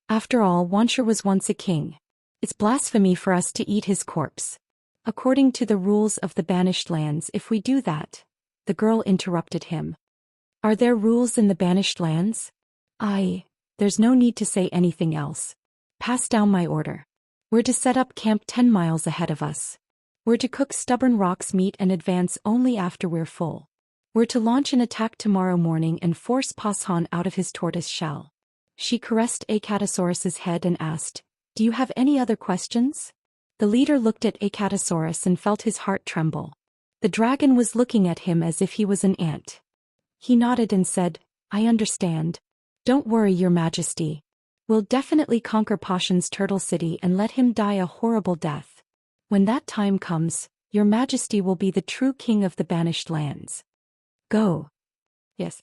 "After all, Wansher was once a king. It's blasphemy for us to eat his corpse. According to the rules of the Banished Lands, if we do that..." The girl interrupted him. "Are there rules in the Banished Lands?" There's no need to say anything else. Pass down my order. We're to set up camp 10 miles ahead of us. We're to cook stubborn rock's meat and advance only after we're full. We're to launch an attack tomorrow morning and force Pashan out of his tortoise shell." She caressed Acatosaurus's head and asked, "Do you have any other questions?" The leader looked at Acatosaurus and felt his heart tremble. The dragon was looking at him as if he was an ant. He nodded and said, "I understand. Don't worry, Your Majesty. We'll definitely conquer Pashan's turtle city and let him die a horrible death. When that time comes, Your Majesty will be the true king of the Banished Lands." "Go." "Yes."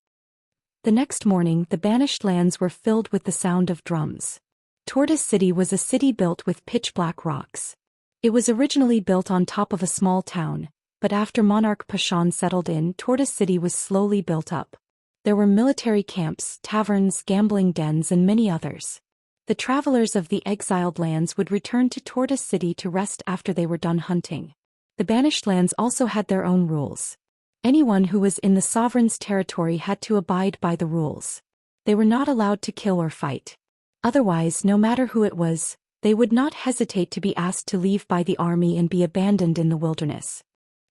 The next morning the banished lands were filled with the sound of drums. Tortoise City was a city built with pitch-black rocks. It was originally built on top of a small town, but after monarch Pashan settled in, Tortoise City was slowly built up. There were military camps, taverns, gambling dens and many others. The travelers of the exiled lands would return to Tortoise City to rest after they were done hunting. The banished lands also had their own rules. Anyone who was in the sovereign's territory had to abide by the rules. They were not allowed to kill or fight. Otherwise, no matter who it was, they would not hesitate to be asked to leave by the army and be abandoned in the wilderness.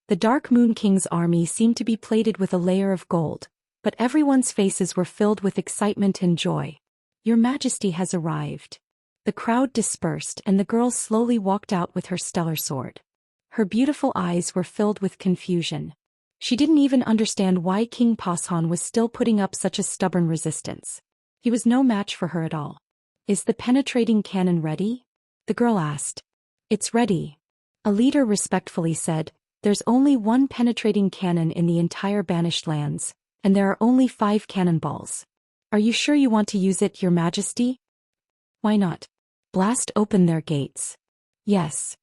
The Dark Moon King's army seemed to be plated with a layer of gold, but everyone's faces were filled with excitement and joy. "Your Majesty has arrived." The crowd dispersed and the girl slowly walked out with her stellar sword. Her beautiful eyes were filled with confusion. She didn't even understand why King Pashan was still putting up such a stubborn resistance. He was no match for her at all. "Is the penetrating cannon ready?" the girl asked. "It's ready." A leader respectfully said, "There's only one penetrating cannon in the entire banished lands, and there are only 5 cannonballs. Are you sure you want to use it, Your Majesty?" "Why not? Blast open their gates." "Yes."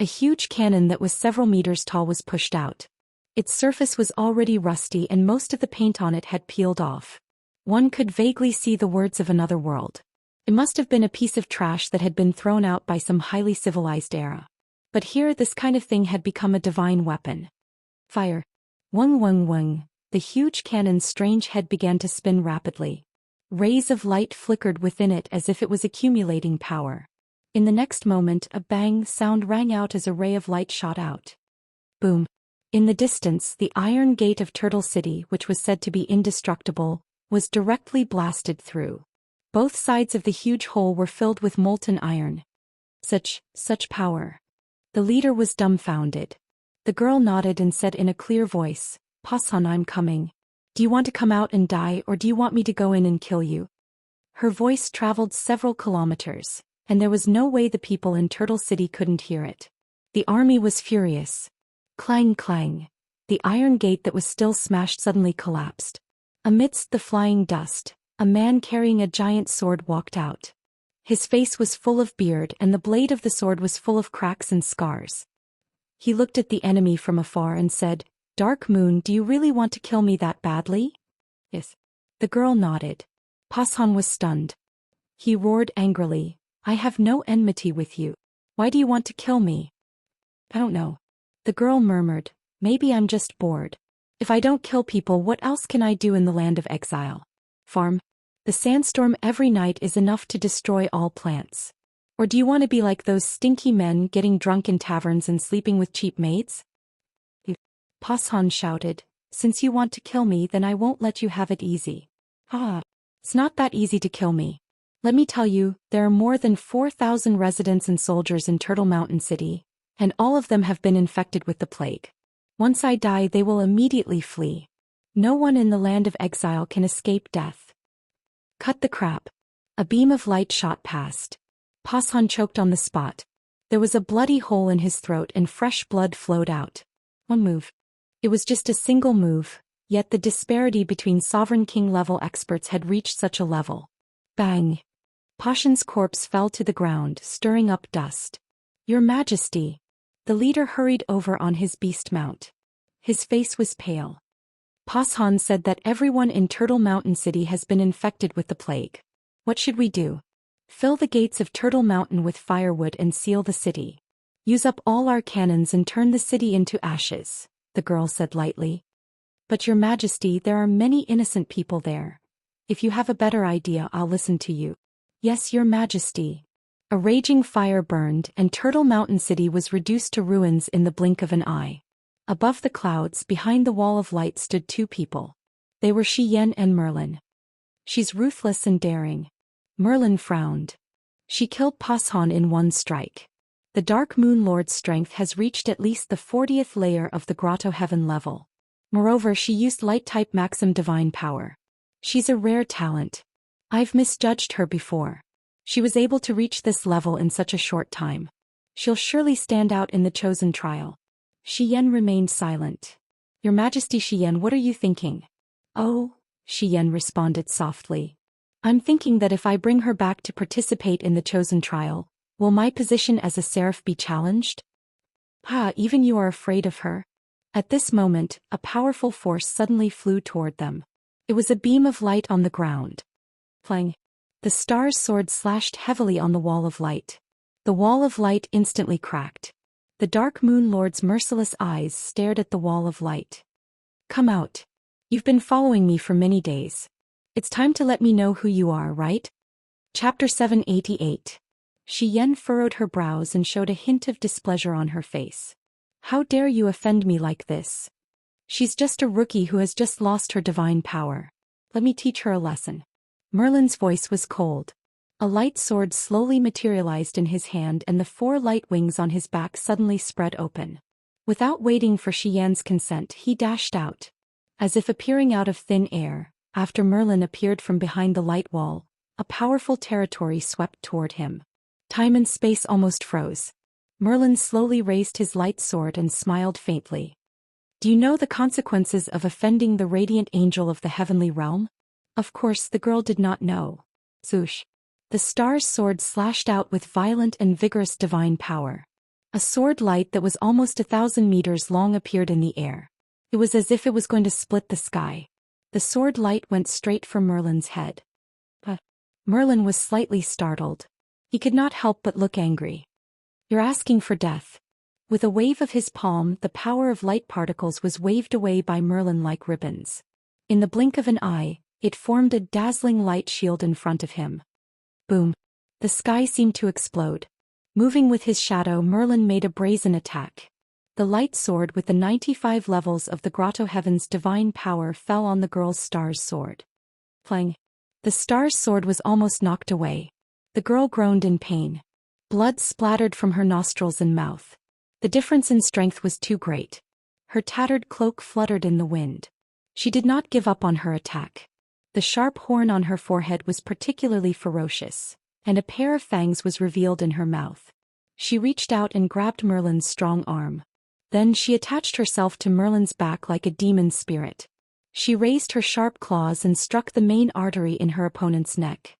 A huge cannon that was several meters tall was pushed out. Its surface was already rusty and most of the paint on it had peeled off. One could vaguely see the words of another world. It must have been a piece of trash that had been thrown out by some highly civilized era. But here this kind of thing had become a divine weapon. Fire. Wung wung wung. The huge cannon's strange head began to spin rapidly. Rays of light flickered within it as if it was accumulating power. In the next moment a bang sound rang out as a ray of light shot out. Boom. In the distance the iron gate of Turtle City, which was said to be indestructible, was directly blasted through. Both sides of the huge hole were filled with molten iron. Such power. The leader was dumbfounded. The girl nodded and said in a clear voice, "Pashan, I'm coming. Do you want to come out and die or do you want me to go in and kill you?" Her voice traveled several kilometers, and there was no way the people in Turtle City couldn't hear it. The army was furious. Clang clang. The iron gate that was still smashed suddenly collapsed. Amidst the flying dust, a man carrying a giant sword walked out. His face was full of beard and the blade of the sword was full of cracks and scars. He looked at the enemy from afar and said, "Dark Moon, do you really want to kill me that badly?" "Yes." The girl nodded. Pashan was stunned. He roared angrily, "I have no enmity with you. Why do you want to kill me?" "I don't know." The girl murmured, "Maybe I'm just bored. If I don't kill people, what else can I do in the land of exile? Farm? The sandstorm every night is enough to destroy all plants. Or do you want to be like those stinky men getting drunk in taverns and sleeping with cheap maids?" Pashan shouted, "Since you want to kill me, then I won't let you have it easy." "Ah, it's not that easy to kill me. Let me tell you, there are more than 4,000 residents and soldiers in Turtle Mountain City, and all of them have been infected with the plague. Once I die, they will immediately flee. No one in the land of exile can escape death." "Cut the crap." A beam of light shot past. Pashan choked on the spot. There was a bloody hole in his throat and fresh blood flowed out. One move. It was just a single move, yet the disparity between Sovereign King level experts had reached such a level. Bang. Pashan's corpse fell to the ground, stirring up dust. "Your Majesty." The leader hurried over on his beast mount. His face was pale. Pashan said that everyone in Turtle Mountain City has been infected with the plague. "What should we do?" "Fill the gates of Turtle Mountain with firewood and seal the city. Use up all our cannons and turn the city into ashes," the girl said lightly. "But Your Majesty, there are many innocent people there. If you have a better idea, I'll listen to you." "Yes, Your Majesty." A raging fire burned and Turtle Mountain City was reduced to ruins in the blink of an eye. Above the clouds, behind the wall of light, stood 2 people. They were Xian and Merlin. "She's ruthless and daring." Merlin frowned. "She killed Pashan in one strike. The Dark Moon Lord's strength has reached at least the 40th layer of the Grotto Heaven level. Moreover, she used Light-type Maxim Divine Power. She's a rare talent. I've misjudged her before. She was able to reach this level in such a short time. She'll surely stand out in the chosen trial." Xian remained silent. "Your Majesty Xian, what are you thinking?" "Oh," Xian responded softly. I'm thinking that if I bring her back to participate in the chosen trial, will my position as a seraph be challenged? Even you are afraid of her? At this moment, a powerful force suddenly flew toward them. It was a beam of light on the ground. Plang! The star's sword slashed heavily on the wall of light. The wall of light instantly cracked. The Dark Moon Lord's merciless eyes stared at the wall of light. Come out. You've been following me for many days. It's time to let me know who you are, right? Chapter 788. Xian furrowed her brows and showed a hint of displeasure on her face. How dare you offend me like this? She's just a rookie who has just lost her divine power. Let me teach her a lesson. Merlin's voice was cold. A light sword slowly materialized in his hand and the 4 light wings on his back suddenly spread open. Without waiting for Xian's consent, he dashed out. As if appearing out of thin air, after Merlin appeared from behind the light wall, a powerful territory swept toward him. Time and space almost froze. Merlin slowly raised his light sword and smiled faintly. Do you know the consequences of offending the radiant angel of the heavenly realm? Of course the girl did not know. Zhoush. The star's sword slashed out with violent and vigorous divine power. A sword light that was almost 1,000 meters long appeared in the air. It was as if it was going to split the sky. The sword light went straight for Merlin's head. Merlin was slightly startled. He could not help but look angry. You're asking for death. With a wave of his palm, the power of light particles was waved away by Merlin like ribbons. In the blink of an eye, it formed a dazzling light shield in front of him. Boom! The sky seemed to explode. Moving with his shadow, Merlin made a brazen attack. The light sword with the 95 levels of the Grotto Heaven's divine power fell on the girl's star's sword. Plang! The star's sword was almost knocked away. The girl groaned in pain. Blood splattered from her nostrils and mouth. The difference in strength was too great. Her tattered cloak fluttered in the wind. She did not give up on her attack. The sharp horn on her forehead was particularly ferocious, and a pair of fangs was revealed in her mouth. She reached out and grabbed Merlin's strong arm. Then she attached herself to Merlin's back like a demon spirit. She raised her sharp claws and struck the main artery in her opponent's neck.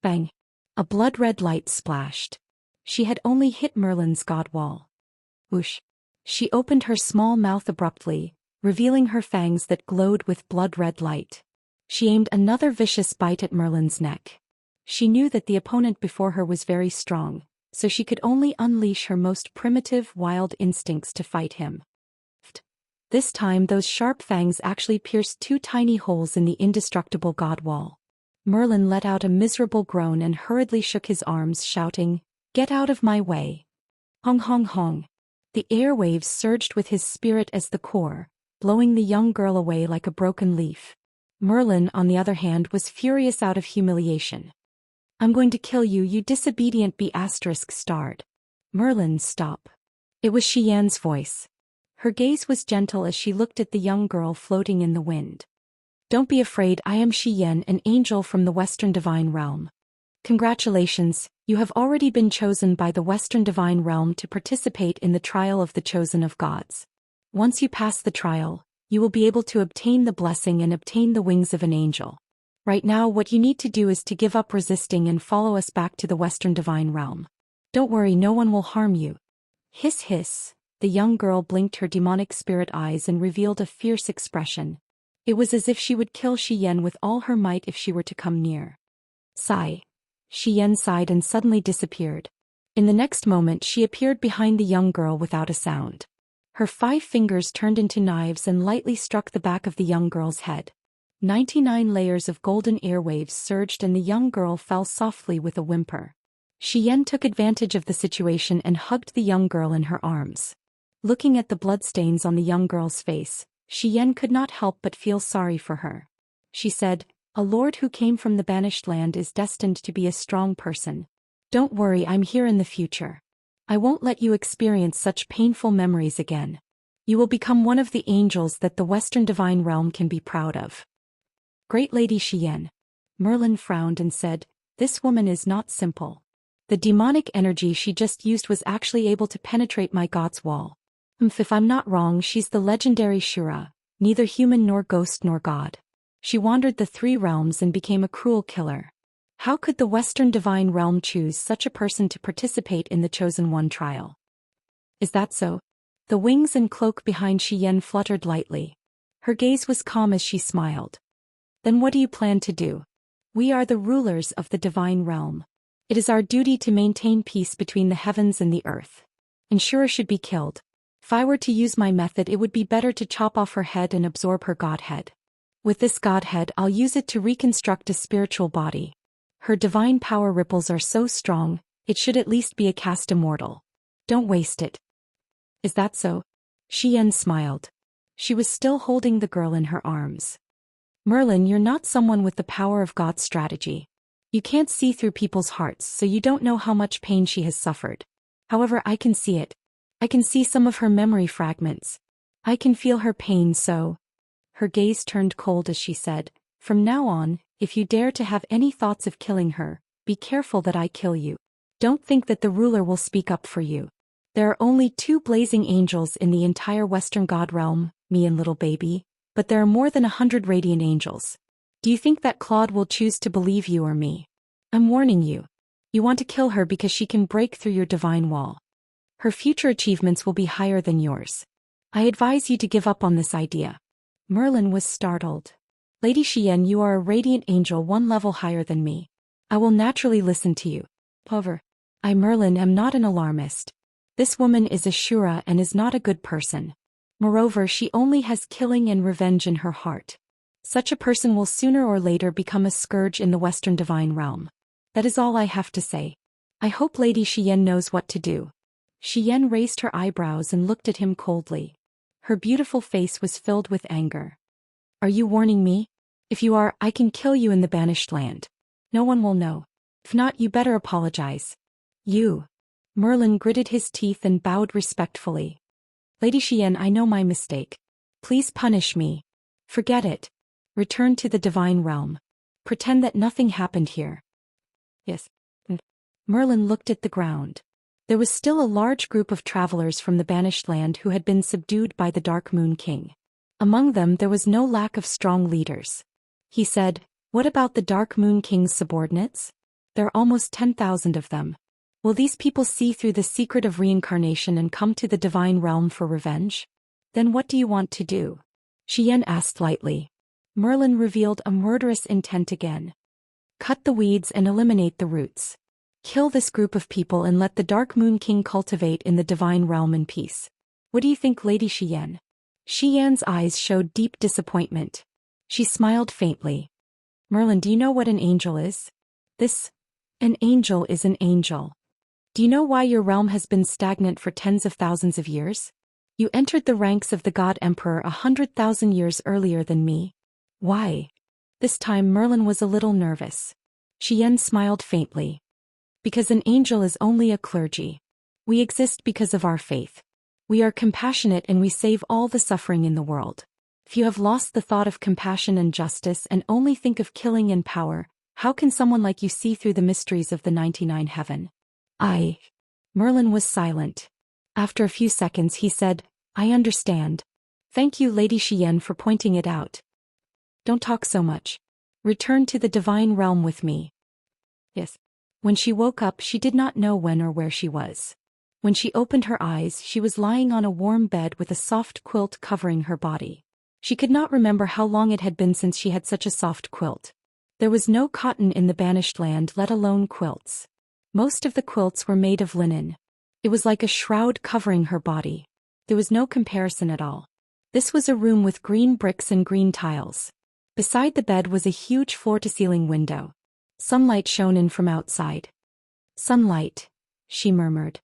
Bang! A blood-red light splashed. She had only hit Merlin's god wall. Whoosh! She opened her small mouth abruptly, revealing her fangs that glowed with blood-red light. She aimed another vicious bite at Merlin's neck. She knew that the opponent before her was very strong, so she could only unleash her most primitive wild instincts to fight him. This time those sharp fangs actually pierced 2 tiny holes in the indestructible god wall. Merlin let out a miserable groan and hurriedly shook his arms, shouting, "Get out of my way!" Hong hong hong. The airwaves surged with his spirit as the core, blowing the young girl away like a broken leaf. Merlin, on the other hand, was furious out of humiliation. I'm going to kill you, you disobedient B*****. Merlin, stop. It was Xian's voice. Her gaze was gentle as she looked at the young girl floating in the wind. Don't be afraid, I am Xian, an angel from the Western Divine Realm. Congratulations, you have already been chosen by the Western Divine Realm to participate in the trial of the chosen of gods. Once you pass the trial, you will be able to obtain the blessing and obtain the wings of an angel. Right now what you need to do is to give up resisting and follow us back to the Western Divine Realm. Don't worry, no one will harm you. Hiss hiss, the young girl blinked her demonic spirit eyes and revealed a fierce expression. It was as if she would kill Xian with all her might if she were to come near. Sigh. Xian sighed and suddenly disappeared. In the next moment she appeared behind the young girl without a sound. Her 5 fingers turned into knives and lightly struck the back of the young girl's head. 99 layers of golden airwaves surged and the young girl fell softly with a whimper. Xian took advantage of the situation and hugged the young girl in her arms. Looking at the bloodstains on the young girl's face, Xian could not help but feel sorry for her. She said, "A lord who came from the banished land is destined to be a strong person. Don't worry, I'm here in the future. I won't let you experience such painful memories again. You will become one of the angels that the Western Divine Realm can be proud of." Great Lady Xian. Merlin frowned and said, "This woman is not simple. The demonic energy she just used was actually able to penetrate my god's wall. If I'm not wrong, she's the legendary Shura, neither human nor ghost nor god." She wandered the 3 realms and became a cruel killer. How could the Western Divine Realm choose such a person to participate in the Chosen One trial? Is that so? The wings and cloak behind Xian fluttered lightly. Her gaze was calm as she smiled. Then what do you plan to do? We are the rulers of the Divine Realm. It is our duty to maintain peace between the heavens and the earth. Xianxia should be killed. If I were to use my method, it would be better to chop off her head and absorb her godhead. With this godhead, I'll use it to reconstruct a spiritual body. Her divine power ripples are so strong, it should at least be a cast immortal. Don't waste it. Is that so? Xian smiled. She was still holding the girl in her arms. Merlin, you're not someone with the power of God's strategy. You can't see through people's hearts, so you don't know how much pain she has suffered. However, I can see it. I can see some of her memory fragments. I can feel her pain so. Her gaze turned cold as she said, "From now on, if you dare to have any thoughts of killing her, be careful that I kill you. Don't think that the ruler will speak up for you. There are only 2 blazing angels in the entire Western God realm, me and little baby, but there are more than 100 radiant angels. Do you think that Claude will choose to believe you or me? I'm warning you. You want to kill her because she can break through your divine wall. Her future achievements will be higher than yours. I advise you to give up on this idea." Merlin was startled. "Lady Xian, you are a radiant angel 1 level higher than me. I will naturally listen to you. However, I, Merlin, am not an alarmist. This woman is a Shura and is not a good person. Moreover, she only has killing and revenge in her heart. Such a person will sooner or later become a scourge in the Western Divine Realm. That is all I have to say. I hope Lady Xian knows what to do." Xian raised her eyebrows and looked at him coldly. Her beautiful face was filled with anger. "Are you warning me? If you are, I can kill you in the banished land. No one will know. If not, you better apologize." "You." Merlin gritted his teeth and bowed respectfully. "Lady Xian, I know my mistake. Please punish me. Forget it. Return to the Divine Realm. Pretend that nothing happened here." "Yes." Merlin looked at the ground. There was still a large group of travelers from the banished land who had been subdued by the Dark Moon King. Among them there was no lack of strong leaders. He said, "What about the Dark Moon King's subordinates? There are almost 10,000 of them. Will these people see through the secret of reincarnation and come to the Divine Realm for revenge? Then what do you want to do?" Xian asked lightly. Merlin revealed a murderous intent again. "Cut the weeds and eliminate the roots. Kill this group of people and let the Dark Moon King cultivate in the Divine Realm in peace. What do you think, Lady Xian?" Xian's eyes showed deep disappointment. She smiled faintly. "Merlin, do you know what an angel is? An angel is an angel. Do you know why your realm has been stagnant for tens of thousands of years? You entered the ranks of the God Emperor 100,000 years earlier than me. Why?" This time Merlin was a little nervous. Xian smiled faintly. "Because an angel is only a clergy. We exist because of our faith. We are compassionate and we save all the suffering in the world. If you have lost the thought of compassion and justice and only think of killing and power, how can someone like you see through the mysteries of the 99 heaven?" Merlin was silent. After a few seconds he said, "I understand. Thank you, Lady Xian, for pointing it out. Don't talk so much. Return to the Divine Realm with me." "Yes." When she woke up, she did not know when or where she was. When she opened her eyes, she was lying on a warm bed with a soft quilt covering her body. She could not remember how long it had been since she had such a soft quilt. There was no cotton in the banished land, let alone quilts. Most of the quilts were made of linen. It was like a shroud covering her body. There was no comparison at all. This was a room with green bricks and green tiles. Beside the bed was a huge floor-to-ceiling window. Sunlight shone in from outside. "Sunlight," she murmured.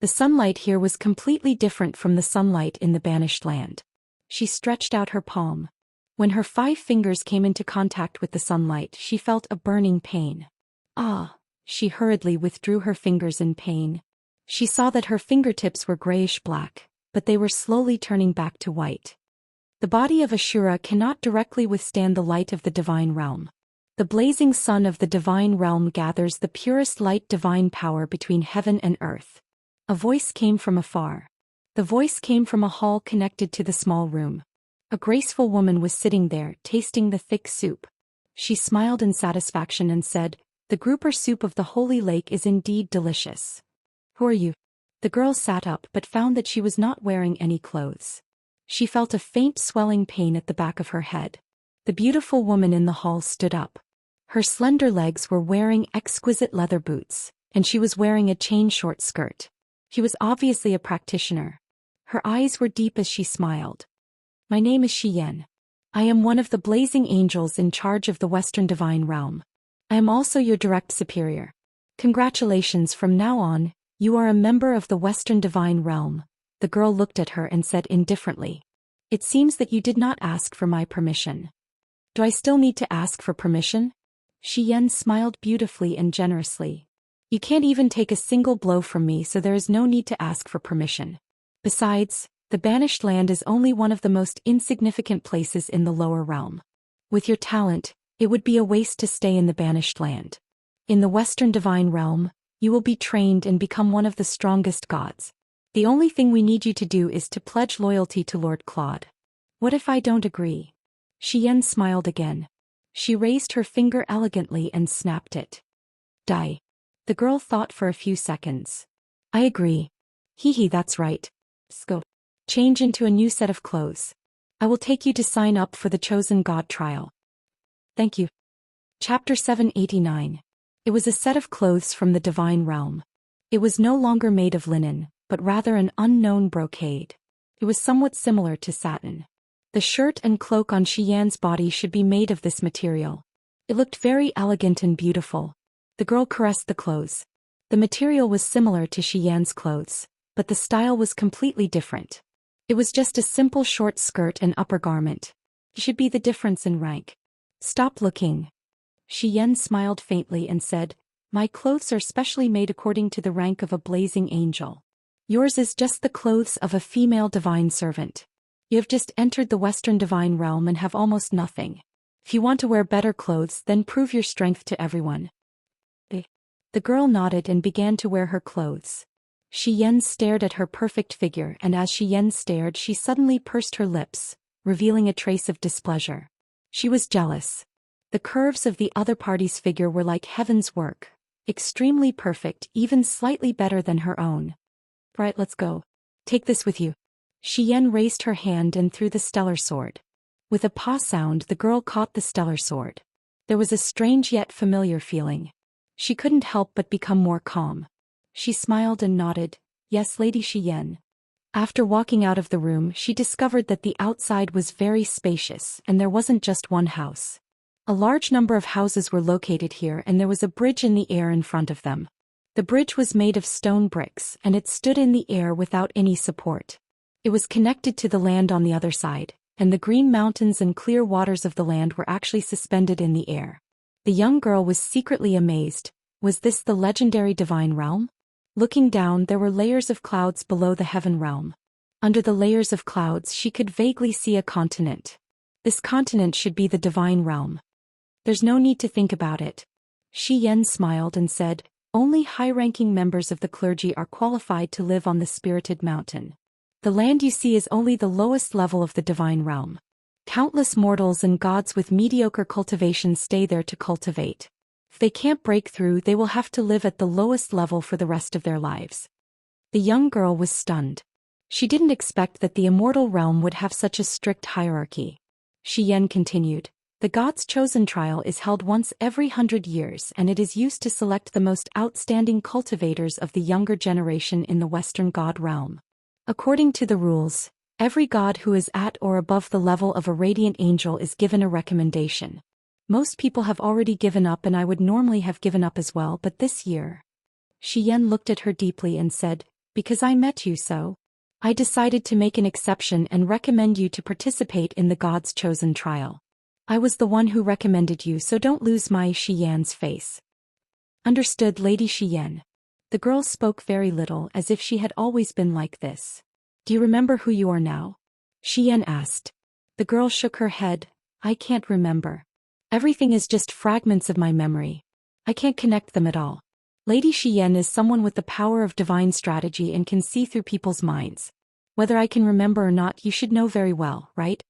The sunlight here was completely different from the sunlight in the banished land. She stretched out her palm. When her 5 fingers came into contact with the sunlight, she felt a burning pain. She hurriedly withdrew her fingers in pain. She saw that her fingertips were grayish-black, but they were slowly turning back to white. The body of Ashura cannot directly withstand the light of the Divine Realm. The blazing sun of the Divine Realm gathers the purest light, divine power between heaven and earth. A voice came from afar. The voice came from a hall connected to the small room. A graceful woman was sitting there, tasting the thick soup. She smiled in satisfaction and said, "The grouper soup of the Holy Lake is indeed delicious." "Who are you?" The girl sat up but found that she was not wearing any clothes. She felt a faint swelling pain at the back of her head. The beautiful woman in the hall stood up. Her slender legs were wearing exquisite leather boots, and she was wearing a chain short skirt. She was obviously a practitioner. Her eyes were deep as she smiled. "My name is Xian. I am one of the blazing angels in charge of the Western Divine Realm. I am also your direct superior. Congratulations, from now on, you are a member of the Western Divine Realm." The girl looked at her and said indifferently, "It seems that you did not ask for my permission." "Do I still need to ask for permission?" Xian smiled beautifully and generously. "You can't even take a single blow from me, so there is no need to ask for permission. Besides, the Banished Land is only one of the most insignificant places in the lower realm. With your talent, it would be a waste to stay in the Banished Land. In the Western Divine Realm, you will be trained and become one of the strongest gods. The only thing we need you to do is to pledge loyalty to Lord Claude." "What if I don't agree?" Xian smiled again. She raised her finger elegantly and snapped it. "Die." The girl thought for a few seconds. "I agree. Hee, that's right. Go. Change into a new set of clothes. I will take you to sign up for the Chosen God trial." "Thank you." Chapter 789. It was a set of clothes from the Divine Realm. It was no longer made of linen, but rather an unknown brocade. It was somewhat similar to satin. The shirt and cloak on Xian's body should be made of this material. It looked very elegant and beautiful. The girl caressed the clothes. The material was similar to Xian's clothes, but the style was completely different. It was just a simple short skirt and upper garment. It should be the difference in rank. "Stop looking." Xian smiled faintly and said, "My clothes are specially made according to the rank of a blazing angel. Yours is just the clothes of a female divine servant. You have just entered the Western Divine Realm and have almost nothing. If you want to wear better clothes, then prove your strength to everyone." The girl nodded and began to wear her clothes. Xian stared at her perfect figure, and as Xian stared, she suddenly pursed her lips, revealing a trace of displeasure. She was jealous. The curves of the other party's figure were like heaven's work, extremely perfect, even slightly better than her own. "Right, let's go. Take this with you." Xian raised her hand and threw the stellar sword. With a paw sound, the girl caught the stellar sword. There was a strange yet familiar feeling. She couldn't help but become more calm. She smiled and nodded, "Yes, Lady Xian." After walking out of the room, she discovered that the outside was very spacious, and there wasn't just one house. A large number of houses were located here, and there was a bridge in the air in front of them. The bridge was made of stone bricks, and it stood in the air without any support. It was connected to the land on the other side, and the green mountains and clear waters of the land were actually suspended in the air. The young girl was secretly amazed. Was this the legendary Divine Realm? Looking down, there were layers of clouds below the Heaven Realm. Under the layers of clouds, she could vaguely see a continent. This continent should be the Divine Realm. "There's no need to think about it." Xian smiled and said, "Only high-ranking members of the clergy are qualified to live on the Spirited Mountain. The land you see is only the lowest level of the Divine Realm. Countless mortals and gods with mediocre cultivation stay there to cultivate. If they can't break through, they will have to live at the lowest level for the rest of their lives." The young girl was stunned. She didn't expect that the Immortal Realm would have such a strict hierarchy. Xian continued, "The God's Chosen trial is held once every 100 years, and it is used to select the most outstanding cultivators of the younger generation in the Western God Realm. According to the rules, every god who is at or above the level of a radiant angel is given a recommendation. Most people have already given up, and I would normally have given up as well, but this year..." Xian looked at her deeply and said, "Because I met you, so I decided to make an exception and recommend you to participate in the God's Chosen trial. I was the one who recommended you, so don't lose my..." Xian's face. "Understood, Lady Xian." The girl spoke very little, as if she had always been like this. "Do you remember who you are now?" Xian asked. The girl shook her head. "I can't remember. Everything is just fragments of my memory. I can't connect them at all. Lady Xian is someone with the power of divine strategy and can see through people's minds. Whether I can remember or not, you should know very well, right?"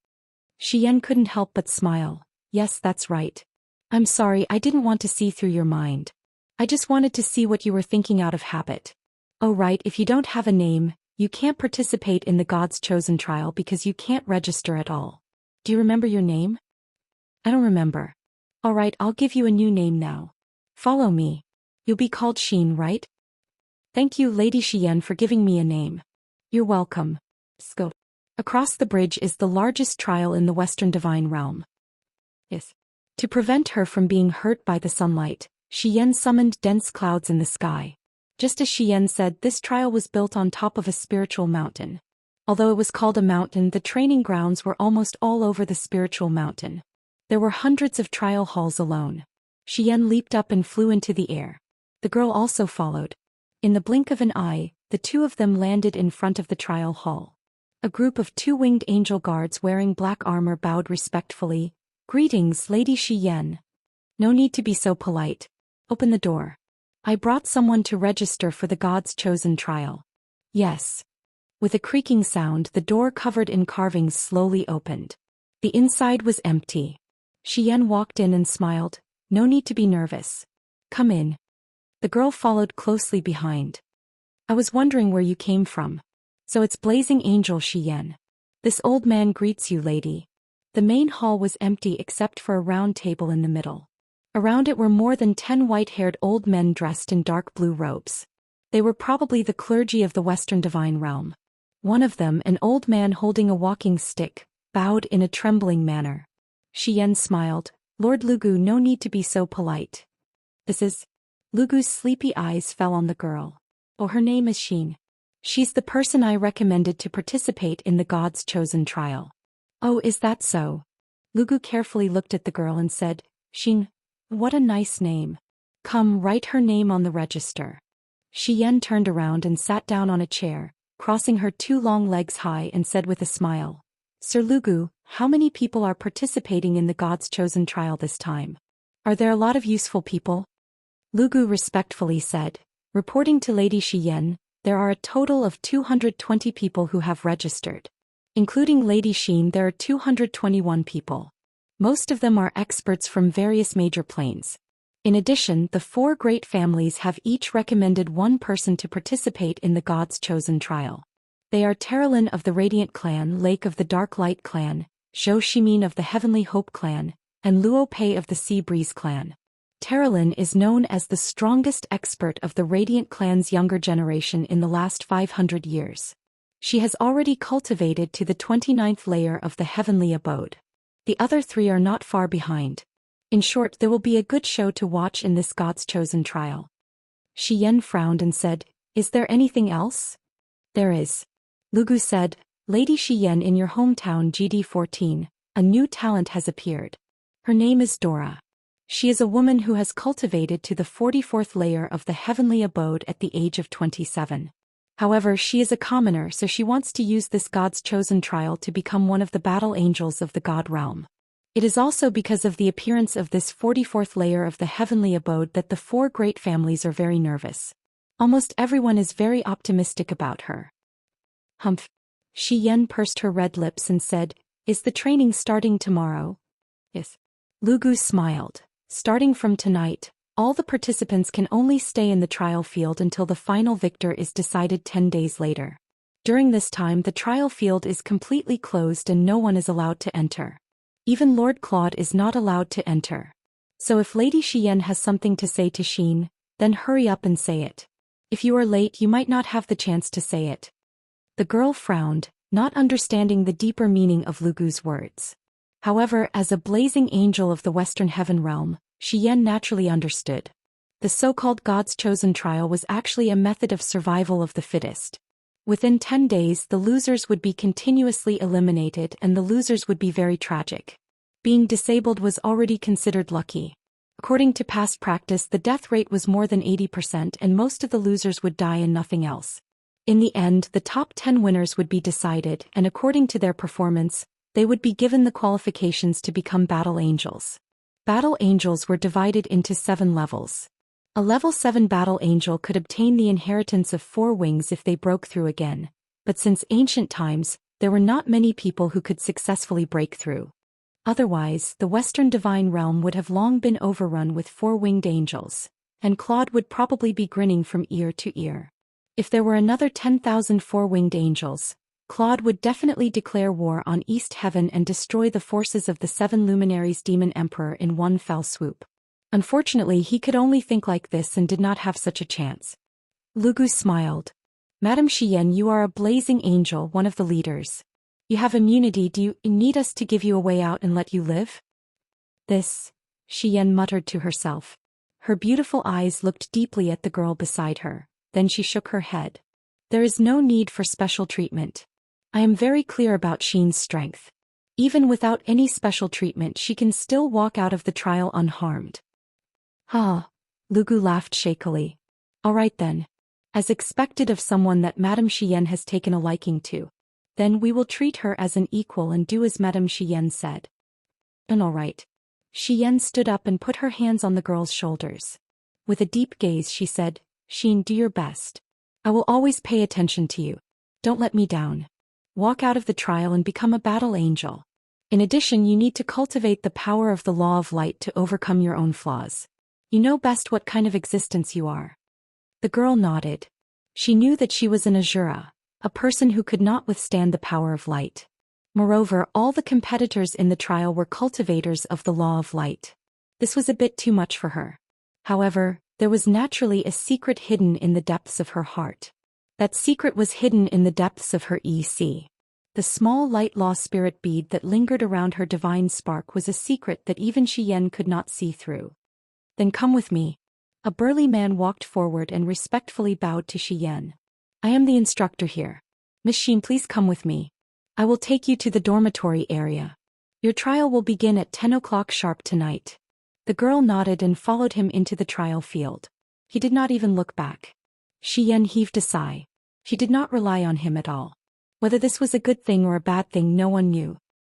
Xian couldn't help but smile. Yes, that's right. I'm sorry, I didn't want to see through your mind. I just wanted to see what you were thinking out of habit. Oh right, if you don't have a name, you can't participate in the God's Chosen trial because you can't register at all. Do you remember your name? I don't remember. Alright, I'll give you a new name now. Follow me. You'll be called Xin, right? Thank you, Lady Xian, for giving me a name. You're welcome. Scope. Across the bridge is the largest trial in the Western Divine Realm. Yes. To prevent her from being hurt by the sunlight, Xian summoned dense clouds in the sky. Just as Xian said, this trial was built on top of a spiritual mountain. Although it was called a mountain, the training grounds were almost all over the spiritual mountain. There were hundreds of trial halls alone. Xian leaped up and flew into the air. The girl also followed. In the blink of an eye, the two of them landed in front of the trial hall. A group of two-winged angel guards wearing black armor bowed respectfully. Greetings, Lady Xian. No need to be so polite. Open the door. I brought someone to register for the God's Chosen trial. Yes. With a creaking sound, the door covered in carvings slowly opened. The inside was empty. Xian walked in and smiled. No need to be nervous. Come in. The girl followed closely behind. I was wondering where you came from. So it's Blazing Angel Xian. This old man greets you, lady. The main hall was empty except for a round table in the middle. Around it were more than 10 white-haired old men dressed in dark blue robes. They were probably the clergy of the Western Divine Realm. One of them, an old man holding a walking stick, bowed in a trembling manner. Xian smiled. Lord Lugu, no need to be so polite. This is... Lugu's sleepy eyes fell on the girl. Oh, her name is Xin. She's the person I recommended to participate in the God's Chosen trial. Oh, is that so? Lugu carefully looked at the girl and said, Xin, what a nice name. Come, write her name on the register. Xian turned around and sat down on a chair, crossing her two long legs high, and said with a smile, Sir Lugu, how many people are participating in the God's Chosen trial this time? Are there a lot of useful people? Lugu respectfully said, reporting to Lady Xian, there are a total of 220 people who have registered. Including Lady Xin, there are 221 people. Most of them are experts from various major planes. In addition, the 4 great families have each recommended one person to participate in the God's Chosen trial. They are Terralin of the Radiant Clan, Lake of the Dark Light Clan, Zhou Xian of the Heavenly Hope Clan, and Luo Pei of the Sea Breeze Clan. Terralin is known as the strongest expert of the Radiant Clan's younger generation in the last 500 years. She has already cultivated to the 29th layer of the Heavenly Abode. The other 3 are not far behind. In short, there will be a good show to watch in this God's Chosen trial. Xian frowned and said, Is there anything else? There is. Lugu said, Lady Xian, in your hometown GD14, a new talent has appeared. Her name is Dora. She is a woman who has cultivated to the 44th layer of the Heavenly Abode at the age of 27. However, she is a commoner, so she wants to use this God's Chosen trial to become one of the battle angels of the God realm. It is also because of the appearance of this 44th layer of the Heavenly Abode that the 4 great families are very nervous. Almost everyone is very optimistic about her. Humph. Xian pursed her red lips and said, Is the training starting tomorrow? Yes. Lugu smiled. Starting from tonight, all the participants can only stay in the trial field until the final victor is decided 10 days later. During this time, the trial field is completely closed and no one is allowed to enter. Even Lord Claude is not allowed to enter. So if Lady Xian has something to say to Xin, then hurry up and say it. If you are late, you might not have the chance to say it. The girl frowned, not understanding the deeper meaning of Lugu's words. However, as a blazing angel of the Western Heaven realm, Xian naturally understood. The so-called God's Chosen trial was actually a method of survival of the fittest. Within 10 days, the losers would be continuously eliminated and the losers would be very tragic. Being disabled was already considered lucky. According to past practice, the death rate was more than 80% and most of the losers would die and nothing else. In the end, the top 10 winners would be decided, and according to their performance, they would be given the qualifications to become battle angels. Battle angels were divided into 7 levels. A level 7 battle angel could obtain the inheritance of 4 wings if they broke through again, but since ancient times, There were not many people who could successfully break through. Otherwise, the Western Divine Realm would have long been overrun with four-winged angels, and Claude would probably be grinning from ear to ear. If there were another 10,000 four-winged angels, Claude would definitely declare war on East Heaven and destroy the forces of the Seven Luminaries Demon Emperor in one fell swoop. Unfortunately, he could only think like this and did not have such a chance. Lugu smiled. Madame Xian, you are a blazing angel, one of the leaders. You have immunity. Do you need us to give you a way out and let you live? This, Xian muttered to herself. Her beautiful eyes looked deeply at the girl beside her, then she shook her head. There is no need for special treatment. I am very clear about Xian's strength. Even without any special treatment, she can still walk out of the trial unharmed. Ah, Lugu laughed shakily. All right then. As expected of someone that Madame Xian has taken a liking to. Then we will treat her as an equal and do as Madame Xian said. And all right. Xian stood up and put her hands on the girl's shoulders. With a deep gaze she said, Xian, do your best. I will always pay attention to you. Don't let me down. Walk out of the trial and become a battle angel. In addition, you need to cultivate the power of the law of light to overcome your own flaws. You know best what kind of existence you are. The girl nodded. She knew that she was an Azura, a person who could not withstand the power of light. Moreover, all the competitors in the trial were cultivators of the law of light. This was a bit too much for her. However, there was naturally a secret hidden in the depths of her heart. That secret was hidden in the depths of her EC. The small light law spirit bead that lingered around her divine spark was a secret that even Xian could not see through. Then come with me. A burly man walked forward and respectfully bowed to Xian. I am the instructor here. Miss Xian, please come with me. I will take you to the dormitory area. Your trial will begin at 10 o'clock sharp tonight. The girl nodded and followed him into the trial field. He did not even look back. Xian heaved a sigh. She did not rely on him at all. Whether this was a good thing or a bad thing no one knew,